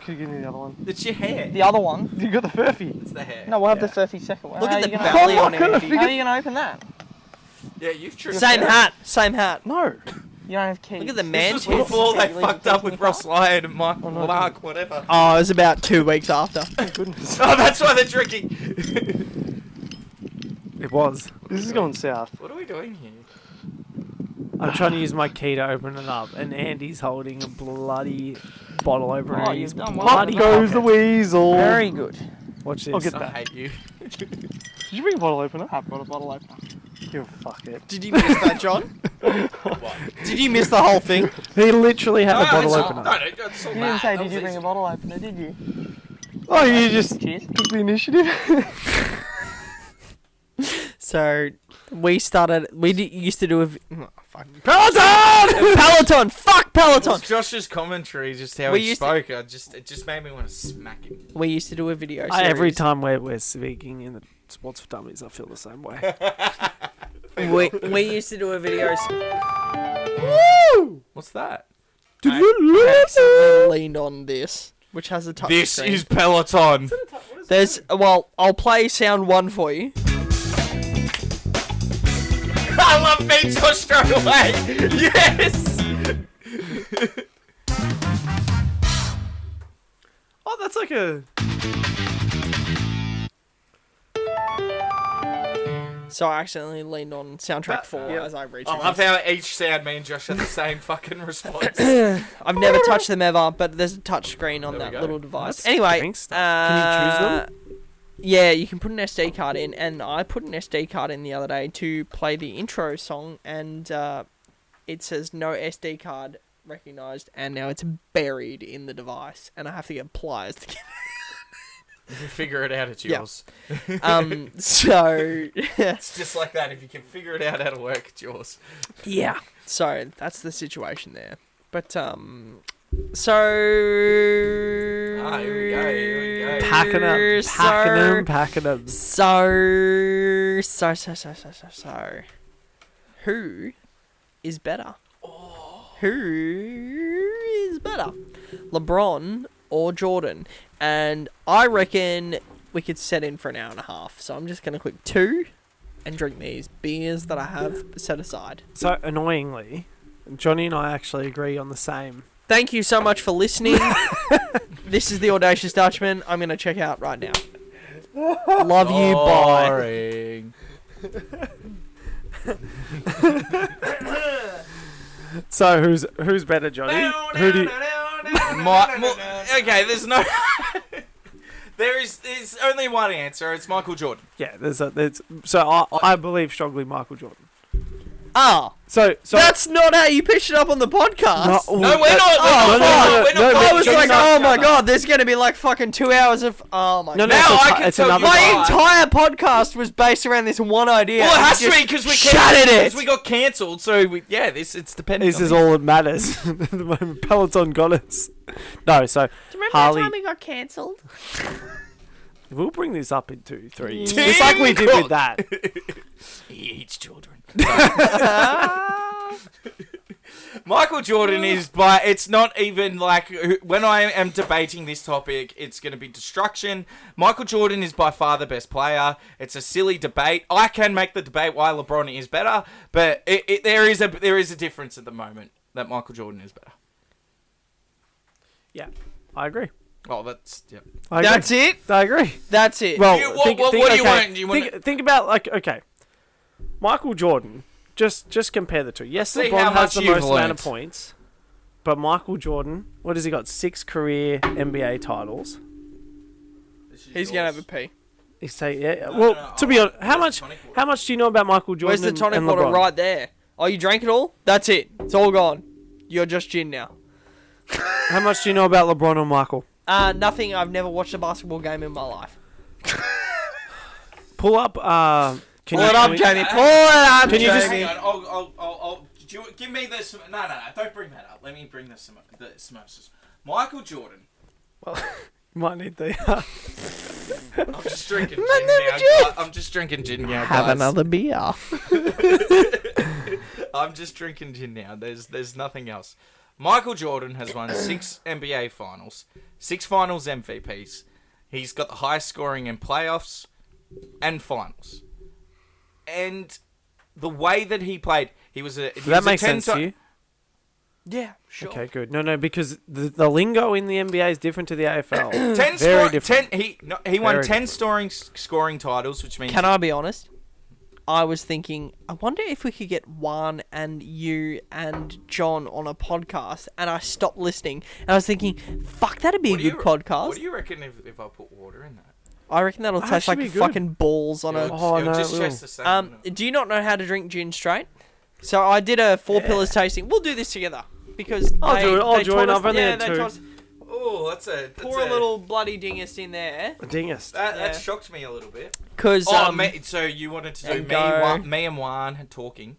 Could you give me the other one? It's your hair. The other one? You got the furphy. It's the hair. No, we'll have Yeah. the furphy second one. Look How at are the you gonna- belly Oh, on I could've Andy. figured- How are you going to open that? Yeah, you've tripped. Same hat. Same hat. No. You don't have keys. Look at the This man was tits. before they Leave the fucked keys up in with your Ross car. Lyon and Mark, whatever. Oh, it was about 2 weeks after. Goodness. Oh, that's why they're drinking. It was. This is going south. What are we doing here? I'm trying to use my key to open it up, and Andy's holding a bloody bottle opener. Oh, He's you've done well. bloody Up goes pocket. the weasel. Very good. Watch this. I'll get I that. hate you. Did you bring a bottle opener? I've got a bottle opener. You fuck it. Did you miss that, John? Did you miss the whole thing? He literally had a bottle it's opener. not, no, it's all You didn't that. say, That did you was bring a easy. bottle opener, did you? Oh, you just Cheers. Took the initiative. So we used to do a Peloton. Fuck It Peloton. was Josh's commentary, just how We he used to- spoke. It just made me want to smack him. We used to do a video series. every time we're speaking in the Sportz4Dummies, I feel the same way. we used to do a video. What's that? I accidentally leaned on this, which has a touch This screen. is Peloton. I'll play sound 1 for you. I love me Josh straight away. Yes. Oh, that's like a. So I accidentally leaned on soundtrack 4 as I reached. I love how each sound me and Josh had the same fucking response. I've never touched them ever, but there's a touch screen on There we that go. little device. That's Anyway, gangster. Can you choose them? Yeah, you can put an SD card in, and I put an SD card in the other day to play the intro song, and it says no SD card recognized, and now it's buried in the device, and I have to get pliers to get If you figure it out, it's Yeah. yours. So It's just like that. If you can figure it out how to work, it's yours. yeah, so that's the situation there. But so Ah, here we go. Packing them. So, who is better? Who is better? LeBron or Jordan? And I reckon we could set in for an hour and a half. So I'm just going to click 2 and drink these beers that I have set aside. So annoyingly, Johnny and I actually agree on the same. Thank you so much for listening. This is the Audacious Dutchman. I'm going to check out right now. Love you. Bye. Boring. So who's better, Johnny? Who do you? Okay, there's no. There's only one answer. It's Michael Jordan. Yeah, so I believe strongly Michael Jordan. Ah, So that's not how you pitched it up on the podcast. No, we're not. We're not. no, I was Johnny's like, not- oh my god, there's going to be like fucking 2 hours of. Oh my No, god. no, Now I can it's tell another you My why. entire podcast was based around this one idea. Well, it and has to just be because we shattered it. Because we got cancelled. So it's depending. This is all that matters at the moment. Peloton got us. No, so Remember Harley, the time we got cancelled? we'll bring this up in 2, 3. Team Just like we did Cook. with that. He eats children. Michael Jordan is by. It's not even like when I am debating this topic, it's going to be destruction. Michael Jordan is by far the best player. It's a silly debate. I can make the debate why LeBron is better, but there is a difference at the moment that Michael Jordan is better. Yeah, I agree. Oh, that's yeah. I agree. That's it? I agree. That's it. Well, What do you okay, want? Do you want? think about Michael Jordan. Just compare the two. Yes, See LeBron how has much the you've most amount of learnt. points, but Michael Jordan, what has he got? 6 career NBA titles. He's going to have a pee. You say yeah. No, Well, no, to be honest, I'll get the tonic water. how much do you know about Michael Jordan? Where's the tonic and water LeBron? right there? Oh, you drank it all? That's it. It's all gone. You're just gin now. How much do you know about LeBron and Michael? Nothing. I've never watched a basketball game in my life. Pull up. Can Pull you, it up, can we- Jamie. Pull it up, Can you just- Jamie. Hang on. I'll give me this. No. Don't bring that up. Let me bring this. Michael Jordan. Well, you might need the. I'm just drinking gin now. I'm just drinking gin now, Have guys. another beer. I'm just drinking gin now. There's nothing else. Michael Jordan has won 6 NBA finals, 6 finals MVPs. He's got the highest scoring in playoffs and finals. And the way that he played, does that make sense to you? Yeah, sure. Okay, good. No, because the lingo in the NBA is different to the AFL. He won Very 10 scoring titles, which means Can I be honest? I was thinking, I wonder if we could get Juan and you and John on a podcast, and I stopped listening, and I was thinking, fuck, that'd be a good podcast. What do you reckon if I put water in that? I reckon that'll taste Actually like be good. fucking balls on It a... would, Oh, it would no, just it taste will. the same. wouldn't it? Do you not know how to drink gin straight? So I did a Four Pillars tasting. We'll do this together because I'll do it. I'll they join. taught us- I've only yeah, had they two. taught us- Oh, that's Pour a little bloody dingus in there, A dingus. That Yeah. shocked me a little bit. because So you wanted to do and go- me and Juan talking.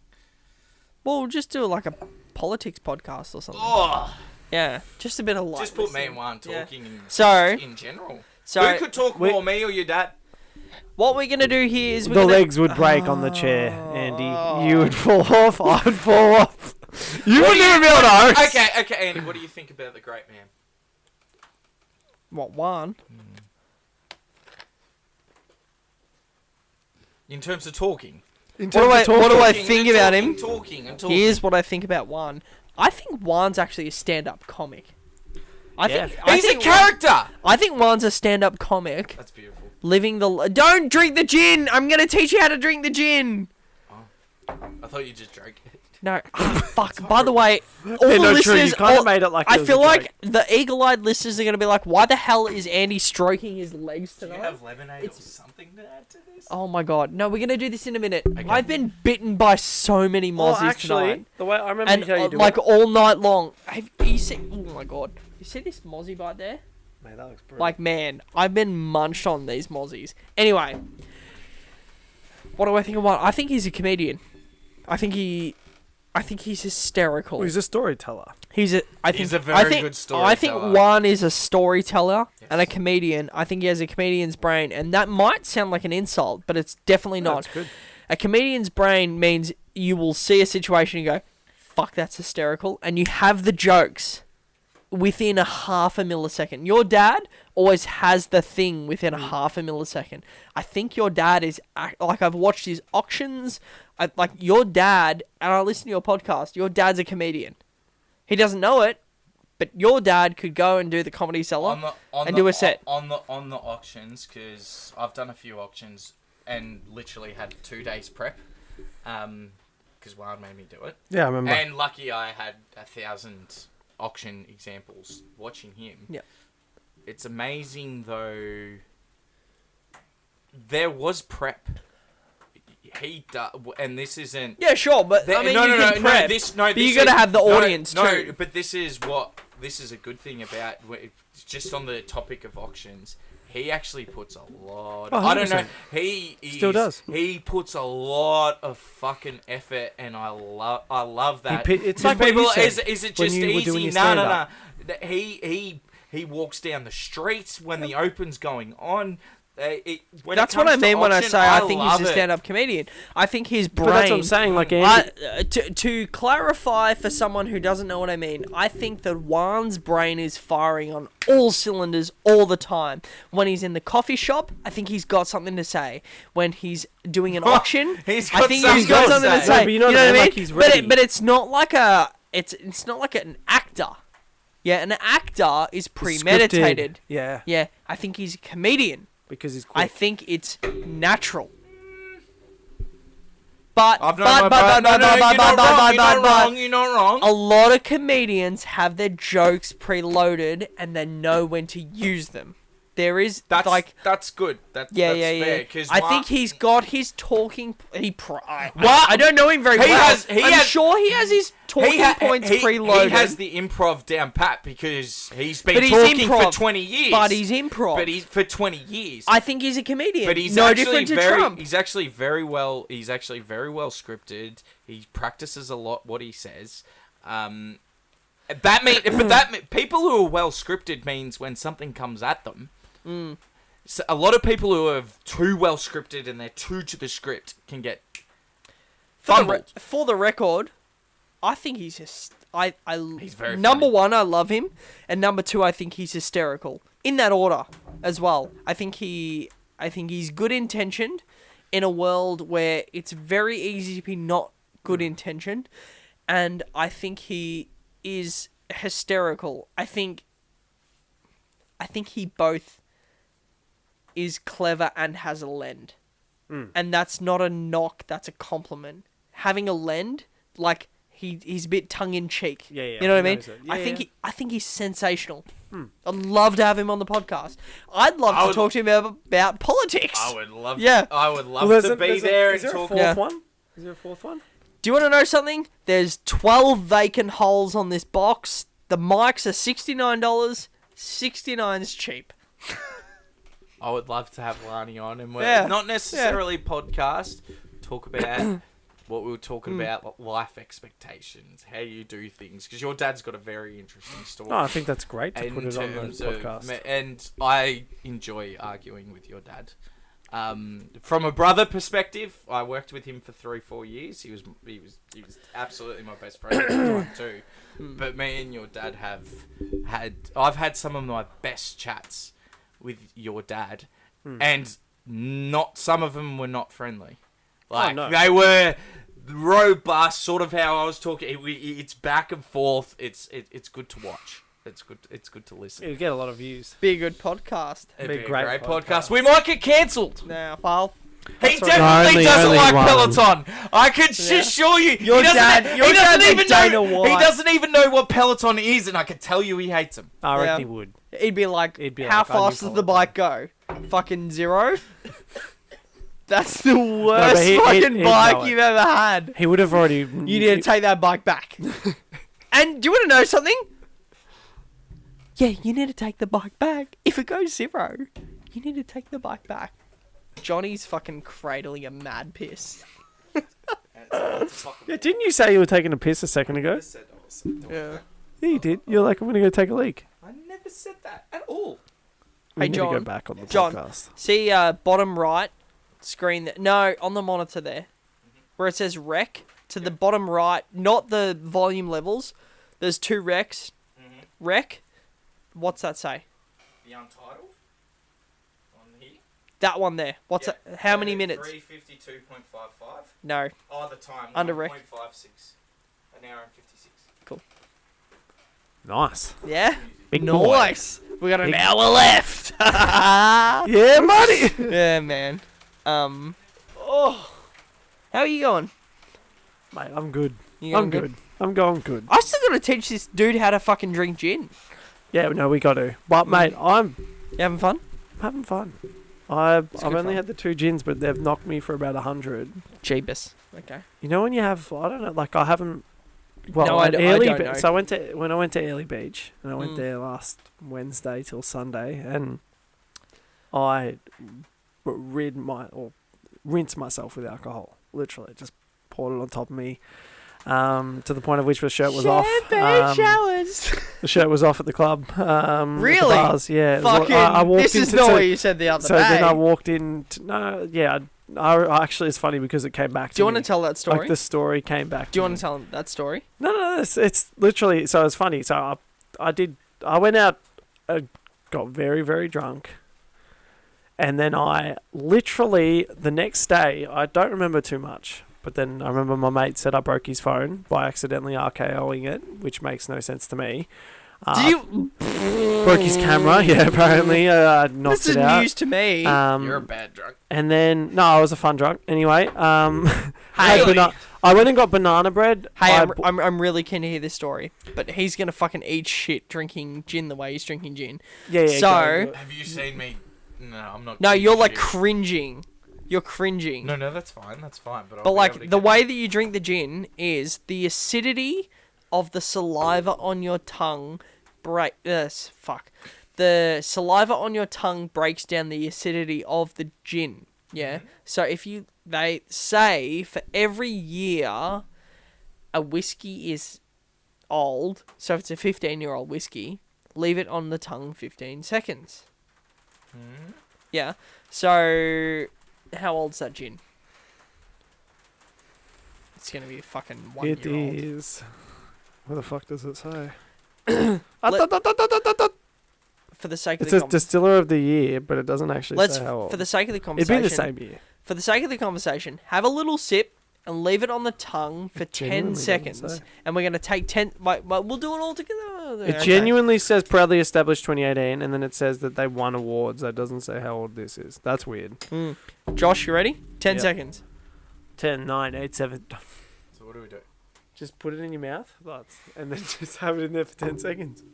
well, we'll just do like a politics podcast or something. Oh, Yeah, just a bit of light. just put me listening. and Juan Yeah. talking So- in general. So Who could talk more, me or your dad? what we're gonna do here is we're The gonna... legs would break on the chair, Andy. You would fall off. I would fall off. You What wouldn't do even be able to host. Okay, Andy, what do you think about the great man? What, Juan? In terms of talking. In What do terms I of what do I Talking think and about talking, him? Talking and talking. Here's what I think about Juan. I think Juan's actually a stand-up comic. I Yeah. think I He's a think character! I think Juan's a stand-up comic. That's beautiful. Living the... Don't drink the gin! I'm gonna teach you how to drink the gin! I thought you just drank it. No. Fuck. By the way, all Yeah, the no, true. listeners... You kind of all- made it like it I was feel a like joke. the eagle-eyed listeners are gonna be like, why the hell is Andy stroking his legs Do you tonight? have lemonade It's- or something to add to this? Oh my god. No, we're gonna do this in a minute. Okay. I've been bitten by so many mozzies actually, tonight. the way I remember And how you do like it. all night long. Have you seen... Oh my god. You see this mozzie bite there? Mate, that looks brutal. Like, man, I've been munched on these mozzies. Anyway, what do I think of Juan? I think he's a comedian. I think he's hysterical. Well, he's a storyteller. He's a very good I think storyteller. Juan is a storyteller and a comedian. I think he has a comedian's brain, and that might sound like an insult, but it's definitely not. That's good. A comedian's brain means you will see a situation and go, "Fuck, that's hysterical," and you have the jokes within a half a millisecond. Your dad always has the thing within a half a millisecond. I think your dad is like, I've watched his auctions. Like your dad, and I listen to your podcast. Your dad's a comedian. He doesn't know it, but your dad could go and do the Comedy Cellar and do a set. on the auctions, because I've done a few auctions and literally had 2 days prep, because Juan made me do it. Yeah, I remember. And lucky I had 1,000 auction examples watching him. Yeah. It's amazing though. There was prep. He does, and this isn't. Yeah, sure, but I mean, you can prep. But you got to have the audience no, too. No, but this is a good thing about just on the topic of auctions. He actually puts a lot. Oh, I don't know. 100%. He Still does. He puts a lot of fucking effort, and I love that. It's Some like what you people said is it when just you were doing easy? your No. stand-up. He walks down the streets when the open's going on. When That's it what I comes to mean when I auction, say I think he's love a it. stand-up comedian. I think his brain. But that's what I'm saying. Like, Andy, To clarify for someone who doesn't know what I mean, I think that Juan's brain is firing on all cylinders all the time. When he's in the coffee shop, I think he's got something to say. When he's doing an auction, He's I got think he's got something to say. say. No, but you know what I what I mean? mean? Like, he's ready. But it's not like a. It's not like an actor. Yeah, an actor is premeditated. scripted. Yeah, Yeah, I think he's a comedian. because he's I quick. think it's natural. But I've known my brother. You're not wrong. a lot of comedians have their jokes preloaded and they know when to use them. There is That's good. That's fair. 'Cause I Juan- think he's got his talking. I don't know him very well. I'm sure he has his talking points preloaded. He has the improv down pat because he's been But he's talking improv, for 20 years. but he's improv. But he's for 20 years. I think he's a comedian. But he's no actually different to very, Trump. He's actually very well. He's actually very well scripted. He practices a lot what he says. People who are well scripted means when something comes at them. So a lot of people who are too well scripted and they're true to the script can get fumbled. For the record, I think he's just. He's very number funny. one, I love him, and number two, I think he's hysterical. In that order, as well. I think he's good intentioned, in a world where it's very easy to be not good intentioned, and I think he is hysterical. I think he both is clever and has a lend. And that's not a knock, that's a compliment. Having a lend, like, he's a bit tongue-in-cheek. Yeah, yeah, you know what I he mean? knows it. Yeah, I think he's sensational. I'd love to have him on the podcast. I'd love to talk to him about politics. I would love. Yeah. I would love to be there is and there talk. a fourth one? Is there a fourth one? Do you want to know something? There's 12 vacant holes on this box. The mics are $69. 69's cheap. I would love to have Lani on, and Yeah. not necessarily podcast. Talk about what we were talking about, life expectations, how you do things, because your dad's got a very interesting story. No, I think that's great to in put it on the terms of podcast. and I enjoy arguing with your dad. From a brother perspective, I worked with him for 3-4 years. He was absolutely my best friend at the time too. But me and your dad I've had some of my best chats with your dad, and some of them were not friendly. Like, no. they were robust, sort of how I was talking. It's back and forth. It's good to watch. It's good to listen. You get a lot of views. Be a good podcast. It'd be be a a great great podcast. podcast. We might get cancelled. Nah, well, He right. definitely No, doesn't only like one. Peloton. I can assure you. Your dad and Dana White. He doesn't even know what Peloton is, and I can tell you he hates him. I reckon Yeah. he would. he'd be like, He'd be how like, fast you does the call it bike go? Fucking 0? That's the worst he'd fucking know bike it. you've ever had. He would have already. You need to take that bike back. And do you want to know something? Yeah, you need to take the bike back. If it goes 0, you need to take the bike back. Johnny's fucking cradling a mad piss. Yeah, didn't you say you were taking a piss a second ago? Yeah. Yeah, you did. You're like, I'm gonna go take a leak. I never said that at all. We Hey, need to go John. back on the John. podcast. See, bottom right screen. No, on the monitor there, where it says rec. To the bottom right, not the volume levels. There's 2 recs. Rec. What's that say? The Untitled on here. That one there. What's that? How many minutes? 352.55. No. Oh, the time. Under rec. 1.56. An hour and 56. Nice. Yeah. Big boy. Nice. We got an Big- hour left. Yeah, buddy. Yeah, man. Oh. How are you going? Mate, I'm good. You going I'm good. I'm going good. I still gotta teach this dude how to fucking drink gin. Yeah, no, we got to. But mate, I'm You having fun? having fun. I've good only fun. had the 2 gins, but they've knocked me for about 100. Jeebus. Okay. You know when you have, I don't know, like I haven't. Well, No, I at don't- Airlie don't Be- know. So when I went to Airlie Beach, and I went Mm. there last Wednesday till Sunday, and I rinsed myself with alcohol. Literally, just poured it on top of me. To the point of which the shirt was off. showers. The shirt was off at the club. At the Really? bars, yeah. It was Fucking. I walked This is into- not so- what you said the other So day. then I walked in. I actually, it's funny because it came back. Do you want me. to tell that story? Like the story came back. Do you to want me. to tell him that story? No. It's literally. So it's funny. So I went out, got very very drunk, and then I literally the next day I don't remember too much. But then I remember my mate said I broke his phone by accidentally RKOing it, which makes no sense to me. Do you? Broke his camera, yeah, apparently. Knocked This is it out. news to me. You're a bad drunk. And then, no, I was a fun drunk. Anyway, I Hey. went and got banana bread. Hey, I I'm really keen to hear this story. But he's gonna fucking eat shit drinking gin the way he's drinking gin. yeah, So- Have you seen me? No, I'm not. No, giving you're a like shit. cringing. You're cringing. No, that's fine. That's fine. But, I'll But be able like to the get way that you drink the gin is the acidity of the saliva on your tongue The saliva on your tongue breaks down the acidity of the gin. Yeah. So they say for every year a whiskey is old, so if it's a 15-year-old whiskey, leave it on the tongue 15 seconds. Yeah. So how old's that gin? It's gonna be a fucking 1 It year old. is. What the fuck does it say? For the sake of It the says distiller of the year, but it doesn't actually say how old. for the sake of the It'd conversation. be the same year. For the sake of the conversation, have a little sip and leave it on the tongue for 10 genuinely doesn't seconds. say. And we're going to take 10... we'll do it all together. It genuinely says proudly established 2018, and then it says that they won awards. That doesn't say how old this is. That's weird. Josh, you ready? 10 Yep. seconds. 10, 9, 8, 7. So what do we do? Just put it in your mouth, and then just have it in there for 10 seconds.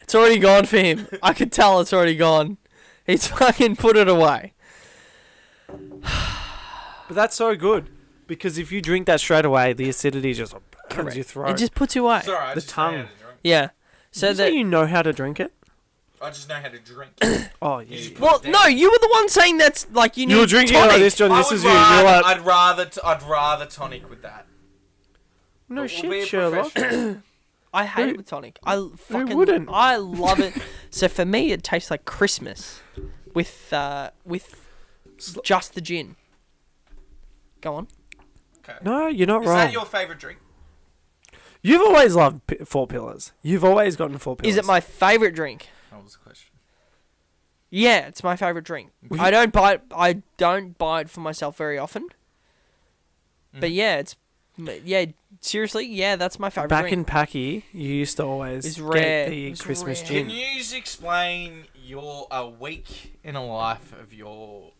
It's already gone for him. I could tell it's already gone. He's fucking put it away. But that's so good because if you drink that straight away, the acidity just comes your throat. It just puts you away. Sorry, I The just know how tongue. to drink. Yeah. So Did you say that. you know how to drink it? I just know how to drink. Oh, You yeah. just Well, put it no, down. you were the one saying that's like you need You were drinking tonic. like this, Johnny. I This would is you. You're rather, like, I'd rather tonic with that. no But we'll be shit, a Sherlock. professional. I hate Who- it with tonic. I fucking wouldn't? I love it. So for me, it tastes like Christmas with just the gin. Go on. Okay. No, you're not Is wrong. that your favourite drink? You've always loved Four Pillars. You've always gotten Four Pillars. Is it my favorite drink? That was the question. Yeah, it's my favorite drink. I don't buy it for myself very often. But yeah, seriously, yeah, that's my favorite Back drink. in Packy, you used to always It's get rare. the It's Christmas rare. gin. Can you explain a week in a life of your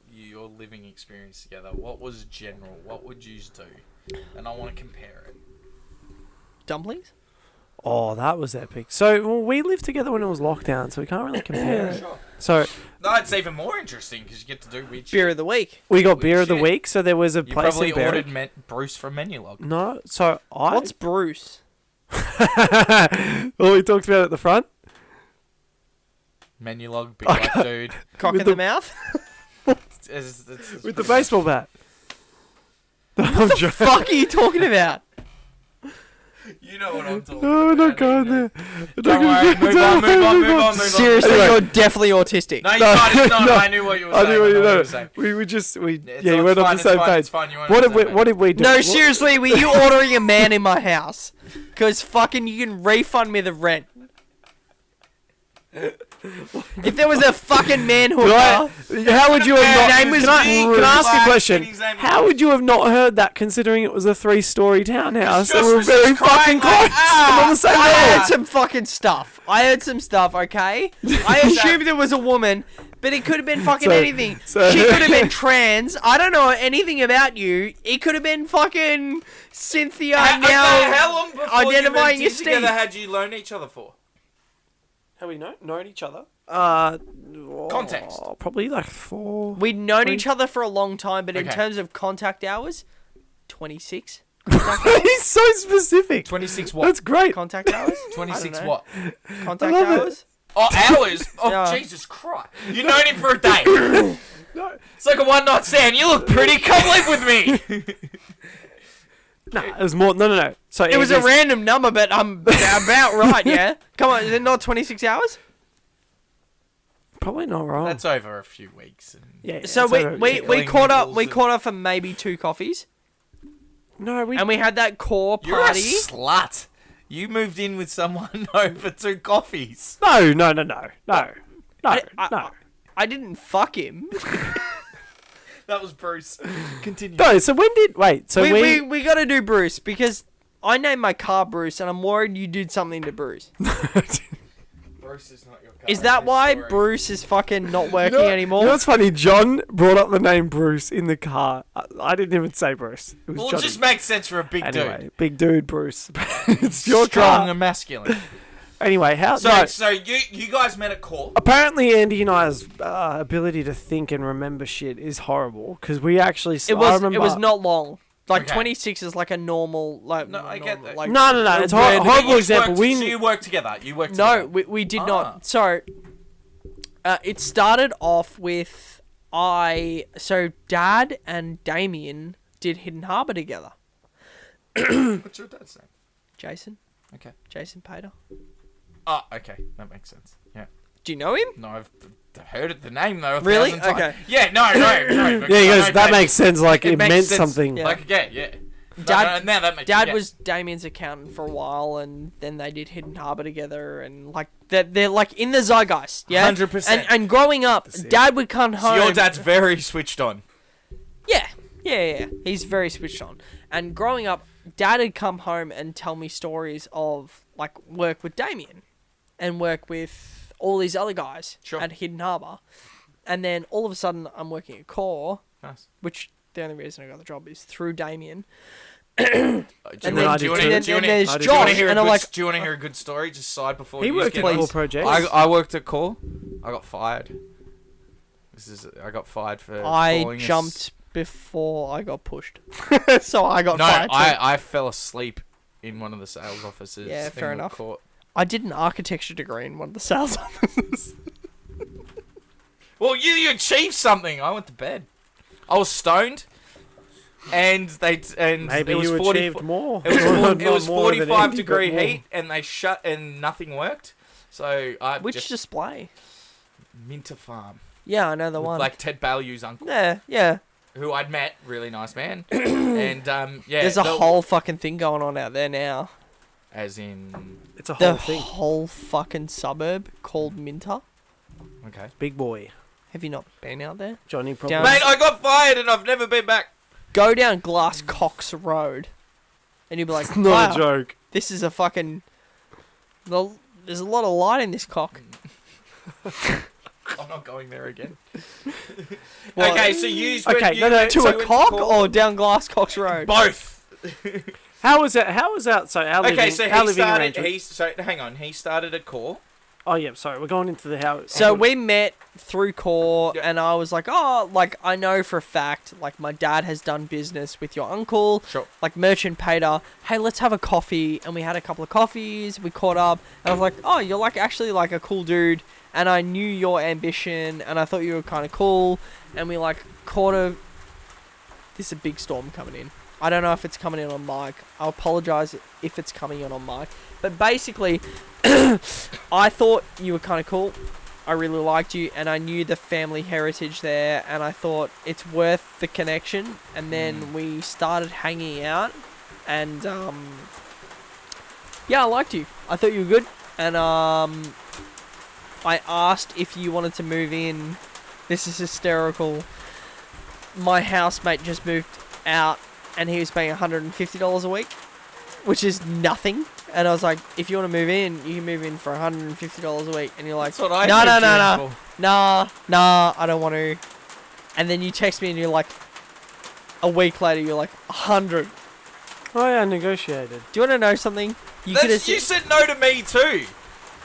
living experience together? What was general? What would you do? And I want to compare it. Dumplings? Oh, that was epic. So well, we lived together when it was lockdown, so we can't really compare it. Sure. So No, it's even more interesting because you get to do weird Beer shit. of the week. we got beer of the Shit. week. So there was a You place probably in Berwick. ordered Bruce from Menulog. No, so I. What's Bruce? Well, we talked about it at the front. Menulog, big black dude. Cock With in the- the mouth? It's With the pretty baseball bat. I'm joking. Fuck are you talking about? You know what I'm talking No, we're about. not going there. Don't worry. Move on. Seriously, Anyway. you're definitely autistic. No, you're not. It's not. I knew what you were saying. I knew what you I know know. were saying. We were just It's- you it's went on fine, the same it's page. fine, you went What on did the we same what did we do? No, What- seriously, were you ordering a man in my house? Because fucking you can refund me the rent. If there was a fucking man Did I- hooker, how would you have not? name was can I ask you a Bruce. question? His name is How would you have not heard that, considering it was a 3-story townhouse? It's And we were just very crying fucking like, close and on the same I heard level. some fucking stuff. I heard some stuff, okay? I assumed it was a woman, but it could have been fucking So- anything. so- She could have been trans. I don't know anything about you. It could have been fucking Cynthia How long before identifying you your moved in together Steve. had you known each other for? How we known each other? Context. Probably like 4. We'd known Three. each other for a long time, but in Okay. terms of contact hours, 26. He's so specific. 26 what? That's great. Contact hours? 26 know. what? Contact love it. hours? Oh, hours? Oh, Yeah. Jesus Christ. You've known him for a day. It's like a one-night stand. You look pretty. Come live with me. Nah, it was more. No. So It was a random number, but I'm about right, yeah? Come on, is it not 26 hours? Probably not wrong. That's over a few weeks. And yeah. So it's we, over- we, we tickling caught up nipples we and- caught up for maybe 2 coffees, No, we. and we had that core You're a party. slut. You moved in with someone over 2 coffees. No. I didn't fuck him. That was Bruce. Continue. No. So when did wait? So we got to do Bruce because I named my car Bruce, and I'm worried you did something to Bruce. Bruce is not your car. Is that why Bruce is fucking not working anymore? You know what's funny? John brought up the name Bruce in the car. I didn't even say Bruce. It was Well, it Johnny. just makes sense for a big Anyway, dude. big dude, Bruce. It's your Strong car. and masculine. Anyway, how? So, no, so you guys met at court. apparently Andy and I's ability to think and remember shit is horrible because we actually. it was not long. Like Okay. 26 is like a normal like. No, I get that. Like, No. It's a But horrible You example. worked- We so you work together. You work No, together. we did Ah. not. So, it started off with So Dad and Damien did Hidden Harbour together. What's your dad's name? Jason. Okay. Jason Pater. Oh, okay. That makes sense. Yeah. Do you know him? No, I've heard it, the name though. Really? 1,000 times. Okay. Yeah. No. Yeah, he goes. That makes sense. Like it makes meant sense. something. Yeah. Like yeah. Dad- Now that makes Dad yeah. was Damien's accountant for a while, and then they did Hidden Harbour together, and like they're like in the zeitgeist, yeah. 100%. And growing up, Dad would come So home. your dad's very switched on. Yeah. He's very switched on. And growing up, Dad would come home and tell me stories of like work with Damien. and work with all these other guys Sure. at Hidden Harbour. And then all of a sudden, I'm working at Core, Nice. which the only reason I got the job is through Damien. Do And then then, I did too. and then Do you wanna- there's I did too. Josh, and I'm like, do you want to hear a good story? Just side before He you worked get at on. Core Projects. I worked at Core. I got fired. I got fired for. I calling us- jumped before I got pushed. So I got No, fired too. I fell asleep in one of the sales offices. Yeah, fair in the enough. Court. I did an architecture degree in one of the sales offices. Well, you achieved something. I went to bed. I was stoned, and Maybe it was you 40 achieved more. It was, Not it was more than 45 Andy, degree but more. heat, and they shut, and nothing worked. So I Which just display? Minter Farm, Yeah, I know the with, one. like Ted Baillieu's uncle, yeah. who I'd met, really nice man, and yeah, There's a whole fucking thing going on out there now. as in It's a The whole thing. whole fucking suburb called Minter. okay. Big boy. Have you not been out there? Johnny probably. Down- Mate, I got fired, and I've never been back. Go down Glass Cox Road, and you'll be like, Not wow, a joke. this is a fucking... There's a lot of light in this cock. I'm not going there again. What? Okay, so you Okay, you no, no, went To you a went cock Core- or down Glass Cox Road? both? How was it? How was that? So our living, Okay, so our he living started. arrangement. Hang on. He started at Core. Oh yeah, sorry. We're going into the how. So we met through Core, Yeah. and I was like, oh, like, I know for a fact, like, my dad has done business with your uncle, Sure. like, Merchant Pater. Hey, let's have a coffee. And we had a couple of coffees, we caught up, and I was like, oh, you're, like, actually, like, a cool dude, and I knew your ambition, and I thought you were kind of cool, and we, like, there's a big storm coming in. I don't know if it's coming in on mic. I apologize if it's coming in on mic. But basically, I thought you were kind of cool. I really liked you, and I knew the family heritage there, and I thought it's worth the connection. And then we started hanging out, and yeah, I liked you. I thought you were good, and I asked if you wanted to move in. This is hysterical. My housemate just moved out, and he was paying $150 a week, which is nothing. And I was like, if you want to move in, you can move in for $150 a week. And you're like, That's what I no, moved no, in no, for. no, nah, I don't want to. And then you text me, and you're like, a week later, you're like, 100. Oh yeah, negotiated. Do you want to know something? You could have You said no to me too.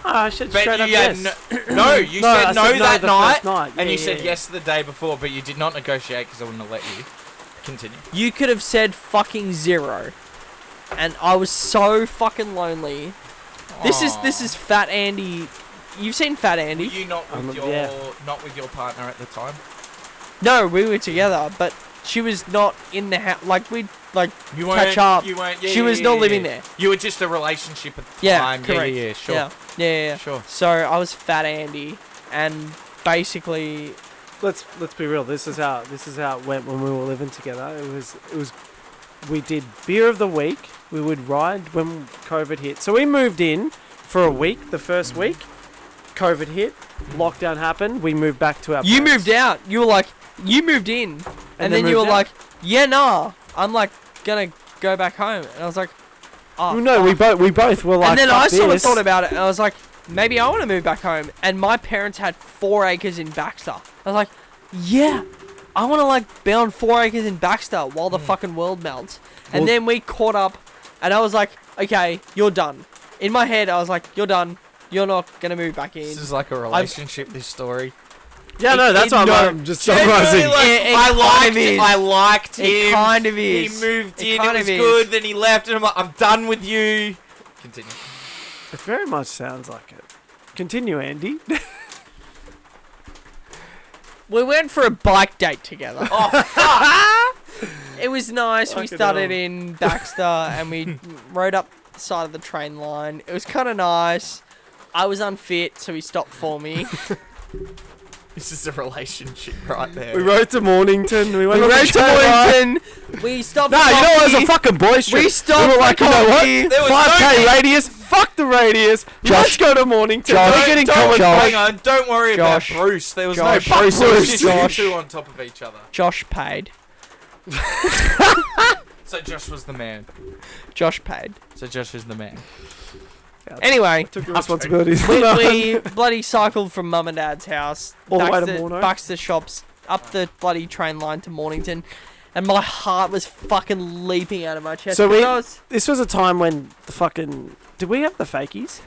Oh, I said But straight up you had yes. no, you No, I said no said no that the night, first night. and Yeah, you said yeah. yes the day before, but you did not negotiate because I wouldn't have let you. Continue. You could have said fucking 0. And I was so fucking lonely. This is Fat Andy. You've seen Fat Were Andy? you not with yeah. not with your partner at the time? No, we were together, but she was not in the house. Like, we'd, like, You catch up. You weren't. Yeah, She yeah, was yeah, not yeah, living yeah. there. You were just a relationship at the Yeah, time. correct. Yeah, sure. Yeah. Sure. So I was Fat Andy, and basically, Let's be real. This is how it went when we were living together. It was we did beer of the week. We would ride when COVID hit. So we moved in for a week. The first week, COVID hit, lockdown happened. We moved back to our. you parents. moved out. You were like, you moved in, and then you were moved out. like, yeah, nah. I'm like gonna go back home, and I was like, oh, Well, no, fuck. we both were like. And then "Fuck I sort of this." thought about it, and I was like, maybe I want to move back home. And my parents had 4 acres in Baxter. I was like, yeah, I want to like be on 4 acres in Baxter while the fucking world melts. And Well- then we caught up, and I was like, okay, you're done. In my head, I was like, you're done. You're not gonna move back in. This is like a relationship. This story. Yeah, no, that's why I'm just summarizing. It I kind of is. liked him. It kind of is. He moved It in. kind It of was is. good. Then he left, and I'm like, I'm done with you. Continue. It very much sounds like it. Continue, Andy. We went for a bike date together. Oh, It was nice. We Fucking started hell. in Baxter and we rode up the side of the train line. It was kind of nice. I was unfit, so he stopped for me. this is a relationship right there. We rode to Mornington. We went We on the rode to train ride. Mornington. We stopped. Nah, for you know what? It was a coffee. fucking boys trip. We stopped We were like, for you know what? coffee. There was 5K no- radius. Fuck the radius. Let's go to Mornington. Josh, We're getting Don't, common. hang on. Don't worry Josh. about Bruce. There was Josh. no Bruce. It was Bruce. just Josh. you two on top of each other. Josh paid. So Josh was the man. Josh paid. So Josh is the man. Anyway, Took your responsibilities. we bloody cycled from mum and dad's house All the back way to to Morno? back to the shops, up the bloody train line to Mornington, and my heart was fucking leaping out of my chest. So 'cause we- I was- This was a time when the fucking... Did we have the fakies?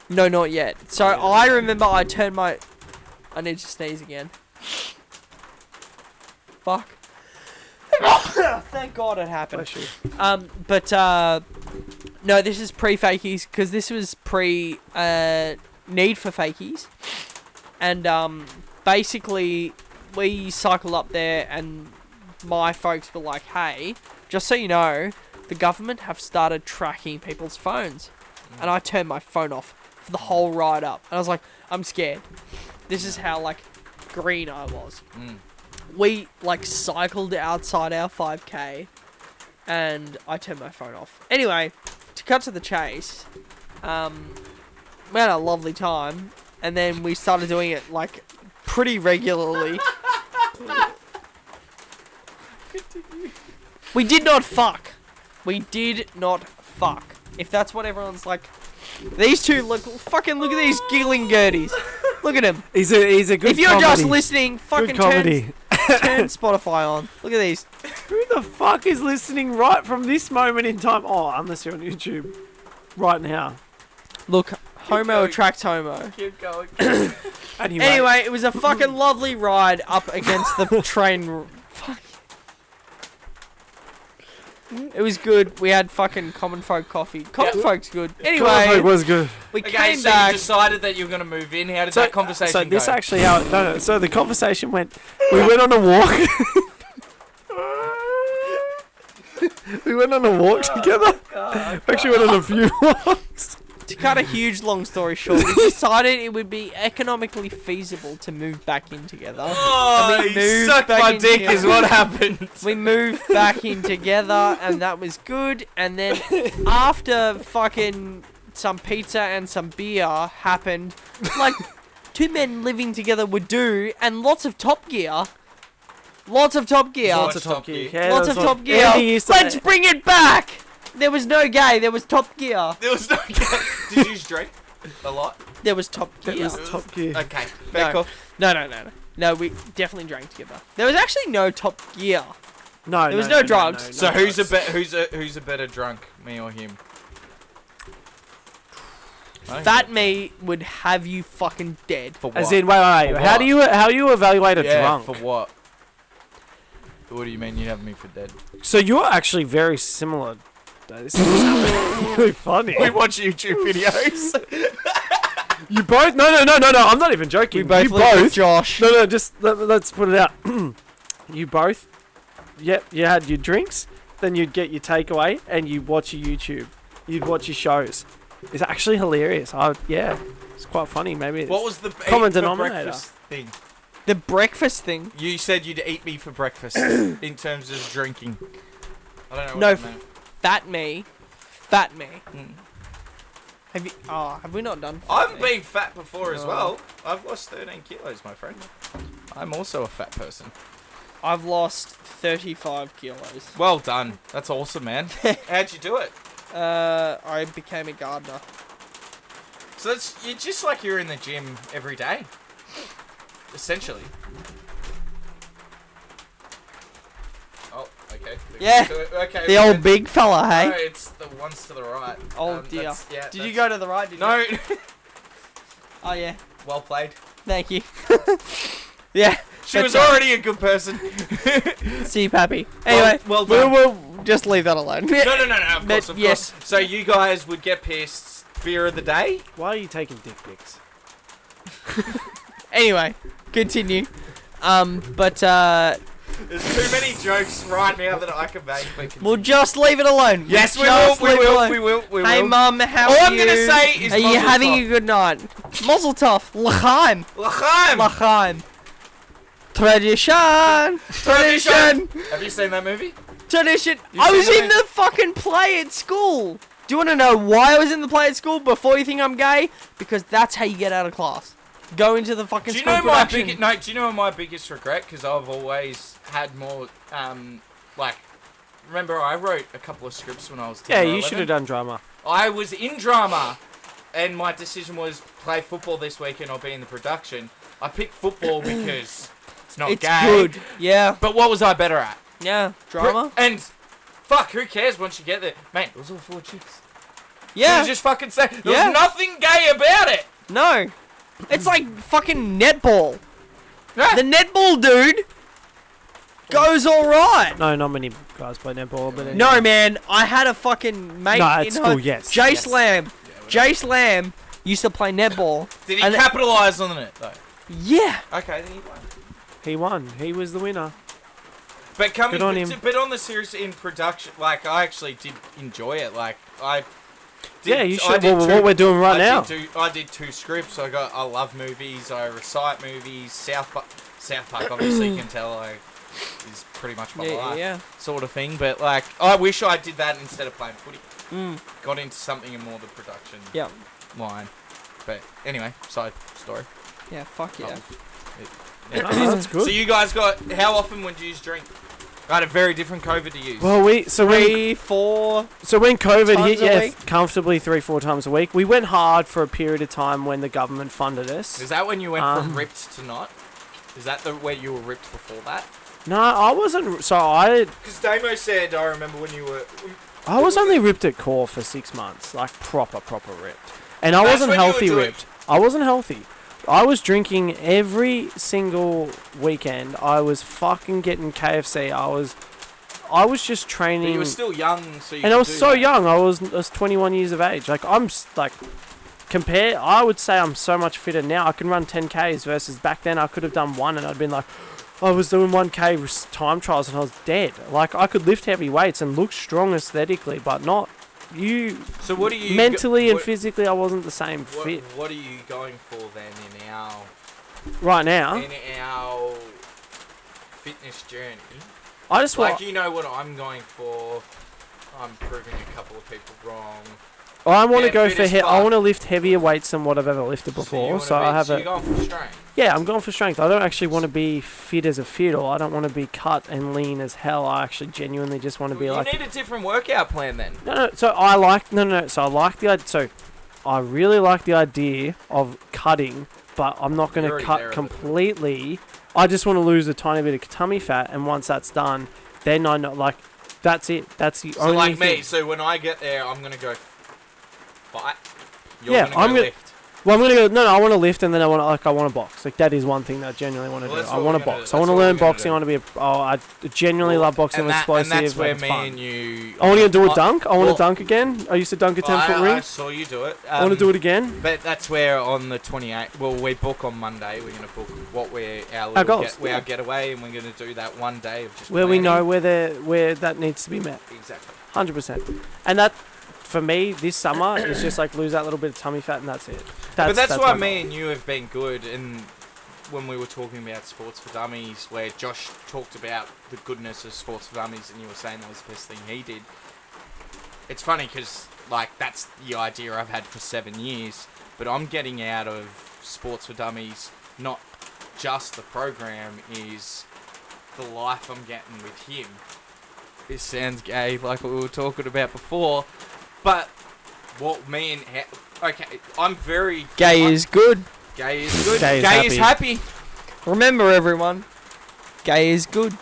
no, not yet. So I remember I turned my. I need to sneeze again. Fuck. Thank God it happened. Bless you. But no, this is pre-fakies because this was pre need for fakies, and basically we cycled up there, and my folks were like, "Hey, just so you know, the government have started tracking people's phones," and I turned my phone off for the whole ride up, and I was like, "I'm scared." This is how like green I was. We like cycled outside our 5K, and I turned my phone off. Anyway, to cut to the chase, we had a lovely time, and then we started doing it like pretty regularly. We did not fuck. We did not fuck. If that's what everyone's like. These two look at these giggling Gerties. Look at him. He's a good If you're comedy. just listening, fucking Good comedy. turn Spotify on. Look at these. Who the fuck is listening right from this moment in time? Oh, unless you're on YouTube right now. Look, homo attracts homo. Keep going. Anyway, it was a fucking lovely ride up against the train. Fuck. It was good. We had fucking common folk coffee. Common folk's good. Anyway, It was good. we Okay, came so back. you decided that you were going to move in. How did that conversation So this go? actually how no. So the conversation went. We went on a walk. We went on a walk together. Actually, went on a few walks. To cut a huge long story short, we decided it would be economically feasible to move back in together. Oh, And we you moved sucked back my in dick together. is what happened. We moved back in together, and that was good. And then after fucking some pizza and some beer happened, like two men living together would do, and lots of Top Gear. Lots of Top Gear. Lots of Top Gear. Yeah, Lots there of was Top Gear. Andy used to- Let's bring it back. There was no gay. There was Top Gear. There was no. Did you drink a lot? There was Top Gear. It was Top Gear. Okay, fair No. call. No, we definitely drank together. There was actually no Top Gear. No, There was no drugs. So who's a better drunk, me or him? Fat me would have you fucking dead. For what? As in, wait. For How what? do you evaluate a yeah, drunk? for what? What do you mean you have me for dead? So you're actually very similar. This is really funny. We watch YouTube videos. You both? No. I'm not even joking. We both you looked at both. Josh. No. Just let's put it out. You both. Yep. You had your drinks, then you'd get your takeaway, and you'd watch your YouTube. You'd watch your shows. It's actually hilarious. Yeah, it's quite funny. Maybe. What was the Common eat for denominator. breakfast thing? The breakfast thing. You said you'd eat me for breakfast in terms of drinking. I don't know. What No, that meant. Fat me. Mm. Have you? Oh, have we not done? I've been fat before as well. I've lost 13 kilos, my friend. I'm also a fat person. I've lost 35 kilos. Well done. That's awesome, man. How'd you do it? I became a gardener. So you're just like you're in the gym every day, essentially. Oh, okay. Yeah. Okay. The old big fella, hey? No, it's the ones to the right. Oh dear. Yeah, Did you go to the right? Did No. You? Oh yeah. Well played. Thank you. Yeah. She but, was already a good person. See you, Pappy. Anyway, well done. we'll just leave that alone. No, of But course, yes. So you guys would get pissed. Beer of the day. Why are you taking dick pics? Anyway, continue. But There's too many jokes right now that I can make. we'll just leave it alone. Yes, we Just will. leave it alone. We will. Hey, Mum, how All are I'm you? gonna say is Are you Mazel having tov. a good night? Mazel tov. L'chaim. L'chaim. L'chaim. Tradition. Tradition. Have you seen that movie? Tradition. You I was seen in it? the fucking play at school. Do you want to know why I was in the play at school before you think I'm gay? Because that's how you get out of class. Go into the fucking Do you school know my production. biggest? No. Do you know my biggest regret? Because I've always had more. Like, remember I wrote a couple of scripts when I was 10 Yeah, or you 11? should have done drama. I was in drama, and my decision was play football this weekend or be in the production. I picked football because it's not It's gay. good. Yeah. But what was I better at? Yeah. Drama. And fuck, who cares once you get there? Mate, it was all full of chicks. Yeah. You just fucking say there Yeah. was nothing gay about it. No. It's like fucking netball. Yeah. The netball dude goes alright. No, not many guys play netball, but No, man. I had a fucking mate No, at in school, high- yes. Jace Lamb. Jace Lamb used to play netball. Did he And- capitalise on it though? Yeah. Okay, then he won. he won. He was the winner. But coming, Good on him. but on the series in production, like I actually did enjoy it. Like I. Yeah, you I should. did Well, two- what we're doing right now. I did 2 scripts. I love movies. I recite movies. South Park, obviously, you can tell is pretty much my life, Yeah. sort of thing. But like, I wish I did that instead of playing footy. Mm. Got into something in more the production Yeah. line. But anyway, side story. Yeah. Fuck yeah. Yeah. Oh, that's good. So you guys got? How often would you drink? I had a very different COVID to use. Well, when 3-4. when COVID times hit, a yeah, week? comfortably 3-4 times a week. We went hard for a period of time when the government funded us. Is that when you went from ripped to not? Is that where you were ripped before that? No, I wasn't. So I Because Damo said, I remember when you were. was only ripped at core for 6 months, like proper ripped, and I That's wasn't when you were healthy doing- ripped. I wasn't healthy. I was drinking every single weekend. I was fucking getting KFC. I was just But training. you were still young, so you And I could was do so that. young. I was 21 years of age. Like I would say I'm so much fitter now. I can run 10Ks versus back then I could have done 1 and I'd been like, I was doing 1K time trials and I was dead. Like I could lift heavy weights and look strong aesthetically, but not you. So what are you Mentally and what- physically, I wasn't the same fit. What are you going for then in our Right now, fitness journey? I just Like want. you know what I'm going for. I'm proving a couple of people wrong. I want to Yeah, go fit for. as I fuck. want to lift heavier weights than what I've ever lifted So you before. wanna So be- I have so a. you're going for strength. Yeah, I'm going for strength. I don't actually want to be fit as a fiddle. I don't want to be cut and lean as hell. I actually genuinely just want to be You like. need a different workout plan then. No. So I like no. So I like the idea. So I really like the idea of cutting, but I'm not going You're to already there, cut completely. I just want to lose a tiny bit of tummy fat, and once that's done, then I know like that's it. That's the So only like thing. me, so when I get there, I'm gonna go fight. You're Yeah, gonna go I'm gonna- lift. Well, I'm gonna go. No, I want to lift, and then I want to box. Like that is one thing that I genuinely want to Well, do. that's I what want we're to gonna box. do. I want That's to what learn we're gonna boxing. I do. want to be. I genuinely love boxing. And, With explosive. and that's where it's me fun. and you. I want to do a I- dunk. I want well, to dunk again. I used to dunk a 10-foot I ring. saw you do it. I want to do it again. But that's where on the 28th, well, we book on Monday. We're going to book what we're our Our little goals, yeah. our getaway, and we're going to do that one day of just Where we planning. know where that needs to be met. Exactly. 100%. And that, for me, this summer is just like lose that little bit of tummy fat, and that's it. But that's why my me goal. and you have been good. And when we were talking about Sportz4Dummies, where Josh talked about the goodness of Sportz4Dummies, and you were saying that was the best thing he did. It's funny because like that's the idea I've had for 7 years, but I'm getting out of Sportz4Dummies not just the program, is the life I'm getting with him. This sounds gay, like what we were talking about before, but what me and okay, I'm very Gay is good. gay is good. Gay is Gay is happy. Remember, everyone. Gay is good.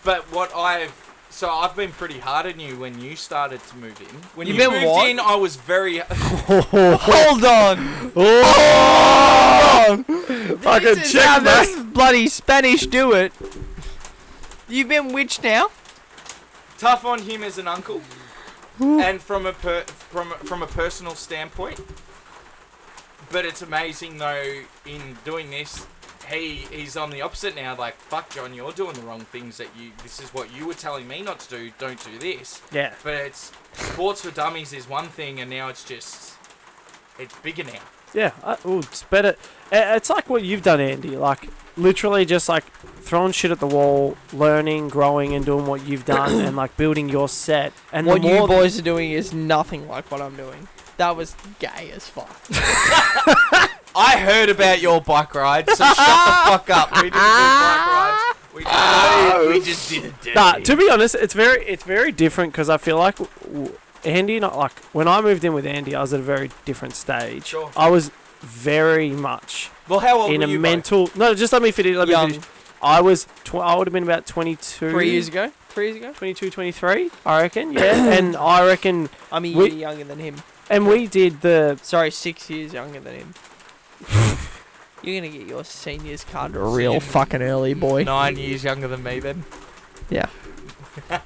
But I've been pretty hard on you when you started to move in. When You've you been moved what? in, I was very. Hold on. Oh! Fucking This is check, how mate. this bloody Spanish do it. You've been witched now? Tough on him as an uncle, and from a personal standpoint. But it's amazing though, in doing this, he's on the opposite now. Like, fuck, John, you're doing the wrong things. This is what you were telling me not to do. Don't do this. Yeah. But it's Sportz4Dummies is one thing, and now it's bigger now. Yeah, it's better. It's like what you've done, Andy. Like, literally just like throwing shit at the wall, learning, growing, and doing what you've done, and like building your set. And What the you more boys are doing is nothing like what I'm doing. That was gay as fuck. I heard about your bike ride, so shut the fuck up. We didn't do bike rides. We just did it dirty. Nah, to be honest, it's very different because I feel like Andy and I, like when I moved in with Andy, I was at a very different stage. Sure. I was very much Well, how old in were a you mental. No, just let me finish. Young. I was. I would have been about 22. 3 years ago. 3 years ago. 22, 23, I reckon. Yeah, and I reckon, I'm a We- year younger than him. and we did the. Sorry, 6 years younger than him. You're gonna get your seniors card real fucking early, boy. 9 years younger than me, then. Yeah.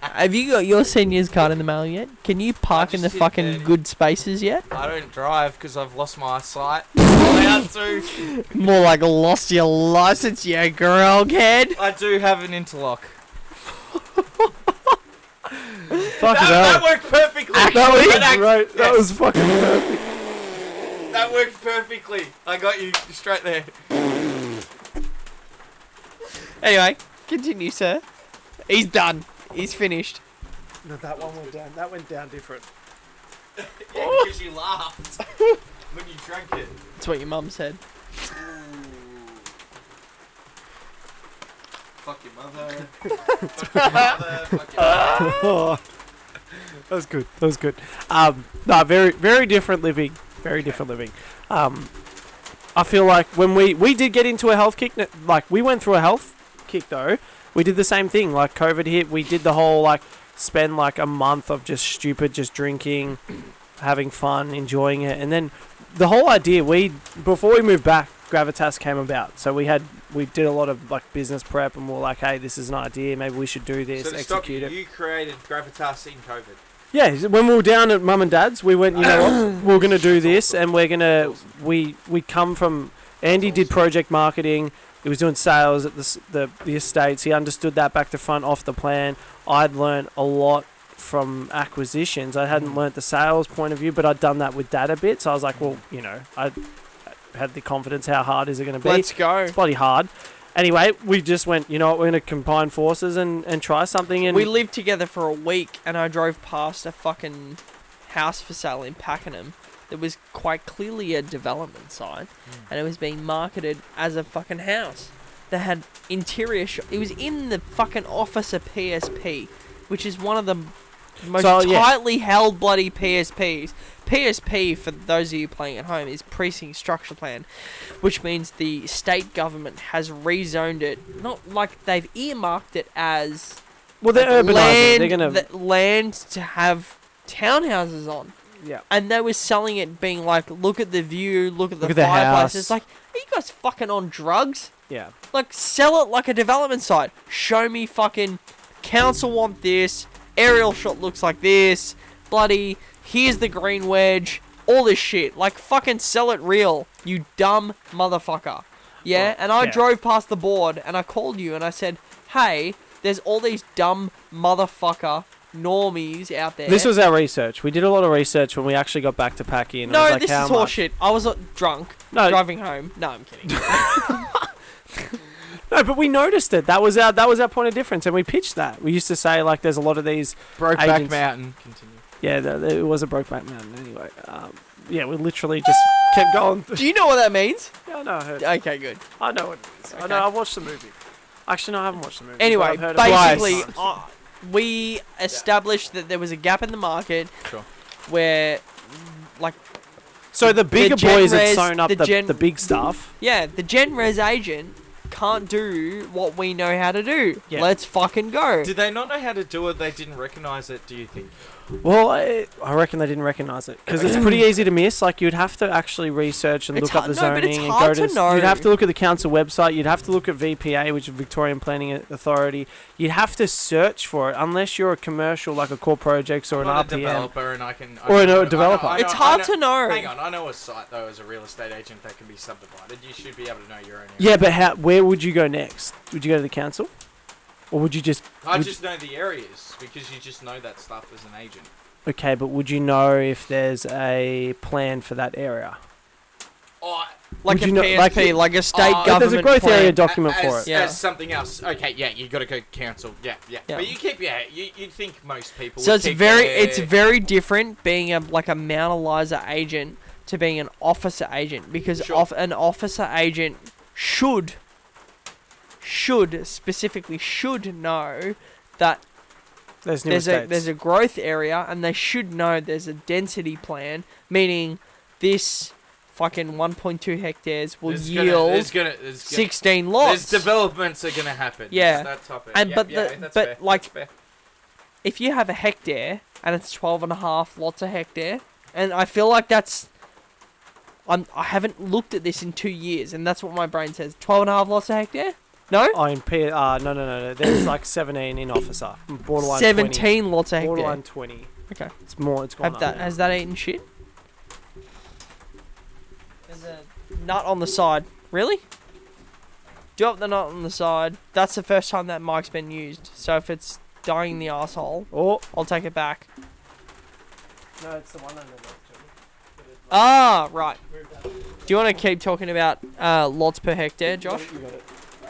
Have you got your seniors card in the mail yet? Can you park in the just sit fucking there. good spaces yet? I don't drive because I've lost my eyesight. I'm allowed to. More like lost your license, you groghead. I do have an interlock. Fuck it That up. worked perfectly. That was Relax. great. That Yes. was fucking perfect. That worked perfectly. I got you straight there. Anyway, continue, sir. He's done. He's finished. No, that one went down. That went down different. Yeah, because you laughed when you drank it. That's what your mum said. Fuck your mother. Fuck your mother. Fuck your mother. Oh, that was good. That was good. No, very, very different living. Very different living. I feel like when we did get into a health kick, like we went through a health kick though. We did the same thing. Like COVID hit, we did the whole like spend like a month of just stupid, just drinking, having fun, enjoying it, and then the whole idea. Before we moved back, Gravitas came about. So we did a lot of like business prep, and we were like, hey, this is an idea. Maybe we should do this. So to stop you, execute it. you created Gravitas in COVID. Yeah, when we were down at Mum and Dad's, we went, you know what, we're going to do this, and we're going to, we come from, Andy did project marketing, he was doing sales at the estates, he understood that back to front, off the plan. I'd learned a lot from acquisitions. I hadn't learnt the sales point of view, but I'd done that with Dad a bit, so I was like, well, you know, I had the confidence, how hard is it going to be? Let's go. It's bloody hard. Anyway, we just went, you know what, we're going to combine forces and try something. And We lived together for a week, and I drove past a fucking house for sale in Pakenham that was quite clearly a development site, and it was being marketed as a fucking house. They had interior it was in the fucking office of PSP, which is one of the most tightly held bloody PSPs. PSP, for those of you playing at home, is Precinct Structure Plan, which means the state government has rezoned it, not like they've earmarked it as well, they're urbanising. They're going to land to have townhouses on. Yeah. And they were selling it being like, look at the view, look at the Look at the fireplace. house. It's like, are you guys fucking on drugs? Yeah. Like, sell it like a development site. Show me fucking council want this, aerial shot looks like this, bloody, here's the green wedge, all this shit. Like, fucking sell it real, you dumb motherfucker. Yeah? Well, and I yeah. drove past the board and I called you and I said, hey, there's all these dumb motherfucker normies out there. This was our research. We did a lot of research when we actually got back to Packy. And it No, was like, this how is much? horseshit. I was drunk, No. driving home. No, I'm kidding. No, but we noticed it. That was our point of difference, and we pitched that. We used to say like, there's a lot of these Brokeback agents- Mountain. Continue. Yeah, it was a Brokeback Mountain anyway. Yeah, we literally just kept going. Do you know what that means? Yeah, I know. I heard. Okay, good. I know what it is. I Okay. know. I've watched the movie. Actually, no, I haven't watched the movie. but Anyway, I've heard of it basically, twice. we established that there was a gap in the market Sure. where, like, So the bigger Gen boys had Res- sewn up the Gen- the big stuff. yeah, the Gen Res agent can't do what we know how to do. Yeah. Let's fucking go. Did they not know how to do it? They didn't recognise it, do you think? Well, I reckon they didn't recognise it because it's pretty easy to miss. Like you'd have to actually research and It's look up the hard- no, but zoning it's and hard go to know. You'd have to look at the council website. You'd have to look at VPA, which is Victorian Planning Authority. You'd have to search for it unless you're a commercial like a core projects or I'm an not a RPM. developer, and I can. Or I a developer. It's hard to know. Hang on, I know a site though as a real estate agent that can be subdivided. You should be able to know your own area. Yeah, but where would you go next? Would you go to the council, or would you just? I just know the areas because you just know that stuff as an agent. Okay, but would you know if there's a plan for that area? Oh, like would a you know- PSP, like a state Like, government there's a growth plan. area document for as, it. Yeah. as something else. Okay, yeah, you got to go council. Yeah. Yeah. But you keep, you'd think most people. So would it's keep it's their- very different being like a Mount Eliza agent to being an officer agent because Sure. an officer agent should specifically know that There's new there's estates. a growth area, and they should know there's a density plan, meaning this fucking 1.2 hectares will yield there's gonna 16 lots. There's developments are gonna happen. Yeah. It's that topic. And Yep, but yeah, the that's but fair. like That's fair. if you have a hectare and it's 12.5 lots a hectare, and I feel like that's I haven't looked at this in 2 years, and that's what my brain says. 12.5 lots a hectare? No? Oh, in no. There's like 17 in officer. Borderline 17 20. lots a hectare. Borderline 20. Okay. It's more. It's gone Have that up. has that eaten shit? There's a nut on the side. Really? Drop the nut on the side. That's the first time that mic's been used. So if it's dying in the asshole, Oh. I'll take it back. No, it's the one under there. Ah, right. Do you want to keep talking about lots per hectare, Josh?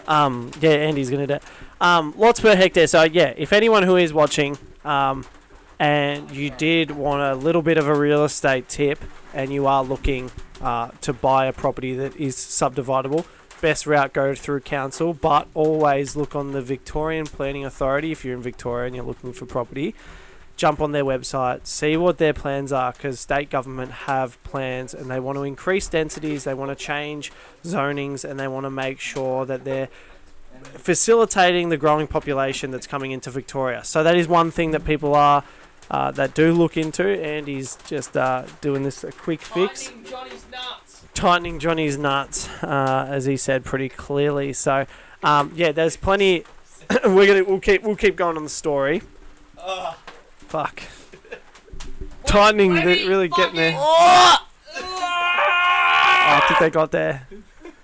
Yeah, Andy's gonna do. Lots per hectare. So yeah, if anyone who is watching, and you did want a little bit of a real estate tip, and you are looking to buy a property that is subdividable, best route go through council, but always look on the Victorian Planning Authority if you're in Victoria and you're looking for property. Jump on their website, see what their plans are, because state government have plans and they want to increase densities, they want to change zonings, and they want to make sure that they're facilitating the growing population that's coming into Victoria. So that is one thing that people are that do look into. Andy's just doing this a quick fix. Tightening Johnny's nuts, as he said pretty clearly. So, yeah, there's plenty. We'll keep going on the story. Fuck. Tightening, really getting there. Oh, I think they got there.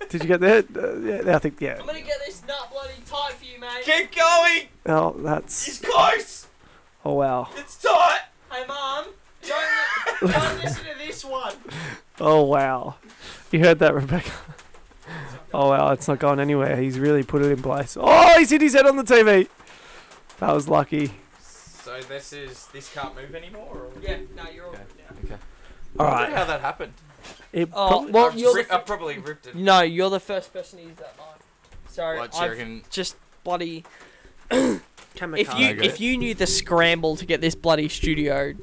Did you get there? Yeah, I think yeah. I'm gonna get this nut bloody tight for you, mate. Keep going. Oh, that's. It's close. Oh wow. It's tight. Hey, Mum, don't listen to this one. Oh wow. You heard that, Rebecca? Oh wow, it's not going anywhere. He's really put it in place. Oh, he's hit his head on the TV. That was lucky. So this can't move anymore. Or? Yeah, no, you're all Okay. good now. Okay. All I wonder right. how that happened. It Oh, probably- well, I probably ripped it. No, you're the first person to use that mic. So What, I've chicken? just bloody. Kamikaze. If you knew the scramble to get this bloody studio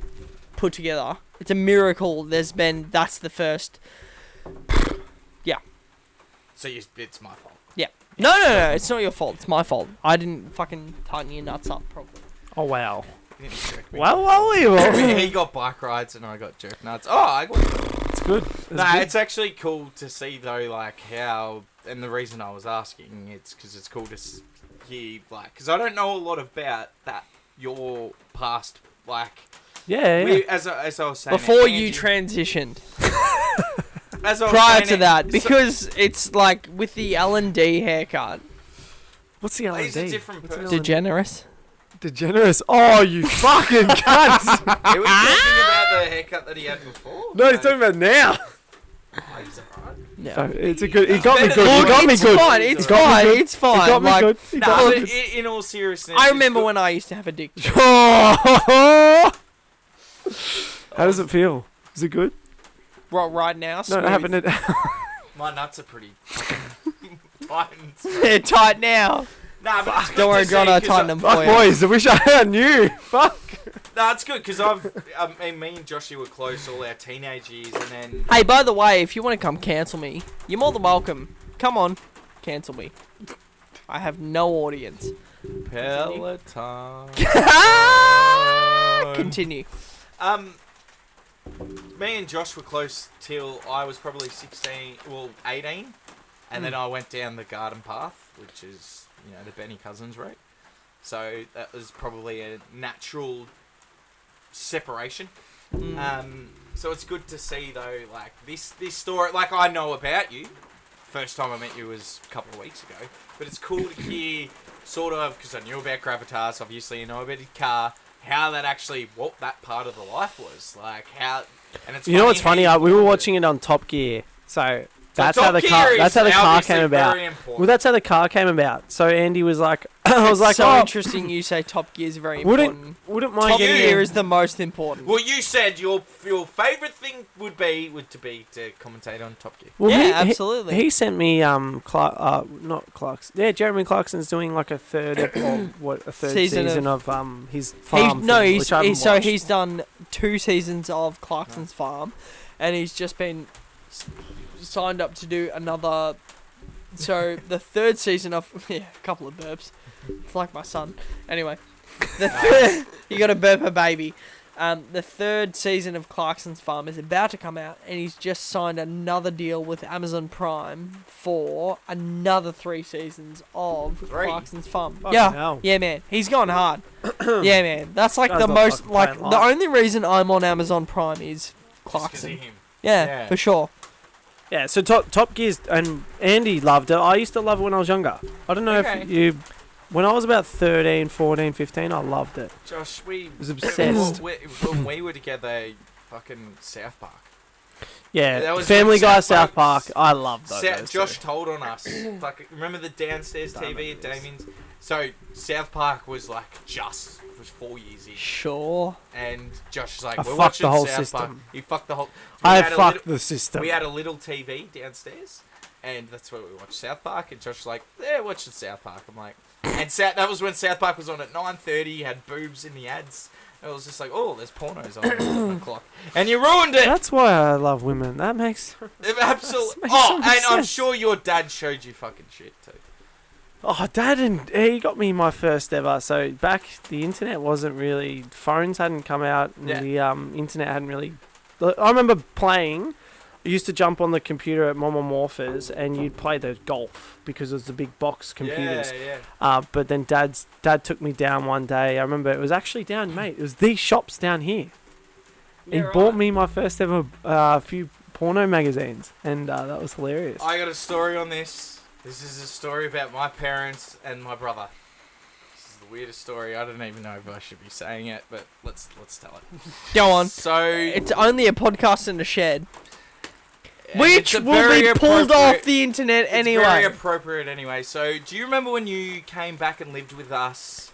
put together, it's a miracle. That's the first. So it's my fault. Yeah. No, it's not your fault. It's my fault. I didn't fucking tighten your nuts up properly. Oh wow. You didn't jerk me. Well, unbelievable. He got bike rides and I got jerk nuts. Oh, I got. It's good. Nah, it's actually cool to see though, like how, and the reason I was asking, it's because it's cool to hear, like, because I don't know a lot about that your past, like, Yeah. as I was saying Before Angie- you transitioned, as I was prior saying to that, so- because it's like with the L&D haircut, What's the L&D? He's a different What's an person. L&D? degenerous. Degenerous. Oh, you fucking cunt. He was talking about the haircut that he had before. No, he's talking about now. Oh, he's alright. No. Oh, it's a good. He got me better good. than He got me it's good. fine. It's He got me fine. good. It's fine. He got me like, good. He Nah, got but me good. in all seriousness, I it's remember good- when I used to have a dick. Oh. How does it feel? Is it good? Right now, No, smooth. I haven't. My nuts are pretty tight. They're tight now. Nah, but it's good Don't worry, to John. see, I 'cause tightened them Fuck, for you. boys. I wish I knew. Fuck. Nah, it's good because me and Joshy were close all our teenage years, and then Hey, by the way, if you want to come cancel me, you're more than welcome. Come on, cancel me. I have no audience. Peloton. Continue. Me and Josh were close till I was probably 18, and then I went down the garden path, which is, you know, the Benny Cousins route. So that was probably a natural separation. So it's good to see though, like this story. Like I know about you. First time I met you was a couple of weeks ago, but it's cool to hear sort of, because I knew about Gravitas. Obviously, you know about his car. How that actually, what that part of the life was like. How, and it's You know what's funny? how We were you- watching it on Top Gear. So That's Top how the Gear car. is That's how the car obviously came about. very important. Well, that's how the car came about. So Andy was like, I was like, so oh, interesting you say Top Gear is very important. wouldn't mind Top getting Gear a- is the most important. Well, you said your favourite thing would be to commentate on Top Gear. Well, Yeah, absolutely. He sent me not Clark's. Yeah, Jeremy Clarkson's doing like a third season of his farm. He's done 2 seasons of Clarkson's Farm, and he's just been signed up to do another. So the 3rd season of a couple of burps. It's like my son. Anyway, you got to burp a baby. The 3rd season of Clarkson's Farm is about to come out, and he's just signed another deal with Amazon Prime for another 3 seasons of Clarkson's Farm. Fucking Yeah, hell. yeah, man, he's gone hard. Yeah, man, that's like Guy's the not most fucking like playing the life. only reason I'm on Amazon Prime is Clarkson. Yeah, for sure. Yeah, so Top Gear's and Andy loved it. I used to love it when I was younger. I don't know Okay. if you. When I was about 13, 14, 15, I loved it. Josh, we was obsessed. when we were together, fucking South Park. Yeah, That was Family when Guy, South South Park. Park- I loved those. Josh told on us. Like, remember the downstairs TV at Damien's? So South Park was was 4 years in, Sure. and Josh was like, I "We're fucked watching the whole South system. Park." He fucked the whole. I had a fucked little- the system. We had a little TV downstairs, and that's where we watched South Park. And Josh was like, "Yeah, watching South Park." I'm like, and that was when South Park was on at 9:30. You had boobs in the ads. It was just like, oh, there's pornos on at 11 o'clock, and you ruined it. That's why I love women. That makes. Absolutely. makes Oh, so and much I'm sense. sure your dad showed you fucking shit too. Oh, Dad, and he got me my first ever. So back, the internet wasn't really. Phones hadn't come out, and Yeah. the internet hadn't really. I remember playing. I used to jump on the computer at Mama Morpher's, and you'd play the golf because it was the big box computers. Yeah. But then Dad took me down one day. I remember it was actually down, mate. It was these shops down here. He bought me my first ever few porno magazines, and that was hilarious. I got a story on this. This is a story about my parents and my brother. This is the weirdest story. I don't even know if I should be saying it, but let's tell it. Go on. So It's only a podcast in a shed, and which it's a will very be pulled off appropriate- the internet It's anyway. very appropriate anyway. So do you remember when you came back and lived with us?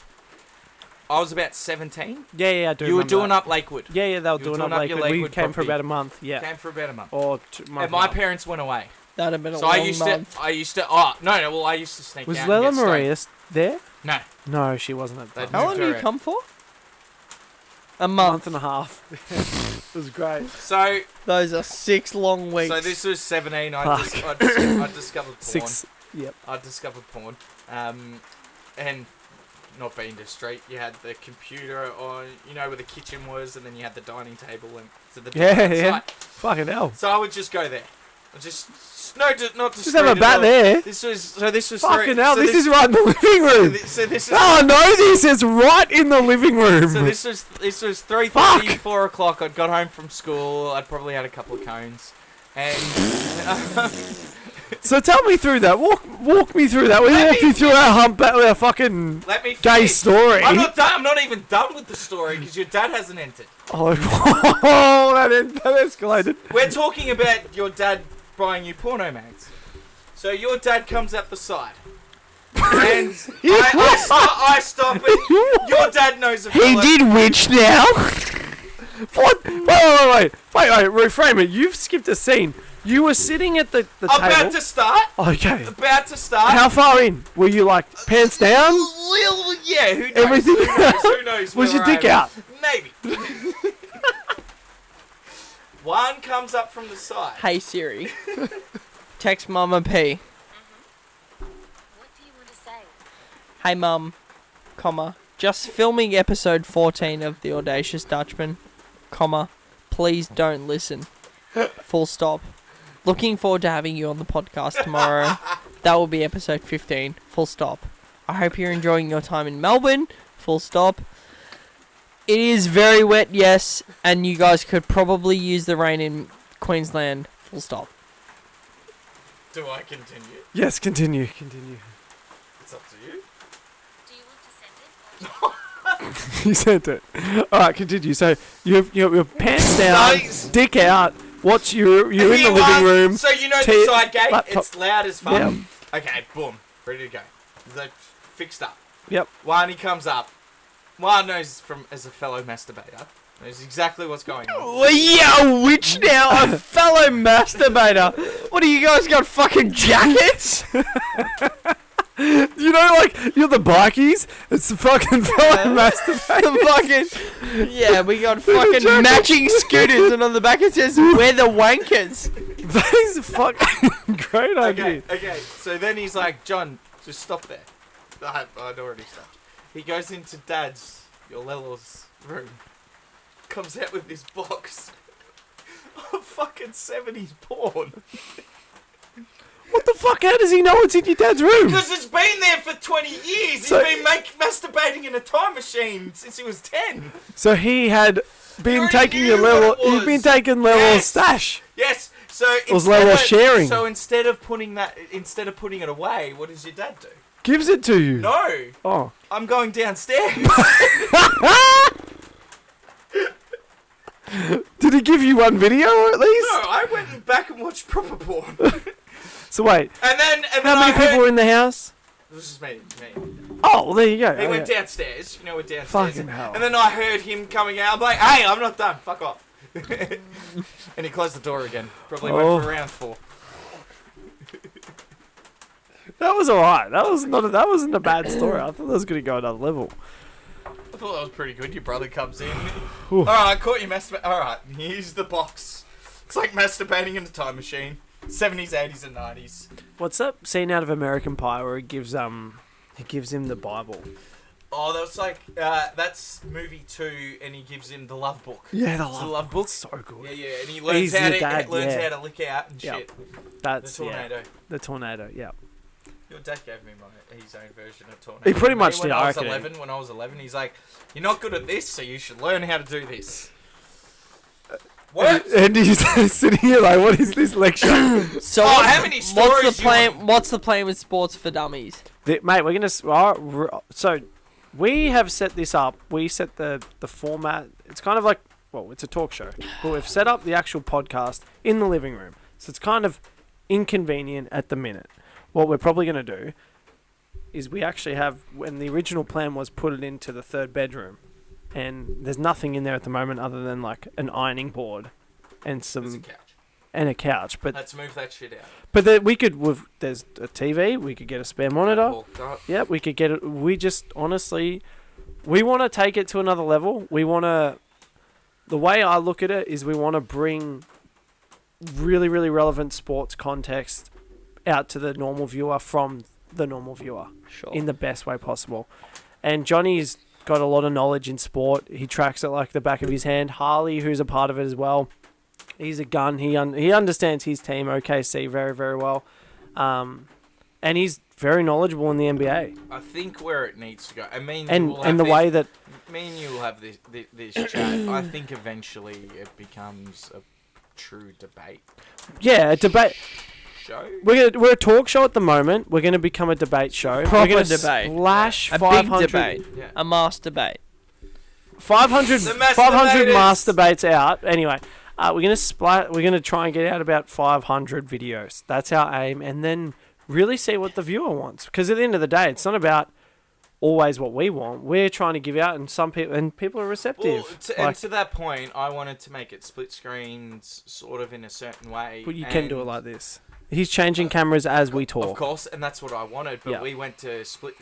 I was about 17. Yeah, I do. You were remember doing that. up Lakewood. Yeah, they were You were doing doing up up your Lakewood. We Lakewood came for property. about a month. Yeah, Came for about a month. or 2 months. And my parents went away. That'd have been a So long I used month. to. Oh no, well I used to sneak Was out. Lela and get stoned. Maria there? No. No, she wasn't at the That- time. How long moved do you her come for? A Month month. and a half. It was great. So Those are 6 long weeks. So this was 17. I Fuck. discovered porn. 6. Yep. I discovered porn. And not being discreet, you had the computer on, where the kitchen was, and then you had the dining table and to the Yeah, outside. yeah. Fucking hell. So I would just go there. Not Just have a bat there. This was Fucking hell, this is right in the living room. So this is Oh, I know this. It's right in the living room. So this was 3:30, Fuck. 4 o'clock. I'd got home from school. I'd probably had a couple of cones, and So tell me through that. Walk me through that. We walked you through our humpback, our fucking let me gay finish. story. I'm not done. I'm not even done with the story because your dad hasn't entered. Oh, that escalated. We're talking about your dad buying you porno mags. So your dad comes up the side. And I stop it. Your dad knows a He fella. did which now? What? Wait. Reframe it. You've skipped a scene. You were sitting at the table. About to start. Okay. About to start. How far in? Were you like pants down? Yeah, who knows? Everything. Who knows Was where your dick I am. out? Maybe. One comes up from the side. Hey Siri. Text Mama P. What do you want to say? Hey Mum, comma. Just filming episode 14 of The Audacious Dutchman, comma. Please don't listen. Full stop. Looking forward to having you on the podcast tomorrow. That will be episode 15. Full stop. I hope you're enjoying your time in Melbourne. Full stop. It is very wet, yes, and you guys could probably use the rain in Queensland. Full stop. Do I continue? Yes, continue. It's up to you. Do you want to send it? You sent it. All right, continue. So you're pants down, Nice. dick out. Watch you're in the Here living was- room. So you know T- the side gate? laptop. It's loud as fuck. Yeah. Okay, boom. Ready to go. They're fixed up. Yep. One, he comes up. One knows as a fellow masturbator. Knows exactly what's going on. Well, yeah, which now? A fellow masturbator. What do you guys got? Fucking jackets? You know, like you're the bikies. It's the fucking fellow masturbator. Fucking yeah, we got fucking matching scooters, and on the back it says "We're the wankers." That is a fucking great idea. Okay. So then he's like, John, just stop there. I'd already stopped. He goes into Dad's, your Lelo's room. Comes out with this box of fucking 70s porn. What the fuck? How does he know it's in your dad's room? Because it's been there for 20 years. So- He's been masturbating in a time machine since he was 10. So he had been already taking knew your what Lelo. it was. He's been taking Lelo's Yes. stash. Yes. So Was instead Lelo of- sharing? So instead of putting it away, what does your dad do? Gives it to you. No, Oh. I'm going downstairs. Did he give you one video at least? No, I went back and watched proper porn. So wait, And then how many people were in the house? It was just me. Oh, well, there you go. He went Okay. downstairs. You know, we're downstairs. Fucking hell. And then I heard him coming out. I'm like, hey, I'm not done. Fuck off. And he closed the door again. Probably Oh. went for round 4. That was alright. That wasn't a bad story. I thought that was gonna go another level. I thought that was pretty good. Your brother comes in. Alright, caught you masturbating. Alright, here's the box. It's like masturbating in a time machine. 70s, 80s, and 90s. What's that scene out of American Pie where he gives him the Bible? Oh, that was like, that's movie 2, and he gives him the love book. Yeah, It's the love book. So good. Yeah, and he learns, He's how the to, dad, yeah. how to lick out and Yep. shit. That's The tornado. the tornado. Yeah. Your dad gave me his own version of tornado. He pretty much when did, I I was reckon. 11, when I was 11, he's like, "You're not good at this, so you should learn how to do this." What? And he's sitting here like, what is this lecture? So Oh, what's, how many what's stories the you plan? want? What's the plan with Sports for Dummies? Mate, we're gonna. So we have set this up. We set the format. It's kind of like, well, it's a talk show, but we've set up the actual podcast in the living room. So it's kind of inconvenient at the minute. What we're probably gonna do is we actually have, when the original plan was put it into the third bedroom, and there's nothing in there at the moment other than like an ironing board and There's a some couch. and a couch. But Let's move that shit out. there's a TV. We could get a spare monitor. Walked up. Yeah, we could get it. We just honestly, we want to take it to another level. We want to. The way I look at it is, we want to bring really, really relevant sports context out to the normal viewer from the normal viewer Sure. in the best way possible. And Johnny's got a lot of knowledge in sport. He tracks it like the back of his hand. Harley, who's a part of it as well, he's a gun. He understands his team, OKC, very, very well. And he's very knowledgeable in the NBA. I think where it needs to go. I mean, And the way that me and you will have this chat. I think eventually it becomes a true debate yeah, a debate. show. We're a talk show at the moment. We're going to become a debate show. Proper we're gonna debate. Splash A 500, big debate. Yeah. A mass debate. 500, The mass 500 debaters. mass debates out. Anyway, we're gonna try and get out about 500 videos. That's our aim, and then really see what the viewer wants. Because at the end of the day, it's not about always what we want. We're trying to give out, and people are receptive. Well, and to that point, I wanted to make it split screens, sort of in a certain way. But you can do it like this. He's changing cameras as we talk. Of course, and that's what I wanted. But Yeah. we went to split.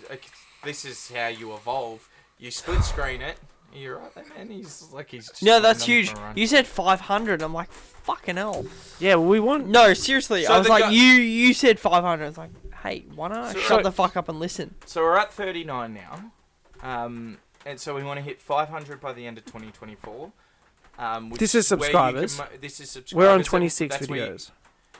This is how you evolve. You split screen it. You're right there, man. He's just No, that's nothing huge. for a run. You said 500. I'm like, fucking hell. Yeah, well, we want. No, seriously. So I was the like, guy- you said 500. I was like, hey, why don't I So- shut the fuck up and listen? So we're at 39 now, and so we want to hit 500 by the end of 2024. This is where you can subscribers. This is subscribers. We're on and 26 that's where you- videos.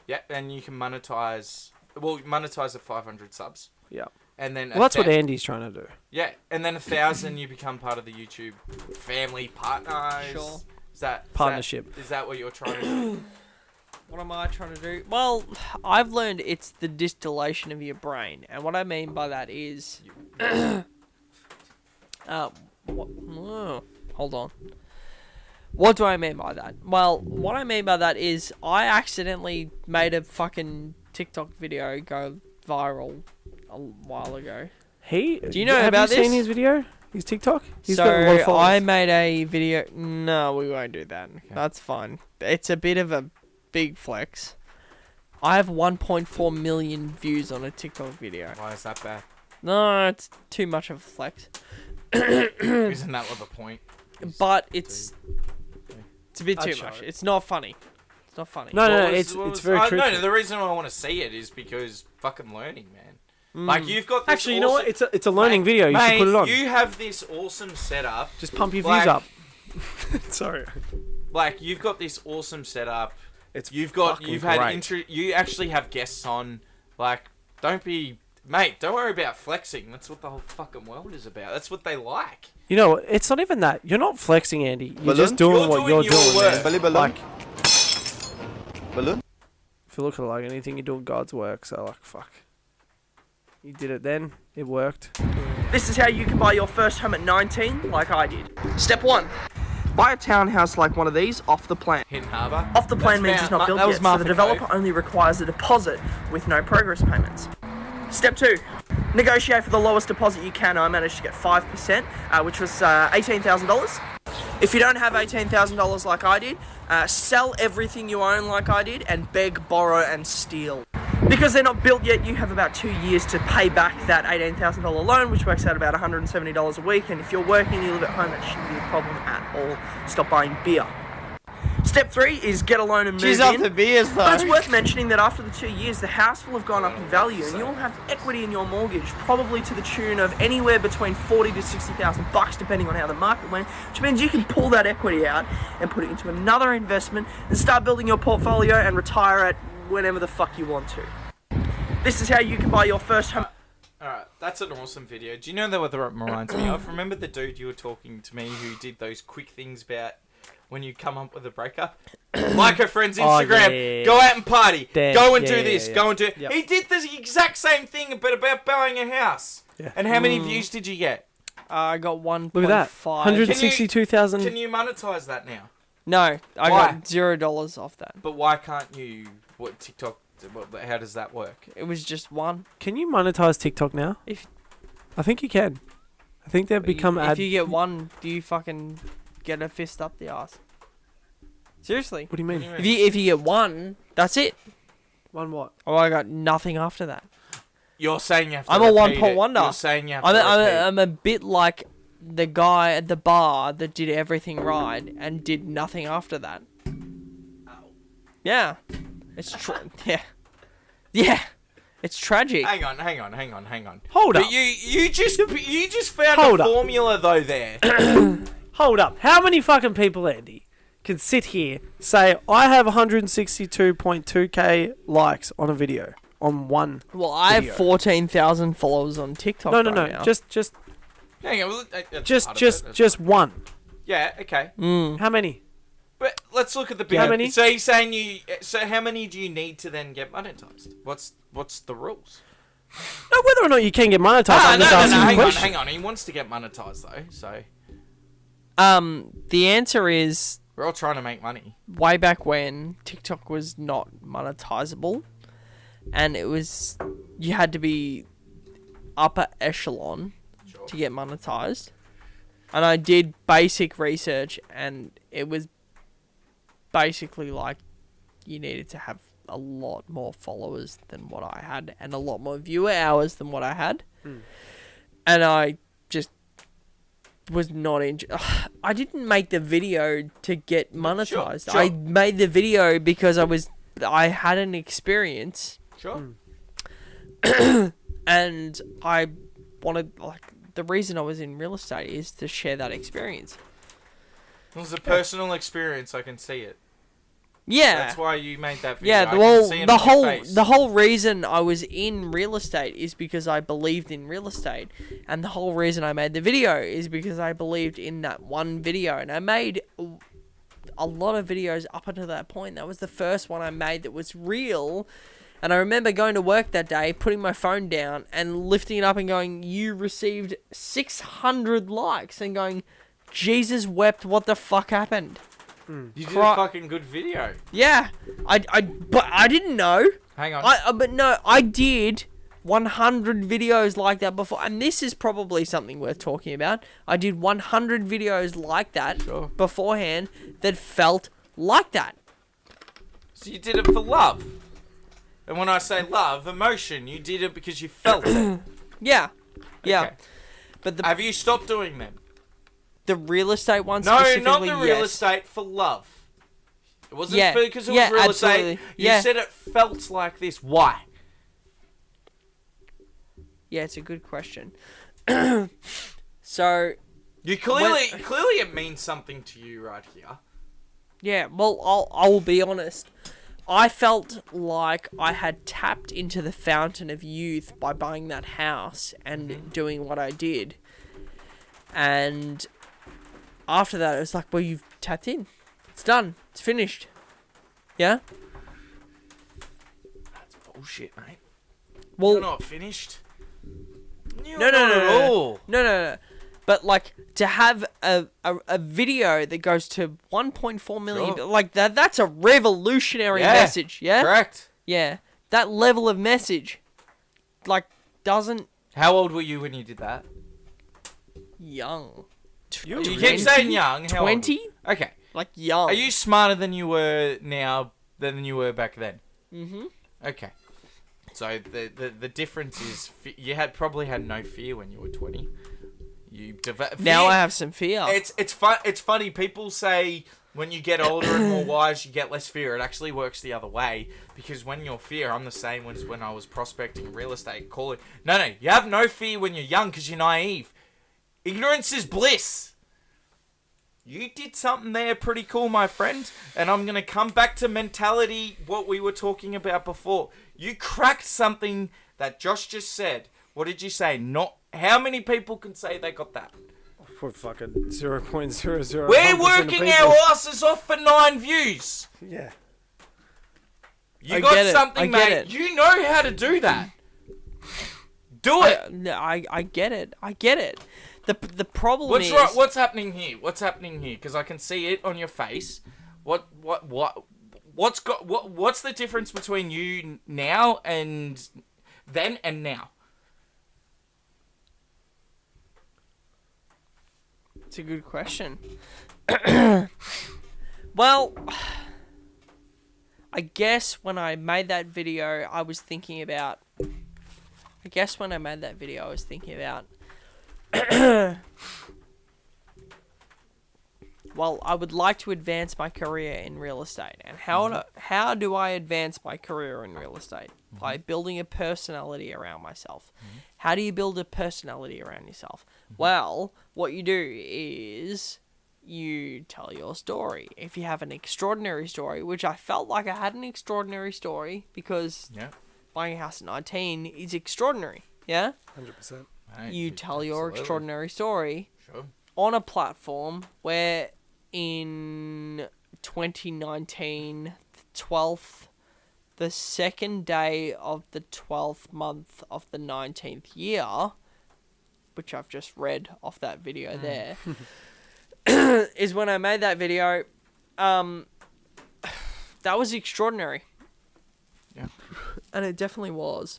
Yeah, and you can monetize. Well, monetize at 500 subs, Yeah. and then Well, that's what Andy's trying to do. Yeah, and then 1,000 you become part of the YouTube family partners. Sure. Is that Partnership. Is that what you're trying to do? What am I trying to do? Well, I've learned it's the distillation of your brain. And what I mean by that is... hold on. What do I mean by that? Well, what I mean by that is I accidentally made a fucking TikTok video go viral a while ago. Do you know about Have you seen this? his video? His TikTok? He's got a lot of So followers. I made a video. No, we won't do that. That's fine. It's a bit of a big flex. I have 1.4 million views on a TikTok video. Why is that bad? No, it's too much of a flex. Isn't that what the point? But it's a bit I'd too show much. it. It's not funny. It's not funny. No, What was- it's what was- very no, truthful. the reason I want to see it is because fucking learning, man. Like you've got this Actually, you know what? awesome- It's a learning video. You should put it on. You have this awesome setup. Just pump your Like- views up. Sorry. Like you've got this awesome setup. It's You've fucking had great. you actually have guests on. Like, don't worry about flexing. That's what the whole fucking world is about. That's what they like. You know, it's not even that. You're not flexing, Andy. You're just doing You're what doing you're your doing. work. Man. Balloon. Like, Balloon? if you look at it like anything, you're doing God's work. So, like, fuck. You did it then. It worked. This is how you can buy your first home at 19, like I did. Step 1. Buy a townhouse like one of these off the plan. Hidden Harbour. Off the plan means it's not built that was yet, so the Martha developer Cove. only requires a deposit with no progress payments. Step 2. Negotiate for the lowest deposit you can. I managed to get 5%, which was $18,000. If you don't have $18,000 like I did, sell everything you own like I did and beg, borrow and steal. Because they're not built yet, you have about 2 years to pay back that $18,000 loan, which works out about $170 a week. And if you're working and you live at home, that shouldn't be a problem at all. Stop buying beer. Step 3 is get a loan and move in. beers though. But it's worth mentioning that after the 2 years, the house will have gone up in value, and you'll have equity in your mortgage, probably to the tune of anywhere between $40,000 to $60,000, depending on how the market went. Which means you can pull that equity out and put it into another investment and start building your portfolio and retire at whenever the fuck you want to. This is how you can buy your first home. Alright, that's an awesome video. Do you know what that reminds me of? Remember the dude you were talking to me who did those quick things about when you come up with a breakup? Like a friend's Instagram, yeah. go out and party, Dan, go and yeah, do yeah, this, yeah. go and do... Yep. He did the exact same thing, but about buying a house. Yeah. And how many views did you get? I got 1.5. Look at that. 162,000. Can you monetize that now? No, I Why? got $0 off that. But why can't you... What TikTok... How does that work? It was just one. Can you monetize TikTok now? If- I think you can. I think they've become If you get one, do you fucking get a fist up the ass? Seriously. What do you mean? If you get one, that's it. One what? Oh, I got nothing after that. You're saying you have to I'm a repeat one-pot it. wonder. You're saying you have I'm to a, repeat. I'm a bit like the guy at the bar that did everything right and did nothing after that. Yeah. It's yeah. Yeah. It's tragic. Hang on. Hold But up. you just found Hold a up. formula though there. Hold up. How many fucking people, Andy, can sit here, say, I have 162.2k likes on a video, on one Well, I have video. 14,000 followers on TikTok. No, right now. just Hang on. Well, that's part of it. just one. Yeah. Okay. How many? But let's look at the big. How many? So you're saying So how many do you need to then get monetized? What's the rules? No, whether or not you can get monetized, I'm just asking a question. Hang on. He wants to get monetized though. So the answer is we're all trying to make money. way back when TikTok was not monetizable, and it was you had to be upper echelon to get monetized. And I did basic research, and it was basically like you needed to have a lot more followers than what I had, and a lot more viewer hours than what I had. And I just was not I didn't make the video to get monetized. Sure. I made the video because I had an experience, Sure. and I wanted, like, the reason I was in real estate is to share that experience. It was a personal experience. I can see it. Yeah. That's why you made that video. Yeah, I can well, see it the on your whole face. the whole reason I was in real estate is because I believed in real estate, and the whole reason I made the video is because I believed in that one video, and I made a lot of videos up until that point. That was the first one I made that was real, and I remember going to work that day, putting my phone down, and lifting it up and going, "You received 600 likes," and going, "Jesus wept, what the fuck happened?" You did Cry- a fucking good video. Yeah, but I didn't know. Hang on. But no, I did 100 videos like that before, and this is probably something worth talking about. I did 100 videos like that beforehand that felt like that. So you did it for love. And when I say love, emotion, you did it because you felt it. Yeah. Okay. But Have you stopped doing them? the real estate one No, specifically, not the real yes. estate, for love. It wasn't Yeah. because it was Yeah, real absolutely. estate. You Yeah. said it felt like this. Why? Yeah, it's a good question. So, You clearly it means something to you right here. yeah, well, I will be honest. I felt like I had tapped into the fountain of youth by buying that house and doing what I did. And after that, it was like, well, you've tapped in. It's done. It's finished. Yeah? That's bullshit, mate. Well, You're not finished. You're no, not at all. No. But like to have a video that goes to 1.4 million, Sure. like that's a revolutionary message. Yeah. Correct. Yeah. That level of message, like, doesn't How old were you when you did that? young. You keep saying young. How old? 20? Okay. Like young. Are you smarter than you were now than you were back then? Mm-hmm. Okay. So the difference is you probably had no fear when you were 20. Now I have some fear. It's funny. People say when you get older and more wise, you get less fear. It actually works the other way, because when you're fear, I'm the same as when I was prospecting real estate. No, you have no fear when you're young because you're naive. Ignorance is bliss. You did something there pretty cool, my friend. And I'm going to come back to mentality, what we were talking about before. You cracked something that Josh just said. What did you say? How many people can say they got that? For fucking 0.00. We're working our asses off for 9 views. Yeah. You I got get it. something, I get mate. it. You know how to do that. Do it. I get it. I get it. The problem is... What's happening here? What's happening here? Because I can see it on your face. What's the difference between you now and then and now? It's a good question. Well, I guess when I made that video, I was thinking about... well, I would like to advance my career in real estate. And how do I advance my career in real estate? By building a personality around myself. How do you build a personality around yourself? Well, what you do is you tell your story. If you have an extraordinary story, which I felt like I had an extraordinary story, because buying a house at 19 is extraordinary. Yeah? 100%. You tell your extraordinary story Sure. on a platform where in 2019, the second day of the 12th month of the 19th year, which I've just read off that video there, is when I made that video. That was extraordinary. Yeah. And it definitely was.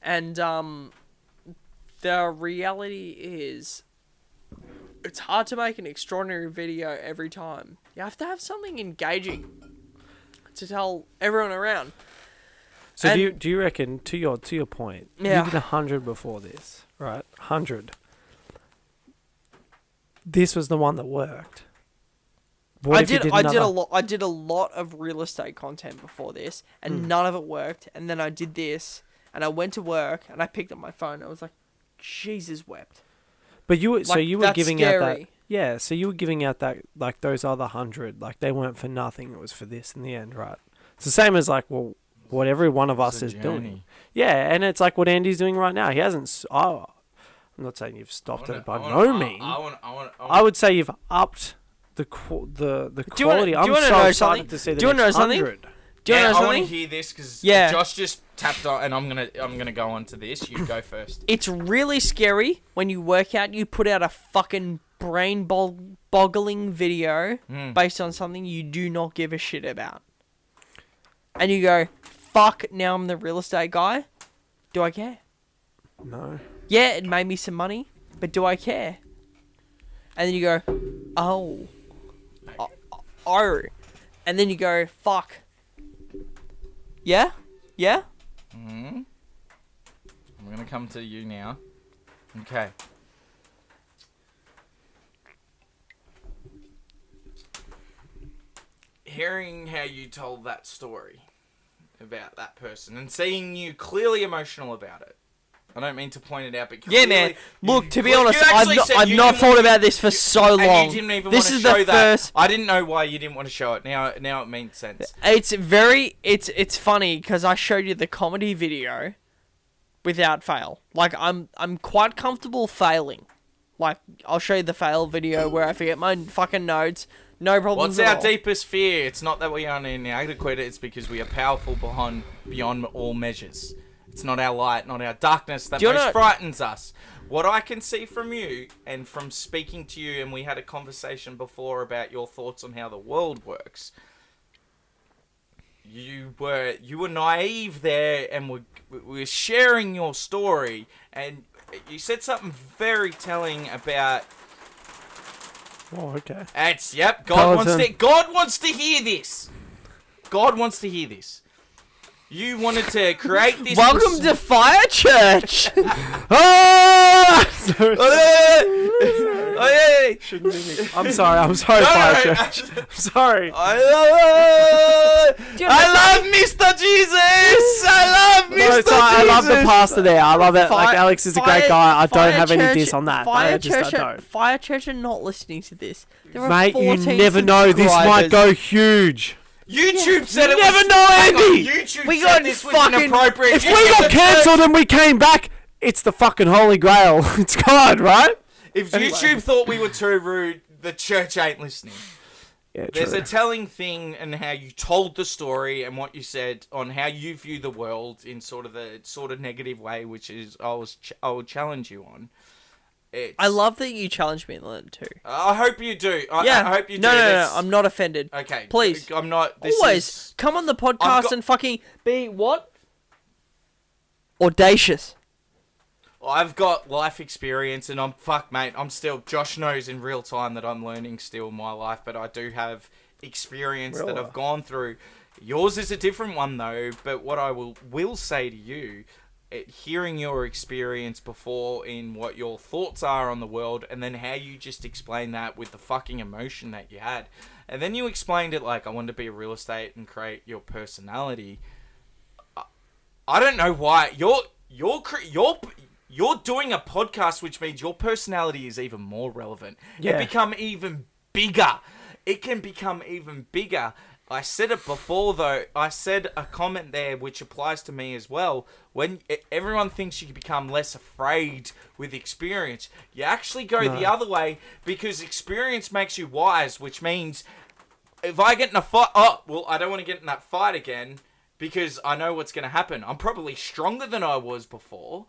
And the reality is, it's hard to make an extraordinary video every time. You have to have something engaging to tell everyone around. So And- do you reckon, to your point, Yeah. you did 100 before this, right? 100. This was the one that worked. What if you did I another- did a lot of real estate content before this, and none of it worked. And then I did this, and I went to work, and I picked up my phone. And I was like, Jesus wept. But you were, so Like, you were that's giving out that, scary. yeah. So you were giving out that, like, those other 100, like, they weren't for nothing. It was for this in the end, right? It's the same as, like, well, what every one of us is doing. Yeah, and it's like what Andy's doing right now. He hasn't. I'm not saying you've stopped it by no means. I would say you've upped the quality. I'm do you wanna so know excited something? to see the Do you wanna next know something? 100. Do you know I want something? to hear this because Yeah. Josh just tapped on, and I'm gonna go on to this. You go first. It's really scary when you work out. You put out a fucking boggling video based on something you do not give a shit about. And you go, fuck, now I'm the real estate guy. Do I care? No. Yeah, it made me some money, but do I care? And then you go, oh. And then you go, fuck. Yeah? Yeah? I'm going to come to you now. Okay. Hearing how you told that story about that person and seeing you clearly emotional about it. I don't mean to point it out, but yeah, clearly, man. Look, to be you honest, actually I've said not you thought didn't want about this for so and long. you didn't even This want is to show the that. first. I didn't know why you didn't want to show it. Now it makes sense. It's funny because I showed you the comedy video without fail. Like I'm quite comfortable failing. Like I'll show you the fail video where I forget my fucking notes. No problems What's at our all. deepest fear? It's not that we are inadequate. It's because we are powerful beyond all measures. It's not our light, not our darkness that most frightens us. What I can see from you and from speaking to you, and we had a conversation before about your thoughts on how the world works. You were naive there, and we're sharing your story, and you said something very telling about. Oh, okay. God wants to hear this. God wants to hear this. You wanted to create this. Welcome to Fire Church. I'm sorry, Fire Church. I'm sorry. I love Mr. Jesus. I love Mr. Jesus. I love the pastor there. I love it. Like Alex is a great guy. I don't have any Church- diss on that. Fire I just don't. Fire Church are not listening to this. There are Mate, you 14 never know. This might subscribers. go huge. YouTube said You it never was, know, hang on, Andy. YouTube We said got this was fucking- inappropriate. If we got cancelled and we came back, it's the fucking Holy Grail. It's God, right? If YouTube thought we were too rude, the church ain't listening. Yeah, There's true. a telling thing in how you told the story and what you said on how you view the world in sort of negative way, which is I will challenge you on. I love that you challenged me on that too. I hope you do. I hope you do. No, I'm not offended. Okay, Please. I'm not. Always come on the podcast and fucking be what? Audacious. I've got life experience, and mate. I'm still. Josh knows in real time that I'm learning still in my life, but I do have experience that I've gone through. Yours is a different one though. But what I will say to you, hearing your experience before in what your thoughts are on the world, and then how you just explain that with the fucking emotion that you had, and then you explained it like I wanted to be a real estate and create your personality. I don't know why you're doing a podcast, which means your personality is even more relevant. Yeah. It become even bigger. It can become even bigger. I said it before, though. I said a comment there which applies to me as well. When everyone thinks you can become less afraid with experience, you actually go the other way, because experience makes you wise, which means if I get in a fight, I don't want to get in that fight again because I know what's going to happen. I'm probably stronger than I was before.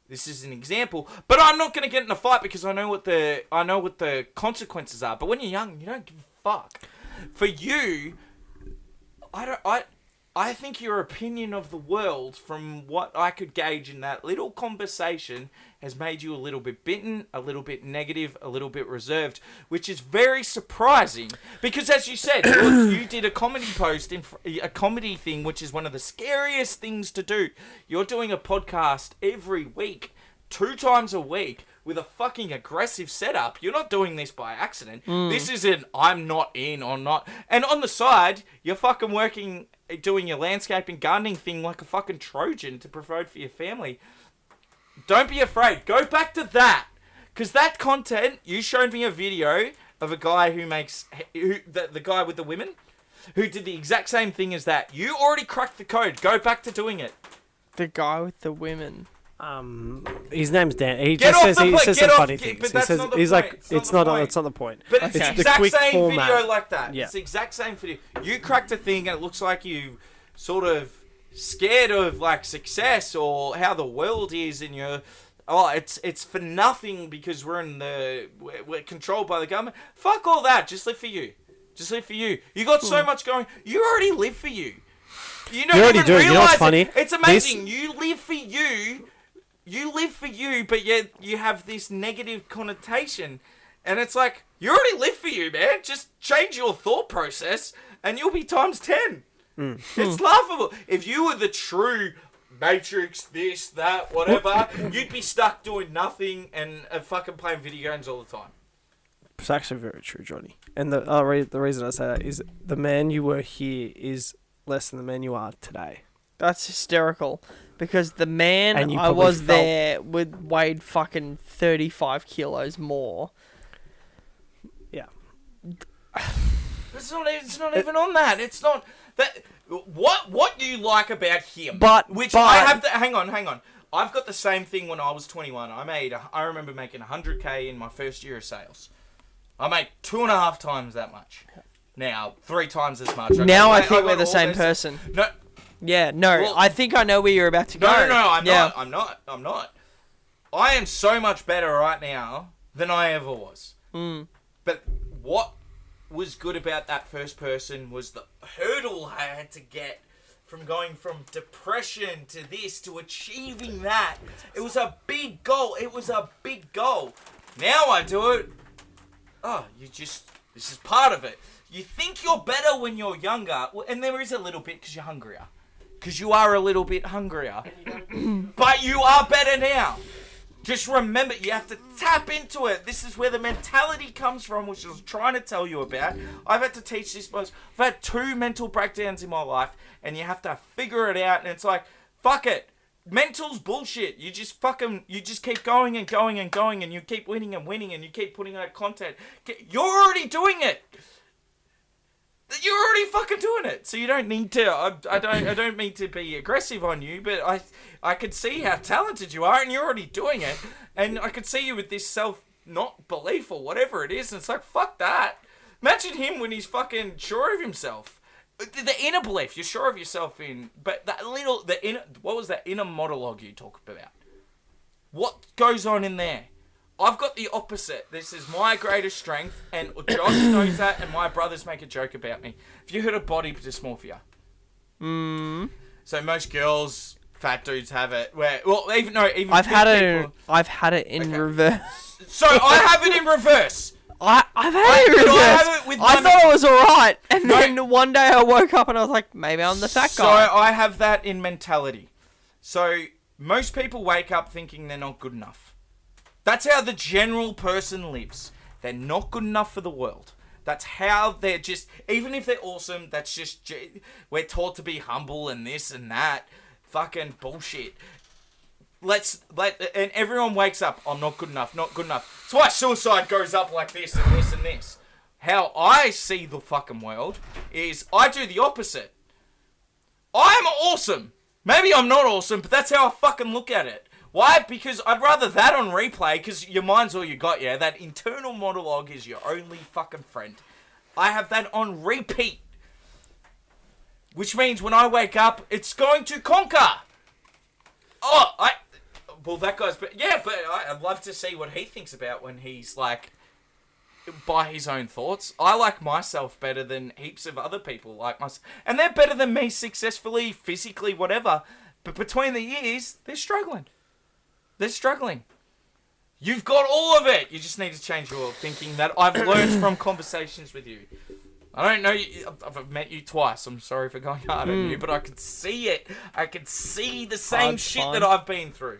This is an example, but I'm not going to get in a fight because I know what the consequences are. But when you're young, you don't give a fuck. For you, I think your opinion of the world, from what I could gauge in that little conversation, has made you a little bit bitten, a little bit negative, a little bit reserved, which is very surprising. Because as you said, you did a comedy post, a comedy thing, which is one of the scariest things to do. You're doing a podcast every week, 2 times a week, with a fucking aggressive setup. You're not doing this by accident. This isn't I'm not in or not. And on the side, you're fucking working, doing your landscaping gardening thing like a fucking Trojan to provide for your family. Don't be afraid. Go back to that. Because that content, you showed me a video of a guy the guy with the women, who did the exact same thing as that. You already cracked the code. Go back to doing it. The guy with the women. His name's Dan. He Get just off says the some point. funny But things. that's He says not the he's point. like It's it's not not the that's not the point. But it's the the exact quick same format. video like that. Yeah. It's the exact same video. You cracked a thing and it looks like you sort of scared of like success or how the world is, and you're oh, it's for nothing because we're controlled by the government. Fuck all that. Just live for you. Just live for you. You got so much going. You already live for you. You don't already even do. realize You know what's it. funny? It's amazing. You live for you. You live for you, but yet you have this negative connotation. And it's like, you already live for you, man. Just change your thought process and you'll be times 10. It's laughable. If you were the true Matrix, this, that, whatever, you'd be stuck doing nothing and fucking playing video games all the time. It's actually very true, Johnny. And the reason I say that is the man you were here is less than the man you are today. That's hysterical. Because the man And you I probably was felt- there weighed fucking 35 kilos more. Yeah. It's not even on that. It's not that. What do you like about him? But I have. Hang on. I've got the same thing when I was 21. I remember making 100K in my first year of sales. I made 2.5 times that much. Now 3 times as much. Now I got think we're all the same those- person. No. Yeah, no. Well- I think I know where you're about to go. No, I'm Yeah. not. I'm not. I am so much better right now than I ever was. But what was good about that first person was the hurdle I had to get from going from depression to this to achieving that. It was a big goal. Now I do it. Oh, this is part of it. You think you're better when you're younger, and there is a little bit because you're hungrier. Because you are a little bit hungrier. But you are better now. Just remember, you have to tap into it. This is where the mentality comes from, which I was trying to tell you about. I've had to teach this most. I've had 2 mental breakdowns in my life, and you have to figure it out, and it's like, fuck it. Mental's bullshit. You just keep going and going and going, and you keep winning and winning, and you keep putting out content. You're already doing it. You're already fucking doing it, so you don't need to. I don't mean to be aggressive on you, but I could see how talented you are, and you're already doing it. And I could see you with this not belief or whatever it is, and it's like, fuck that. Imagine him when he's fucking sure of himself. The inner belief, you're sure of yourself in, but what was that inner monologue you talked about? What goes on in there? I've got the opposite. This is my greatest strength, and Josh knows that, and my brothers make a joke about me. Have you heard of body dysmorphia? So most girls, fat dudes have it. Even I've had fit people- I've had it in reverse. So I have it in reverse. I've had it in reverse. I have it with I one- thought it was alright, and then one day I woke up and I was like, maybe I'm the fat guy. So I have that in mentality. So most people wake up thinking they're not good enough. That's how the general person lives. They're not good enough for the world. That's how they're just, even if they're awesome, that's just, we're taught to be humble and this and that. Fucking bullshit. And everyone wakes up, I'm not good enough, not good enough. That's why suicide goes up like this and this and this. How I see the fucking world is I do the opposite. I'm awesome. Maybe I'm not awesome, but that's how I fucking look at it. Why? Because I'd rather that on replay, because your mind's all you got, yeah? That internal monologue is your only fucking friend. I have that on repeat. Which means when I wake up, it's going to conquer. Well, that guy's... But I'd love to see what he thinks about when he's, like, by his own thoughts. I like myself better than heaps of other people like myself. And they're better than me successfully, physically, whatever. But between the years, they're struggling. They're struggling. You've got all of it. You just need to change your thinking that I've learned from conversations with you. I don't know you. I've met you twice. I'm sorry for going hard on you, but I can see it. I can see the same shit that I've been through.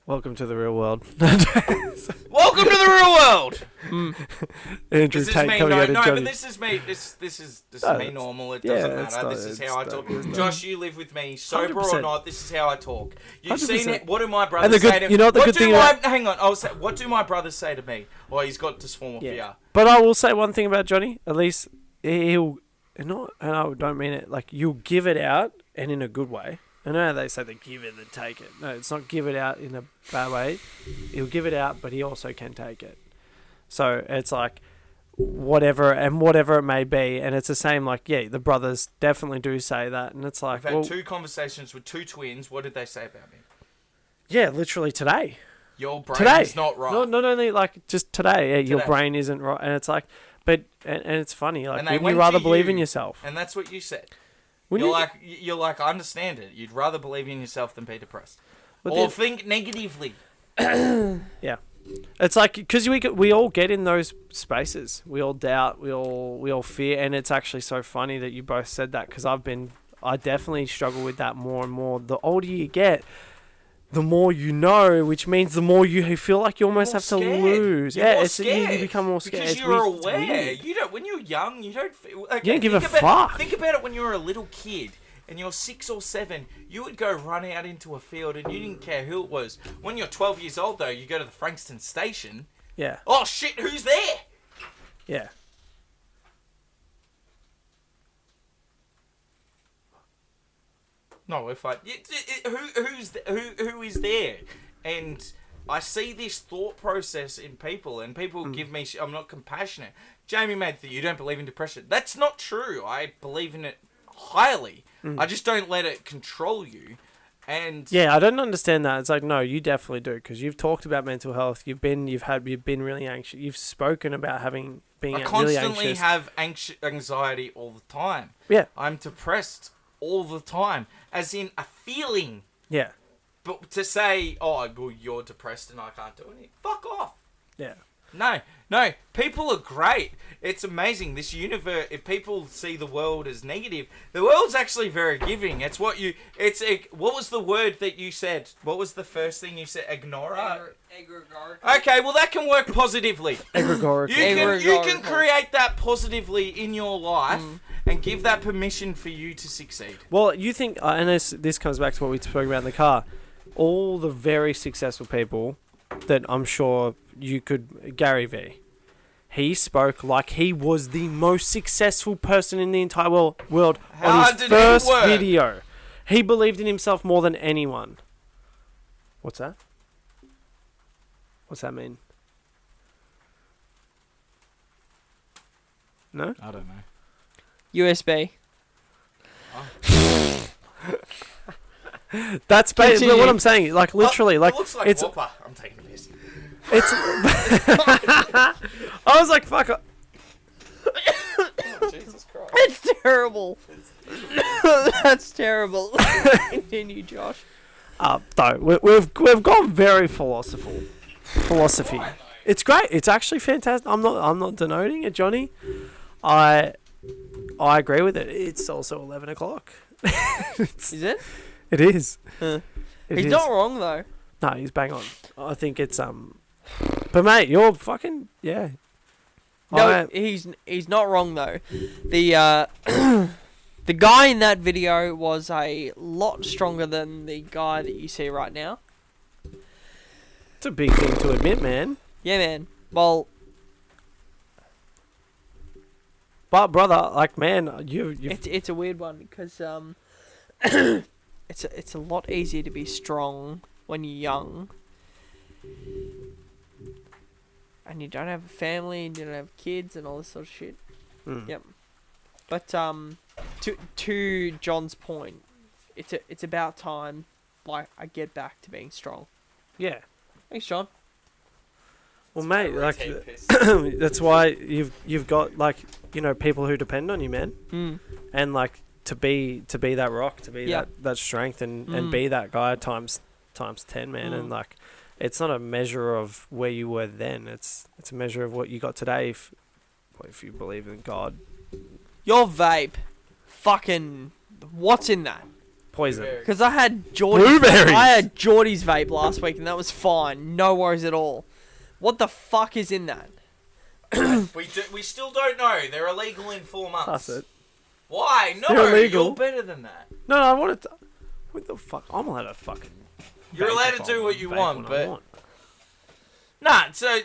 Welcome to the real world. Welcome to the real world. Andrew This is Tate me. coming out of No, Johnny. but this is me. This is No, me it's- normal. It yeah, doesn't it's matter. not- This is it's how I not- talk. it's not. Josh, you live with me, sober or 100%. not. This is how I talk. You've 100%. seen it. What do my And brothers the good- say to me? you know what the good thing about- Hang on. I'll say. What do my brothers say to me? Well, he's got dysmorphia. Yeah. But I will say one thing about Johnny. At least he'll and I don't mean it like you'll give it out and in a good way. I know they say they give it and take it. No, it's not give it out in a bad way. He'll give it out, but he also can take it. So it's like whatever it may be, and it's the same. Like the brothers definitely do say that, and it's like I've had 2 conversations with 2 twins. What did they say about me? Yeah, literally today. Your brain Today. is not right. No, not only like just today. Yeah, your Today. brain isn't right, and it's like, but and it's funny. Like, And they wouldn't went you rather to believe in you, yourself? And that's what you said. Wouldn't You're like, I understand it. You'd rather believe in yourself than be depressed. But Or then- think negatively. Yeah, it's like because we all get in those spaces. We all doubt. We all fear, and it's actually so funny that you both said that because I definitely struggle with that more and more. The older you get, the more you know, which means the more you feel like you almost have to lose. You're Yeah, more it's you scared become more scared. because It's you're weird. It's aware. weird. You don't. When you're young, you don't. Okay, You don't give a think about- fuck. Think about it when you were a little kid. And you're 6 or 7, you would go run out into a field and you didn't care who it was. When you're 12 years old, though, you go to the Frankston station. Yeah, Oh, shit, who's there? yeah. No, if I... Who is there? And I see this thought process in people, and people give me... I'm not compassionate. Jamie made that you don't believe in depression. That's not true. I believe in it highly. I just don't let it control you. And Yeah, I don't understand that. It's like, no, you definitely do because you've talked about mental health. You've been really anxious. You've spoken about being I really constantly anxious. have anxiety all the time. Yeah, I'm depressed all the time, as in a feeling. yeah, But to say, oh, well, you're depressed and I can't do anything, fuck off. yeah. No, people are great. It's amazing. This universe, if people see the world as negative, the world's actually very giving. It's what was the word that you said? What was the first thing you said? Ignore? Okay, well, that can work positively. Egregorical. You can create that positively in your life and give that permission for you to succeed. Well, you think, and this comes back to what we spoke about in the car. All the very successful people that I'm sure you could, Gary V. He spoke like he was the most successful person in the entire world How on did his it first work? video. He believed in himself more than anyone. What's that? What's that mean? No? I don't know. USB. That's basically Continue. what I'm saying. Like literally, like it looks like it's Whopper. I'm taking a piss. it's. I was like, fuck. Jesus Christ. It's terrible. That's terrible. Continue, Josh. Though we've gone very philosophy. It's great. It's actually fantastic. I'm not denoting it, Johnny. I agree with it. It's also 11 o'clock. Is it? It is. Huh. It He's is. not wrong though. No, he's bang on. I think it's But mate, you're fucking yeah. No, he's not wrong though. The the guy in that video was a lot stronger than the guy that you see right now. It's a big thing to admit, man. Yeah, man. Well, But brother, like man, you it's a weird one because it's a lot easier to be strong when you're young. And you don't have a family and you don't have kids and all this sort of shit. Yep. But to John's point, it's about time like I get back to being strong. yeah. Thanks, John. Well, mate, like that's why you've got like people who depend on you, man, and like to be that rock, to be that strength, and be that guy times 10, man, and like it's not a measure of where you were then. It's a measure of what you got today. If you believe in God, Your vape, fucking, what's in that? poison. Because I had Geordie's vape last week and that was fine, no worries at all. What the fuck is in that? We still don't know. They're illegal in 4 months. That's it. Why? No, They're illegal. You're better than that. No, I wanted to. What the fuck? I'm allowed to fucking. You're vape allowed if to I do what you vape want, when I but want. nah. So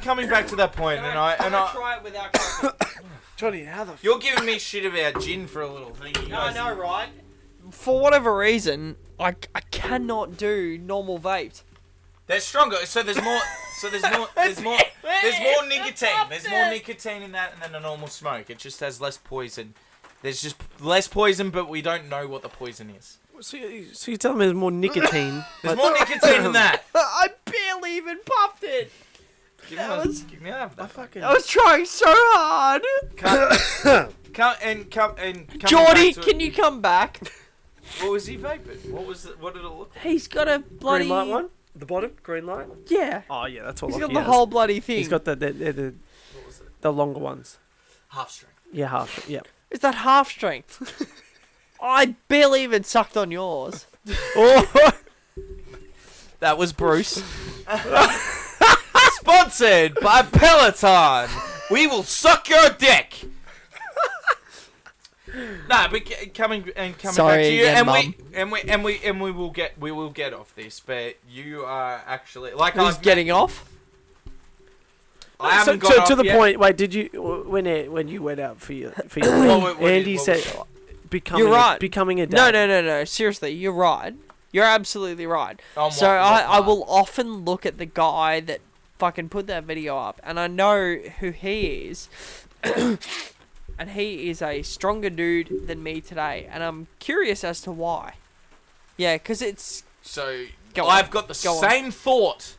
coming back to that point, and I try it without coffee. Johnny, how the? you're giving me shit about gin for a little thing. You guys- right? For whatever reason, I cannot do normal vapes. They're stronger. So there's more. There's more nicotine. There's more nicotine in that than a normal smoke. It just has less poison. There's just less poison, but we don't know what the poison is. So you're telling me there's more nicotine? There's more nicotine than that. I barely even puffed it. Give me half that. I was trying so hard. Come Geordie, can you come back? What was he vaping? What did it look like? He's got a bloody Green light one? The bottom? Green light? Yeah. Oh, yeah, that's all He's Lockie got the has. whole bloody thing. He's got the What was it? the longer ones. Half strength. Yeah, half. Yeah. Is that half strength? I barely even sucked on yours. That was Bruce. Sponsored by Peloton. We will suck your dick. No, but coming Sorry back to you, again, and we will get off this. But you are actually like Who's getting off? I haven't got to off the yet. point. Wait, did you when you went out for your Andy said becoming You're right. becoming a dad. No. Seriously, you're right. You're absolutely right. On So what I part? will often look at the guy that fucking put that video up, and I know who he is. And he is a stronger dude than me today, and I'm curious as to why. Yeah, because it's... So Go I've on. got the Go on. same thought.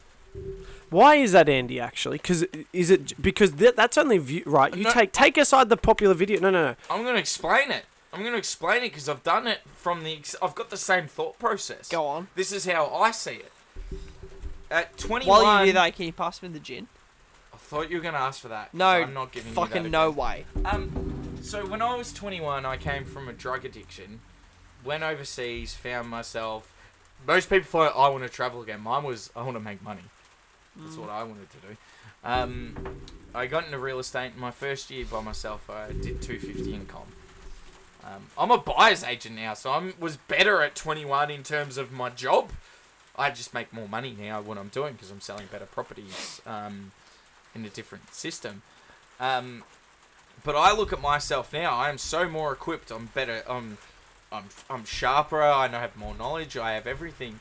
Why is that, Andy? Actually, because is it because that's only view right? You No, take aside the popular video. No. I'm going to explain it. Because I've done it from I've got the same thought process. Go on. This is how I see it. At 21... While you do that, can you pass me the gin? I thought you were going to ask for that. 'cause No, I'm not giving fucking you that no again. way. So when I was 21, I came from a drug addiction, went overseas, found myself... Most people thought I want to travel again. Mine was, I want to make money. That's what I wanted to do. I got into real estate in my first year by myself. I did 250 income. I'm a buyer's agent now, so I was better at 21 in terms of my job. I just make more money now what I'm doing because I'm selling better properties in a different system. But I look at myself now. I am so more equipped. I'm better. I'm sharper. I have more knowledge. I have everything.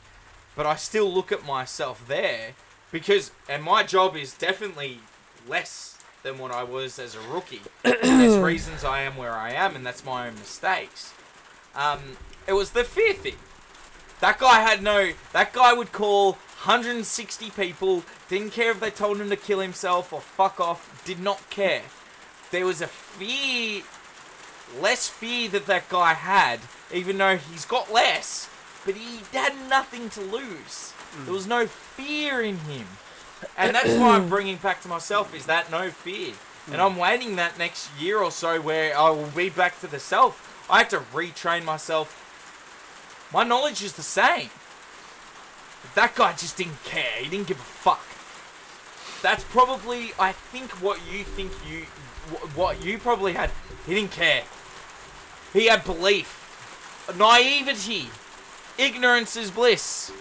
But I still look at myself there and my job is definitely less than what I was as a rookie. There's reasons I am where I am, and that's my own mistakes. It was the fear thing. That guy would call 160 people, didn't care if they told him to kill himself or fuck off, did not care. There was a less fear that guy had, even though he's got less, but he had nothing to lose. There was no fear in him. And that's why I'm bringing back to myself, is that no fear. And I'm waiting that next year or so where I will be back to the self. I have to retrain myself. My knowledge is the same. But that guy just didn't care. He didn't give a fuck. That's probably, I think, what you probably had. He didn't care. He had belief. Naivety. Ignorance is bliss.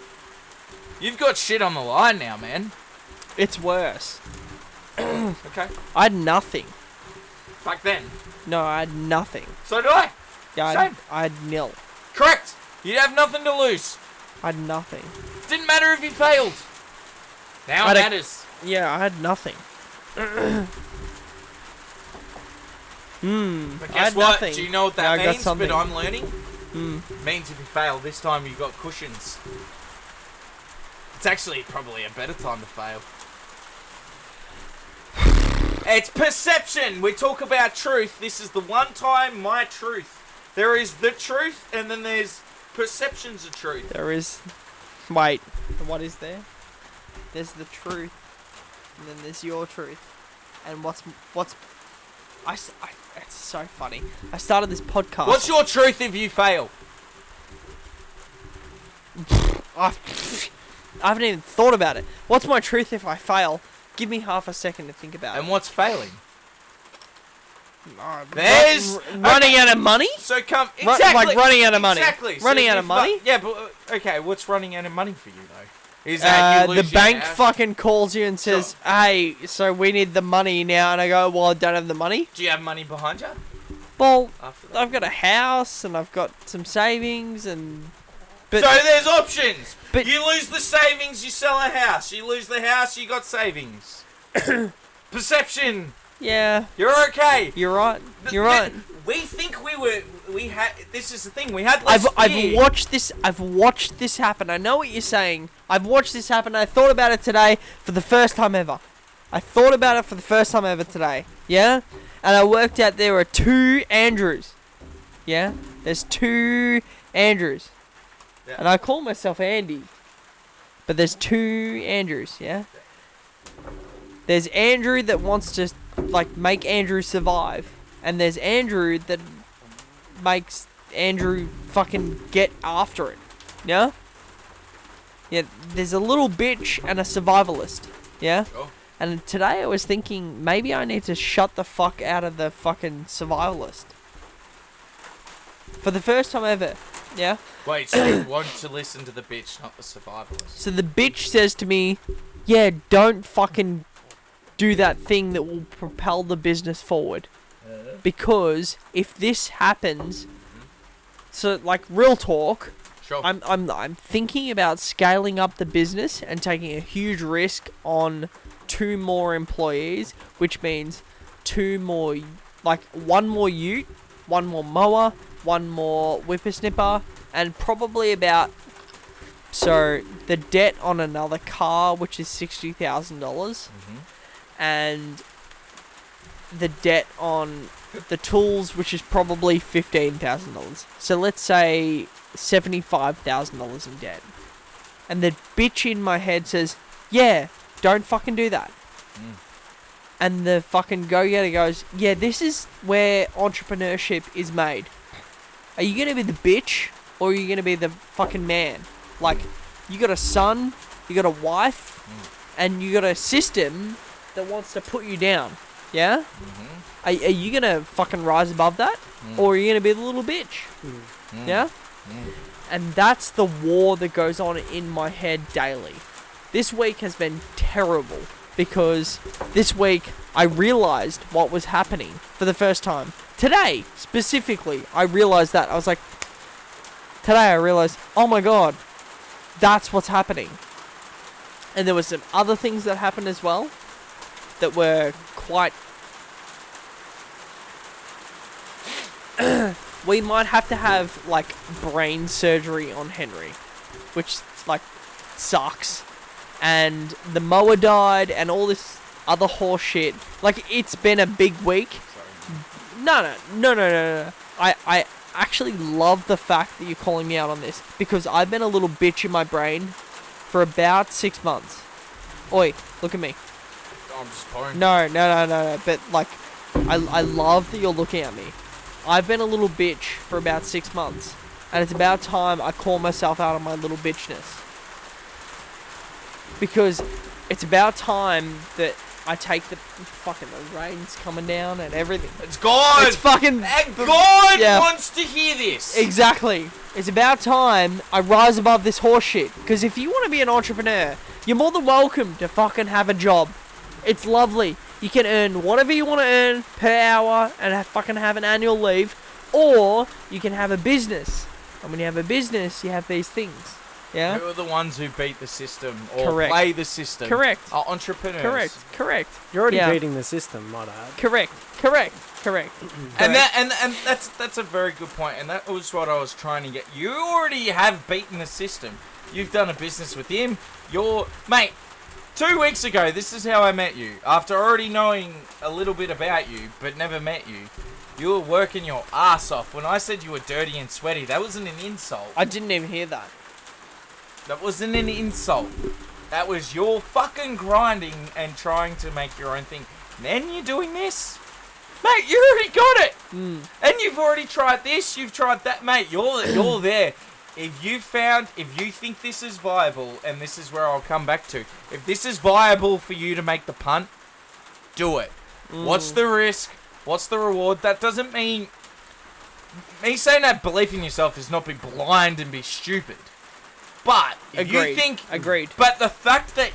You've got shit on the line now, man. It's worse. Okay. I had nothing. Back then. No, I had nothing. So did I. Yeah, Same. I had nil. Correct. You have nothing to lose. I had nothing. Didn't matter if you failed. Now it matters. Yeah, I had nothing. But I guess had what? nothing. Do you know what Now I that got means? something. But I'm learning. Means if you fail this time, you got cushions. It's actually probably a better time to fail. It's perception. We talk about truth. This is the one time my truth. There is the truth, and then there's perceptions of truth. There is... Wait, what is there? There's the truth, and then there's your truth. And what's... It's so funny. I started this podcast... What's your truth if you fail? I haven't even thought about it. What's my truth if I fail? Give me half a second to think about it. And what's failing? There's running out of money. So come exactly like running out of money. Exactly. Running So out if of money. yeah, but okay. What's running out of money for you though? Is that you The lose your bank house? fucking calls you and says, "Hey, so we need the money now," and I go, "Well, I don't have the money." Do you have money behind you? Well, After that? I've got a house and I've got some savings and. But So there's options. But- you lose the savings, you sell a house. You lose the house, you got savings. Perception. yeah, You're okay. you're right. You're right. We think we had. This is the thing. We had less I've fear. watched this. I've watched this happen. I know what you're saying. I've watched this happen. I thought about it today for the first time ever. I thought about it for the first time ever today. Yeah, and I worked out there are 2 Andrews. Yeah, there's 2 Andrews, Yeah. and I call myself Andy, but there's 2 Andrews. Yeah, there's Andrew that wants to like make Andrew survive, and there's Andrew that makes Andrew fucking get after it. Yeah? Yeah, there's a little bitch and a survivalist. Yeah? Oh. And today I was thinking maybe I need to shut the fuck out of the fucking survivalist. For the first time ever. Yeah? Wait, so you want to listen to the bitch, not the survivalist? So the bitch says to me, yeah, don't fucking do that thing that will propel the business forward. Because if this happens, so like real talk, Sure. I'm thinking about scaling up the business and taking a huge risk on 2 more employees, which means 2 more, like 1 more ute, 1 more mower, 1 more whippersnipper, and probably about, so the debt on another car, which is $60,000, and the debt on the tools, which is probably $15,000. So let's say $75,000 in debt. And the bitch in my head says, yeah, don't fucking do that. And the fucking go-getter goes, yeah, this is where entrepreneurship is made. Are you going to be the bitch, or are you going to be the fucking man? Like, you got a son, you got a wife, and you got a system that wants to put you down. Yeah? Are you going to fucking rise above that? Or are you going to be the little bitch? Yeah? And that's the war that goes on in my head daily. This week has been terrible because this week I realized what was happening for the first time. Today, specifically, I realized that. I was like, today I realized, oh my god, that's what's happening. And there were some other things that happened as well that were quite... we might have to have, like, brain surgery on Henry, which, like, sucks. And the mower died and all this other horse shit. Like, it's been a big week. No. I actually love the fact that you're calling me out on this, because I've been a little bitch in my brain for about 6 months. Oi, look at me. I'm just boring. No. But, like, I love that you're looking at me. I've been a little bitch for about 6 months. And it's about time I call myself out on my little bitchness. Because it's about time that I take the rain's coming down and everything. It's gone! It's fucking... And God yeah. wants to hear this! Exactly. It's about time I rise above this horse shit. Because if you want to be an entrepreneur, you're more than welcome to fucking have a job. It's lovely. You can earn whatever you want to earn per hour and fucking have an annual leave. Or you can have a business. And when you have a business, you have these things. Yeah? Who are the ones who beat the system or Correct. play the system? Correct. Are entrepreneurs. Correct. You're already Yeah. beating the system, might I add. Correct. And that's a very good point, and that was what I was trying to get. You already have beaten the system. You've done a business with him. Mate, 2 weeks ago, this is how I met you. After already knowing a little bit about you, but never met you, you were working your ass off. When I said you were dirty and sweaty, that wasn't an insult. I didn't even hear that. That wasn't an insult. That was your fucking grinding and trying to make your own thing. Then you're doing this? Mate, you already got it! And you've already tried this, you've tried that. Mate, you're there. If you think this is viable, and this is where I'll come back to, if this is viable for you to make the punt, do it. What's the risk? What's the reward? That doesn't mean... Me saying that belief in yourself is not be blind and be stupid. But if you think... Agreed. But the fact that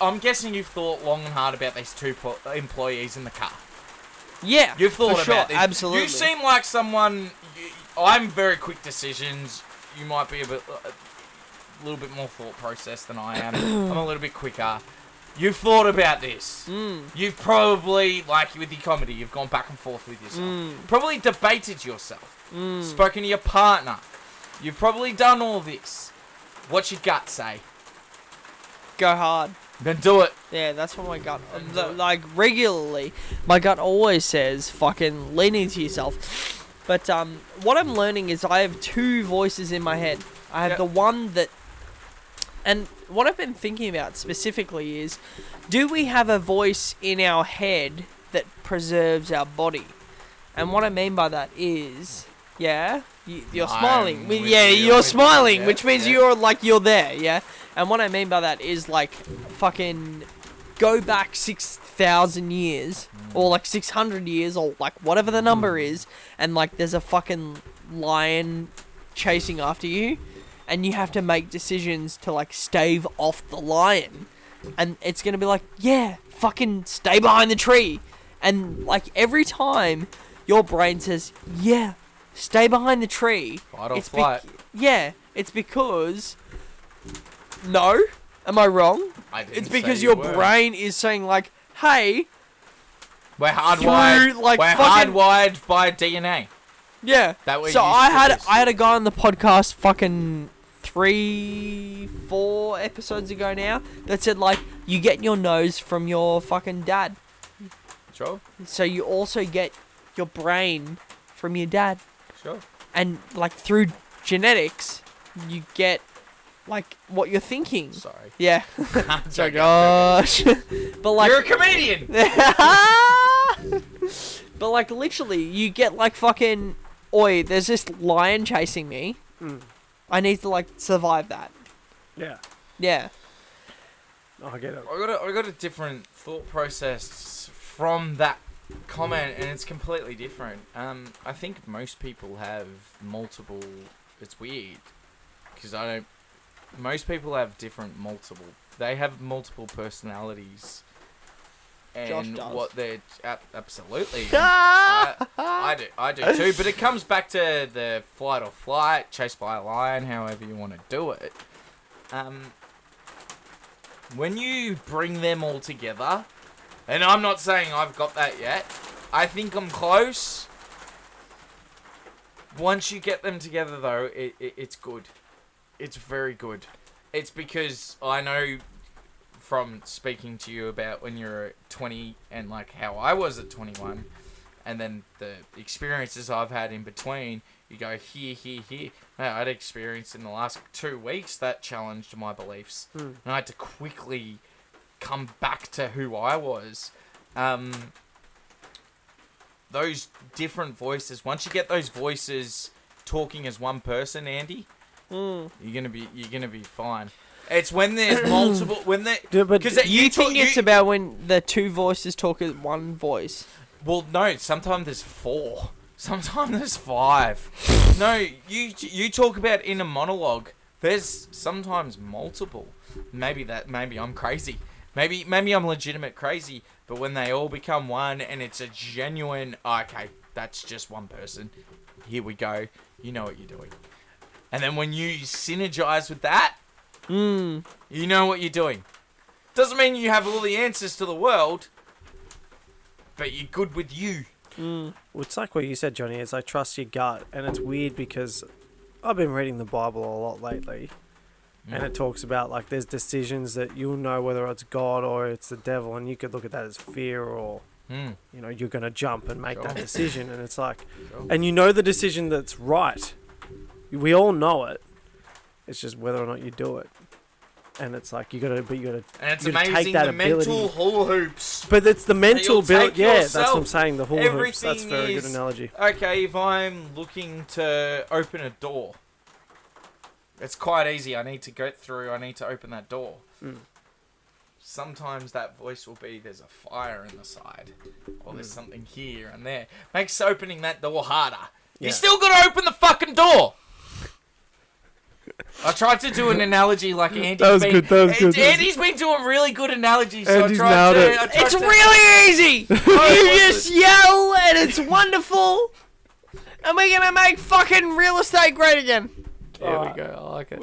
I'm guessing you've thought long and hard about these 2 employees in the car. Yeah, You've thought for about sure, this. absolutely. You seem like someone... I'm very quick decisions. You might be a little bit more thought process than I am. I'm a little bit quicker. You've thought about this. You've probably, like with your comedy, you've gone back and forth with yourself. Probably debated yourself. Spoken to your partner. You've probably done all this. What's your gut say? Go hard. Then do it. Yeah, that's what my gut... Like, regularly, my gut always says, fucking lean into yourself. But what I'm learning is I have two voices in my head. I have the one that... And what I've been thinking about specifically is, do we have a voice in our head that preserves our body? And what I mean by that is, you're smiling. You're smiling, which means you're there, yeah? And what I mean by that is, like, fucking go back 6,000 years, or like 600 years, or like whatever the number is, and like there's a fucking lion chasing after you, and you have to make decisions to like stave off the lion, and it's gonna be like, yeah, fucking stay behind the tree, and like every time your brain says, yeah, stay behind the tree, fight or flight. It's because, no, am I wrong? It's because your brain is saying like, hey, we're hardwired. Hardwired by DNA. Yeah. So I had a guy on the podcast fucking 3-4 episodes ago now that said like, you get your nose from your fucking dad. Sure. So you also get your brain from your dad. Sure. And like through genetics, you get like what you're thinking. Sorry. Yeah. So gosh. But like, you're a comedian. But like literally, you get like fucking, oi, there's this lion chasing me. I need to like survive that. Yeah. Yeah. I get it. I got a different thought process from that comment, and it's completely different. I think most people have multiple. It's weird because most people have multiple. They have multiple personalities. And Josh does. What they're absolutely, I do too. But it comes back to the fight or flight, chased by a lion, however you want to do it. When you bring them all together, and I'm not saying I've got that yet. I think I'm close. Once you get them together, though, it's good. It's very good. It's because I know from speaking to you about when you're 20 and like how I was at 21, and then the experiences I've had in between, you go here. I had experience in the last 2 weeks that challenged my beliefs, and I had to quickly come back to who I was. Those different voices, once you get those voices talking as one person, Andy, you're gonna be fine. It's when there's multiple, because you think it's about when the two voices talk as one voice. Well, no. Sometimes there's 4. Sometimes there's 5. No, you talk about inner monologue. There's sometimes multiple. Maybe I'm crazy. Maybe I'm legitimate crazy. But when they all become one and it's a genuine, okay, that's just one person. Here we go. You know what you're doing. And then when you synergize with that, you know what you're doing. Doesn't mean you have all the answers to the world, but you're good with you. Well, it's like what you said, Johnny. It's like trust your gut, and it's weird because I've been reading the Bible a lot lately, and it talks about like there's decisions that you'll know whether it's God or it's the devil, and you could look at that as fear or you're gonna jump and make that decision, and it's like, and you know the decision that's right. We all know it. It's just whether or not you do it. And it's like, you gotta and it's you gotta amazing take that the ability. mental hula hoops. But it's the mental build. Yeah, that's what I'm yourself. saying. The hula hoops. That's a Everything very good is- analogy. Okay, if I'm looking to open a door, it's quite easy. I need to open that door. Sometimes that voice will be, there's a fire in the side, or there's something here and there. Makes opening that door harder. Yeah. You still gotta open the fucking door! I tried to do an analogy like Andy's That was good. Andy's been doing really good analogies, so Andy's I tried nailed to... it. It's really easy. You just yell and it's wonderful. And we're gonna make fucking real estate great again. There we go. I like it.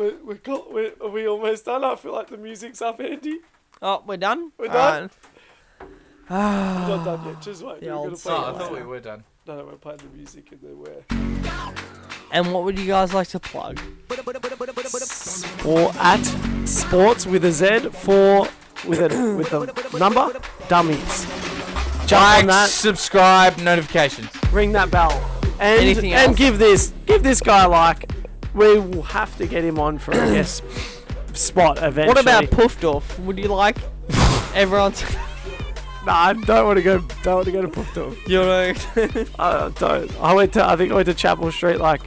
Are we almost done? I feel like the music's up, Andy. Oh, we're done? We're done? Alright. We're not done yet. Just wait. The We're old gonna play Oh, it I thought later. we were done. No, we're playing the music and then we're... And what would you guys like to plug? Or at Sports with a Z for with the number dummies. Jump on that, subscribe, notifications. ring that bell, and Anything else? give this guy a like. We will have to get him on for a guest spot eventually. What about Puffdorf? Would you like everyone to... Nah, I don't want to go. Don't want to go to Puffdorf. You know? I don't. I think I went to Chapel Street like,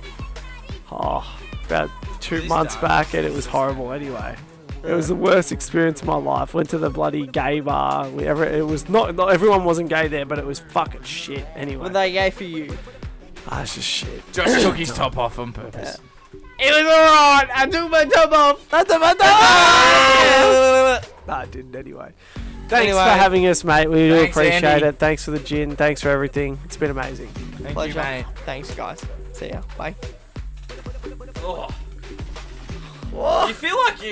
about 2 months back, and it was horrible. Anyway, it was the worst experience of my life. Went to the bloody gay bar. It was not everyone wasn't gay there, but it was fucking shit. Anyway, Were they gay for you? it's just shit. Josh took his top off on purpose. It was alright! I took my top off! I took my top off! No, I didn't anyway. Thanks Anyway. for having us, mate. We do Thanks, appreciate Andy. it. Thanks for the gin. Thanks for everything. It's been amazing. Thank Pleasure. you, mate. Thanks, guys. See ya. Bye. You feel like you